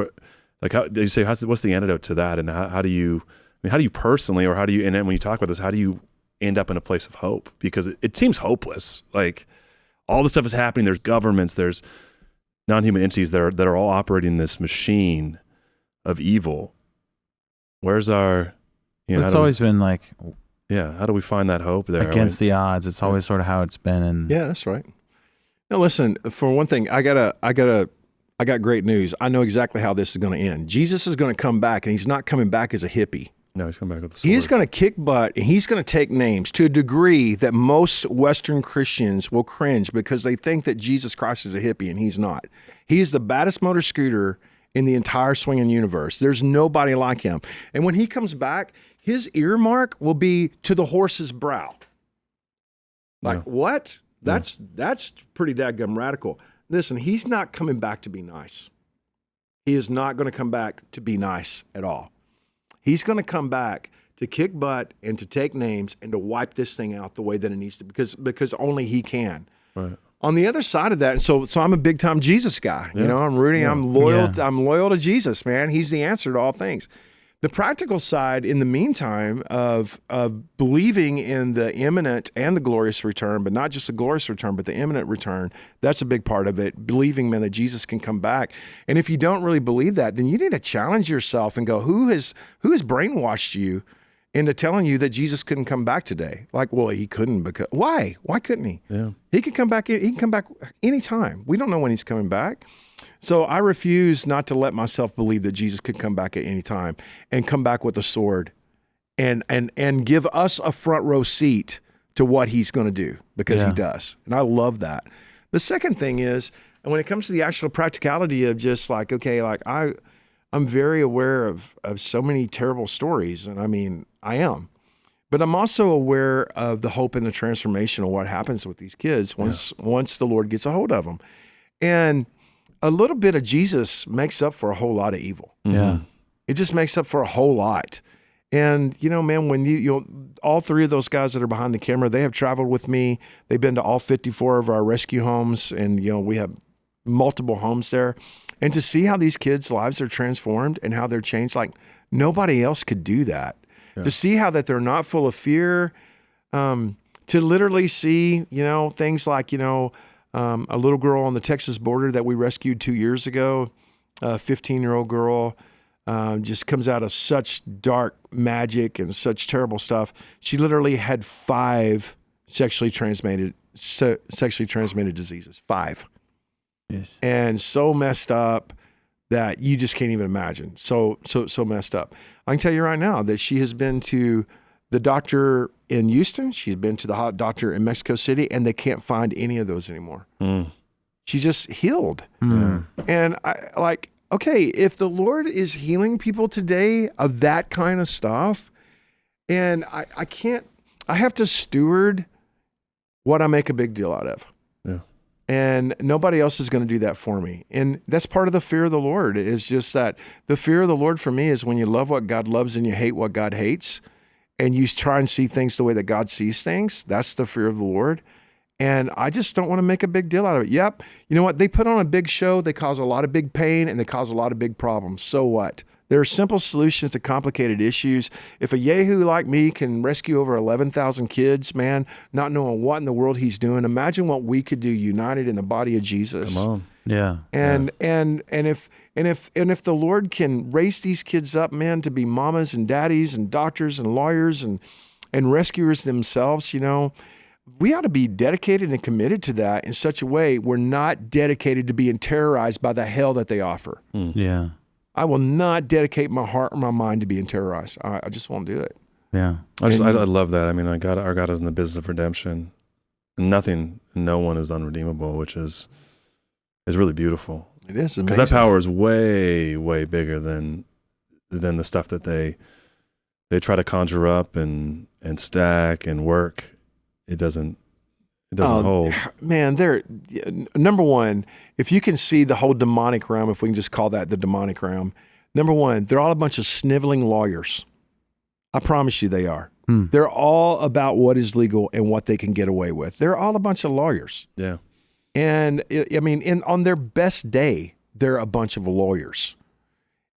how do you say? What's the antidote to that? And how do you personally, or and then when you talk about this, how do you end up in a place of hope? Because it seems hopeless. Like, all this stuff is happening. There's governments. There's non-human entities that are all operating this machine of evil. Where's our? It's always been like. Yeah, how do we find that hope there? Against the odds. It's always sort of how it's been. And yeah, that's right. Now listen, for one thing, I got great news. I know exactly how this is going to end. Jesus is going to come back, and he's not coming back as a hippie. No, he's coming back with a sword. He's going to kick butt, and he's going to take names to a degree that most Western Christians will cringe, because they think that Jesus Christ is a hippie, and he's not. He is the baddest motor scooter in the entire swinging universe. There's nobody like him. And when he comes back, his earmark will be to the horse's brow. What? That's pretty dadgum radical. Listen, he's not coming back to be nice. He is not going to come back to be nice at all. He's going to come back to kick butt and to take names and to wipe this thing out the way that it needs to, because only he can. Right. On the other side of that, so I'm a big time Jesus guy. Yeah. You know, I'm rooting. Yeah. I'm loyal. Yeah. I'm loyal to Jesus, man. He's the answer to all things. The practical side, in the meantime, of believing in the imminent and the glorious return, but not just the glorious return, but the imminent return, that's a big part of it. Believing, man, that Jesus can come back. And if you don't really believe that, then you need to challenge yourself and go, who has brainwashed you into telling you that Jesus couldn't come back today? Like, well, he couldn't, because why? Why couldn't he? Yeah. He could come back. He can come back anytime. We don't know when he's coming back. So I refuse not to let myself believe that Jesus could come back at any time and come back with a sword and give us a front row seat to what he's going to do, because he does. And I love that. The second thing is, and when it comes to the actual practicality of just like, okay, like I'm very aware of so many terrible stories. And I mean, I am. But I'm also aware of the hope and the transformation of what happens with these kids once the Lord gets a hold of them. And a little bit of Jesus makes up for a whole lot of evil. Yeah. It just makes up for a whole lot. And, you know, man, when you all three of those guys that are behind the camera, they have traveled with me. They've been to all 54 of our rescue homes. And, you know, we have multiple homes there. And to see how these kids' lives are transformed and how they're changed, like nobody else could do that. Yeah. To see how that they're not full of fear, to literally see, you know, things like, you know, a little girl on the Texas border that we rescued 2 years ago, a 15-year-old girl, just comes out of such dark magic and such terrible stuff. She literally had 5 sexually transmitted diseases, 5. Yes. And so messed up that you just can't even imagine. So messed up. I can tell you right now that she has been to the doctor in Houston. She's been to the hot doctor in Mexico City, and they can't find any of those anymore. She's just healed. And I like, okay, if the Lord is healing people today of that kind of stuff, and I have to steward what I make a big deal out of. Yeah. And nobody else is going to do that for me. And that's part of the fear of the Lord, is just that the fear of the Lord for me is when you love what God loves and you hate what God hates, and you try and see things the way that God sees things. That's the fear of the Lord. And I just don't want to make a big deal out of it. Yep. You know what? They put on a big show. They cause a lot of big pain, and they cause a lot of big problems. So what? There are simple solutions to complicated issues. If a yahoo like me can rescue over 11,000 kids, man, not knowing what in the world he's doing, imagine what we could do united in the body of Jesus. Come on. Yeah. And if the Lord can raise these kids up, man, to be mamas and daddies and doctors and lawyers and rescuers themselves, you know, we ought to be dedicated and committed to that in such a way we're not dedicated to being terrorized by the hell that they offer. Yeah. I will not dedicate my heart or my mind to being terrorized. I just won't do it. Yeah. I love that. I mean, our God is in the business of redemption. No one is unredeemable, which is really beautiful. It is amazing. Because that power is way, way bigger than the stuff that they try to conjure up and stack and work. It doesn't hold. Man, number one, if you can see the whole demonic realm, if we can just call that the demonic realm, number one, they're all a bunch of sniveling lawyers. I promise you they are. They're all about what is legal and what they can get away with. They're all a bunch of lawyers. Yeah. And I mean, on their best day, they're a bunch of lawyers.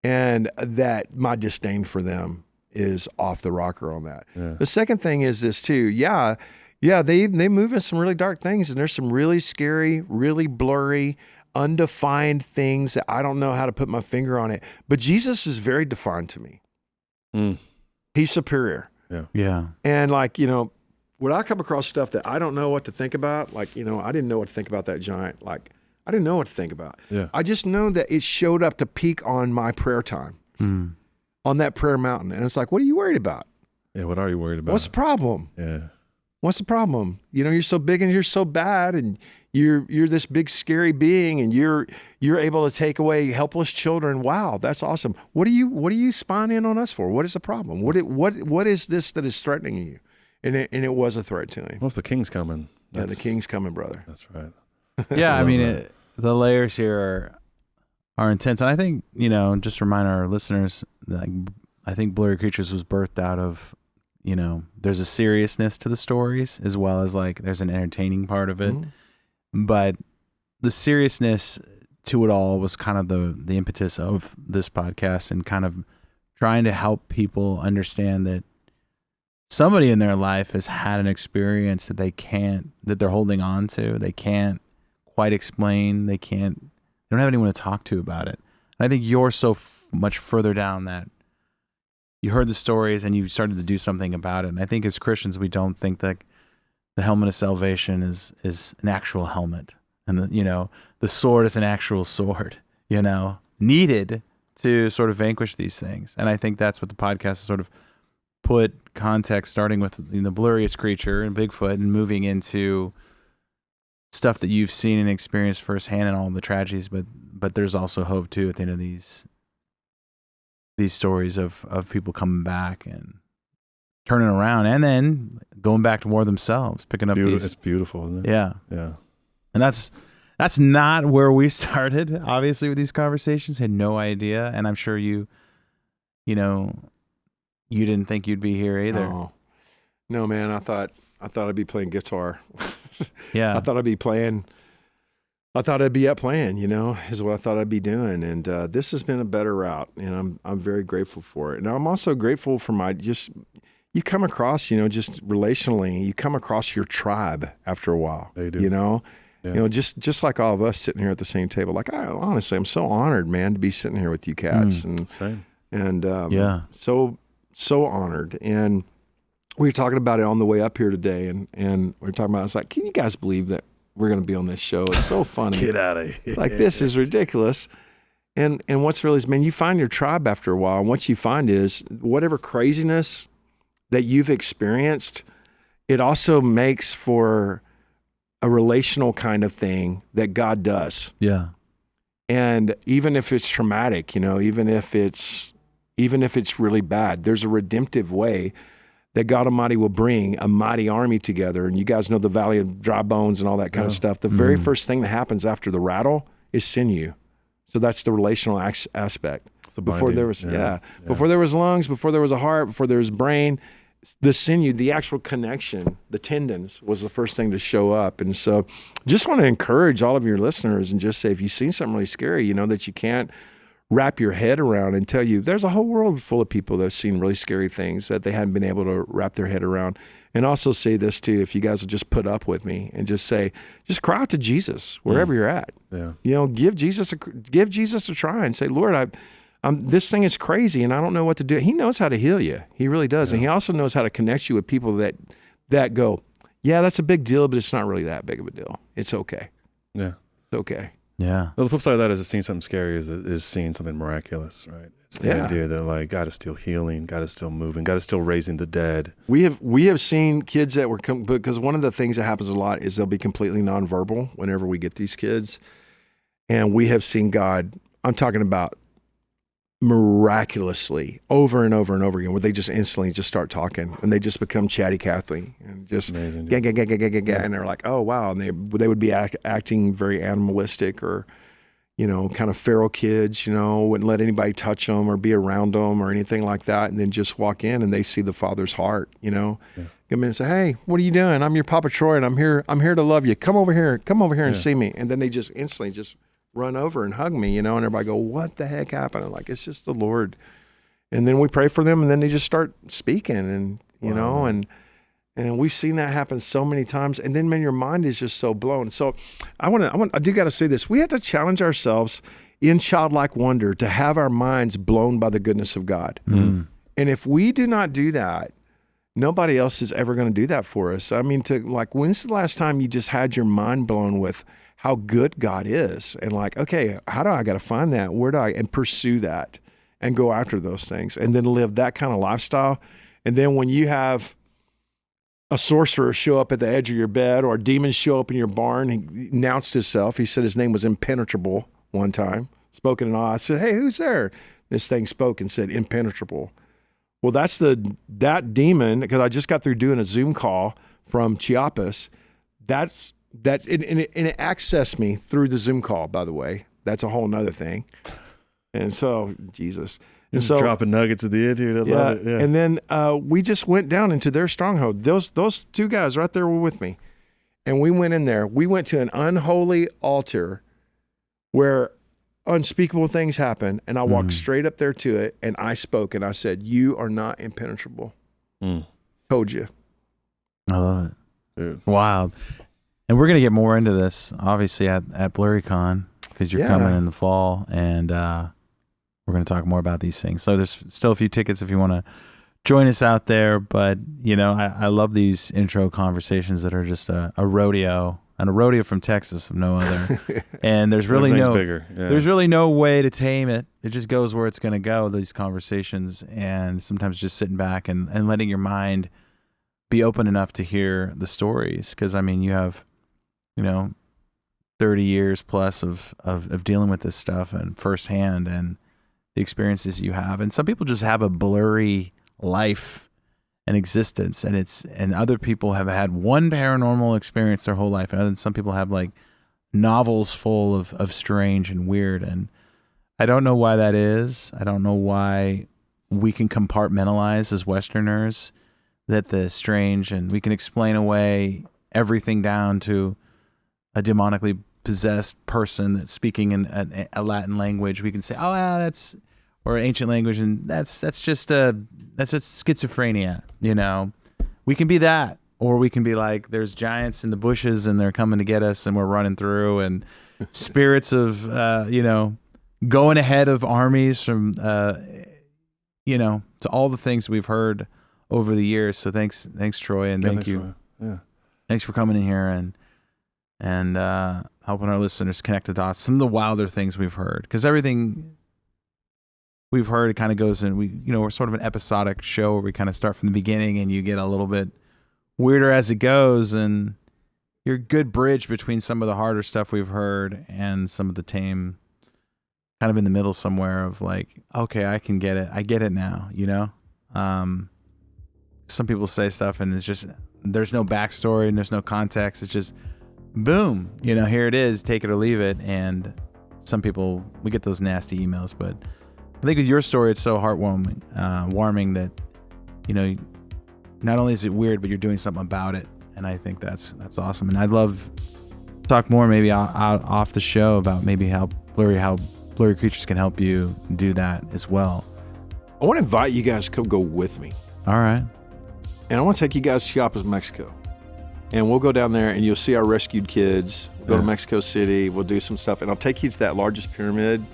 And that my disdain for them is off the rocker on that. Yeah. The second thing is this too. Yeah, they move in some really dark things, and there's some really scary, really blurry, undefined things that I don't know how to put my finger on it. But Jesus is very defined to me. He's superior. Yeah. And like, you know, when I come across stuff that I don't know what to think about, like, you know, I didn't know what to think about that giant. Like, I didn't know what to think about. Yeah. I just know that it showed up to peak on my prayer time, on that prayer mountain. And it's like, what are you worried about? Yeah, what are you worried about? What's the problem? Yeah. What's the problem? You know, you're so big and you're so bad, and you're this big scary being, and you're able to take away helpless children. Wow, that's awesome. What are you spying in on us for? What is the problem? What is this that is threatening you? And it was a threat to him. Well, the king's coming. The king's coming, brother. That's right. Yeah, I mean, the layers here are intense. And I think, just to remind our listeners, that I think Blurry Creatures was birthed out of, there's a seriousness to the stories as well as like there's an entertaining part of it. Mm-hmm. But the seriousness to it all was kind of the impetus of this podcast and kind of trying to help people understand that somebody in their life has had an experience that they're holding on to. They can't quite explain. They don't have anyone to talk to about it. And I think you're so much further down that you heard the stories and you started to do something about it. And I think as Christians, we don't think that the helmet of salvation is an actual helmet. And the sword is an actual sword, needed to sort of vanquish these things. And I think that's what the podcast has sort of put context, starting with the blurriest creature and Bigfoot and moving into stuff that you've seen and experienced firsthand and all the tragedies, but there's also hope too at the end of these stories of people coming back and turning around and then going back to more themselves, picking up these. It's beautiful, isn't it? Yeah. Yeah. And that's not where we started, obviously, with these conversations. Had no idea. And I'm sure you didn't think you'd be here either. No, man, I thought I'd be playing guitar. Yeah. I thought I'd be up playing, is what I thought I'd be doing. And this has been a better route, and I'm very grateful for it. And I'm also grateful for you come across, just relationally, you come across your tribe after a while. They do. Yeah. Just like all of us sitting here at the same table. Like, I'm so honored, man, to be sitting here with you cats. Same. And yeah. So honored. And we were talking about it on the way up here today, and we were talking about, it's like, can you guys believe that we're going to be on this show? It's so funny. Get out of here. It's like, this is ridiculous. And what's really, man, you find your tribe after a while. And what you find is whatever craziness that you've experienced, it also makes for a relational kind of thing that God does. Yeah. And even if it's traumatic, even if it's really bad, there's a redemptive way that God Almighty will bring a mighty army together. And you guys know the Valley of Dry Bones and all that kind of stuff. The very first thing that happens after the rattle is sinew. So that's the relational aspect. Before there was, before there was lungs, before there was a heart, before there was brain, the sinew, the actual connection, the tendons was the first thing to show up. And so just want to encourage all of your listeners and just say, if you've seen something really scary, that you can't wrap your head around, and tell you there's a whole world full of people that have seen really scary things that they hadn't been able to wrap their head around. And also say this too, if you guys will just put up with me and just cry out to Jesus wherever you're at. Yeah. Give Jesus a try and say, Lord, this thing is crazy and I don't know what to do. He knows how to heal you. He really does. Yeah. And he also knows how to connect you with people that go, yeah, that's a big deal, but it's not really that big of a deal. It's okay. Yeah. It's okay. Yeah. Well, the flip side of that is seeing something scary is seeing something miraculous, right? It's the idea that like God is still healing, God is still moving, God is still raising the dead. We have seen kids that were because one of the things that happens a lot is they'll be completely nonverbal whenever we get these kids, and we have seen God. I'm talking about miraculously over and over and over again, where they just instantly just start talking and they just become chatty Cathy and just amazing, ga, and they're like, oh wow, and they would be acting very animalistic or kind of feral kids, wouldn't let anybody touch them or be around them or anything like that, and then just walk in and they see the Father's heart, Come in and say, hey, what are you doing? I'm your Papa Troy and I'm here to love you. Come over here and see me. And then they just instantly just run over and hug me, and everybody go, what the heck happened? I'm like, it's just the Lord. And then we pray for them and then they just start speaking and, and we've seen that happen so many times. And then, man, your mind is just so blown. So I do got to say this. We have to challenge ourselves in childlike wonder to have our minds blown by the goodness of God. Mm. And if we do not do that, nobody else is ever going to do that for us. I mean, when's the last time you just had your mind blown with how good God is, and like, okay, how do I got to find that? And pursue that and go after those things and then live that kind of lifestyle. And then when you have a sorcerer show up at the edge of your bed or demons show up in your barn, he announced himself. He said his name was Impenetrable one time, spoken in awe. I said, hey, who's there? This thing spoke and said Impenetrable. Well, that demon, because I just got through doing a Zoom call from Chiapas. And it accessed me through the Zoom call, by the way. that's a whole nother thing. And so, Jesus. And so, dropping nuggets at the end here. I love it. Yeah. And then we just went down into their stronghold. Those two guys right there were with me. And we went in there. We went to an unholy altar where unspeakable things happen. And I walked straight up there to it, and I spoke, and I said, "You are not impenetrable." Told you. I love it. It's wild. And we're going to get more into this, obviously, at BlurryCon, because you're coming in the fall, and we're going to talk more about these things. So there's still a few tickets if you want to join us out there. But, you know, I love these intro conversations that are just a rodeo, and a rodeo from Texas of no other. And there's really there's really no way to tame it. It just goes where it's going to go, these conversations, and sometimes just sitting back and letting your mind be open enough to hear the stories. Because, I mean, you have, 30 years plus of dealing with this stuff and firsthand, and the experiences you have. And some people just have a blurry life and existence, and other people have had one paranormal experience their whole life, and then some people have like novels full of strange and weird. And I don't know why that is. I don't know why we can compartmentalize as Westerners that the strange, and we can explain away everything down to a demonically possessed person that's speaking in a Latin language. We can say, oh, yeah, that's, or an ancient language, and that's just schizophrenia. We can be that, or we can be like, there's giants in the bushes and they're coming to get us, and we're running through, and spirits of going ahead of armies from to all the things we've heard over the years. So thanks Troy, and thank you. Thanks for coming in here and helping our listeners connect the dots. Some of the wilder things we've heard, because everything we've heard, it kind of goes in. We're sort of an episodic show where we kind of start from the beginning, and you get a little bit weirder as it goes, and you're a good bridge between some of the harder stuff we've heard and some of the tame, kind of in the middle somewhere of like, okay, I can get it. I get it now, some people say stuff and it's just, there's no backstory and there's no context. It's just, boom, here it is, take it or leave it. And some people, we get those nasty emails, but I think with your story, it's so heartwarming, warming that, not only is it weird, but you're doing something about it. And I think that's awesome. And I'd love to talk more maybe out off the show about maybe how blurry creatures can help you do that as well. I want to invite you guys to come go with me. All right. And I want to take you guys to Chiapas, Mexico. And we'll go down there and you'll see our rescued kids. We'll go to Mexico City. We'll do some stuff. And I'll take you to that largest pyramid.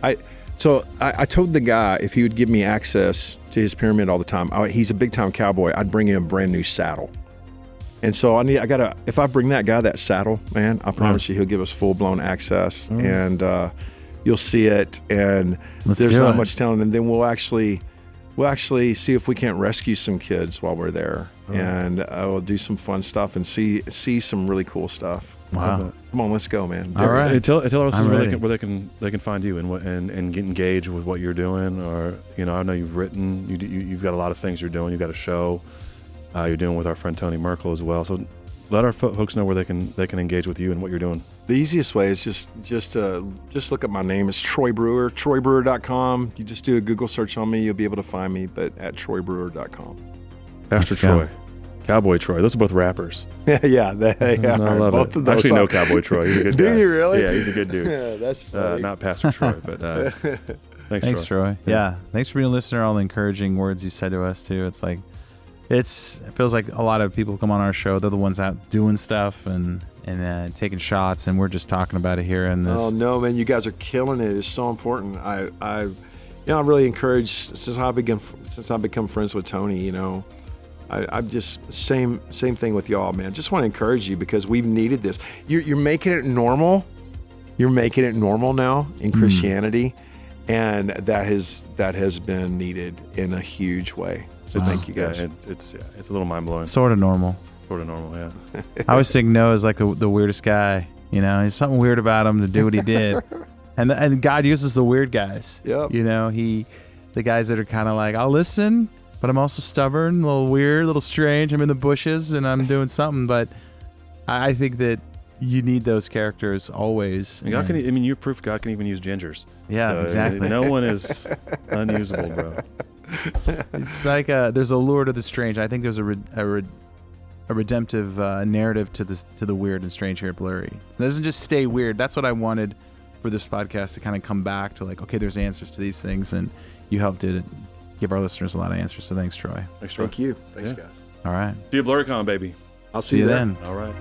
I told the guy if he would give me access to his pyramid all the time, he's a big time cowboy, I'd bring him a brand new saddle. And so if I bring that guy that saddle, man, I promise you he'll give us full blown access, and you'll see it, and there's not much telling. And then we'll actually see if we can't rescue some kids while we're there, and we'll do some fun stuff and see some really cool stuff. Wow! Come on, let's go, man. All right. Hey, tell us where they can find you and get engaged with what you're doing, or I know you've written, you've got a lot of things you're doing. You've got a show you're doing with our friend Tony Merkel as well. So let our folks know where they can engage with you and what you're doing. The easiest way is just look up my name. It's Troy Brewer, TroyBrewer.com. You just do a Google search on me, you'll be able to find me, but at TroyBrewer.com. Pastor Troy. Cowboy Troy. Those are both rappers. Yeah, they are. I love both it. Of those I actually know Cowboy Troy. He's a good guy. Do you really? Yeah, he's a good dude. Yeah, that's funny. Not Pastor Troy, but thanks Troy. Yeah, thanks for being a listener. All the encouraging words you said to us too. It's like, it feels like a lot of people come on our show. They're the ones out doing stuff and taking shots, and we're just talking about it here. And this. Oh no, man, you guys are killing it. It's so important. I'm really encouraged since I've become friends with Tony. I'm just same thing with y'all, man. Just want to encourage you because we've needed this. You're making it normal. You're making it normal now in Christianity, and that has been needed in a huge way. So thank you guys. Yeah, it's a little mind blowing. Sort of normal, yeah. I always think Noah is like the weirdest guy. There's something weird about him to do what he did, and God uses the weird guys. Yep. The guys that are kind of like, I'll listen, but I'm also stubborn, a little weird, a little strange. I'm in the bushes and I'm doing something. But I think that you need those characters always. And God can, I mean, you're proof God can even use gingers. Yeah, So, exactly. No one is unusable, bro. It's like there's a lure to the strange. I think there's a redemptive narrative to the weird and strange here at Blurry. It doesn't just stay weird. That's what I wanted for this podcast, to kind of come back to, like, okay, there's answers to these things, and you helped give our listeners a lot of answers. So thanks, Troy. Thanks, Troy. Thank you. Thanks, guys. All right. See you at BlurryCon, baby. I'll see you then. All right.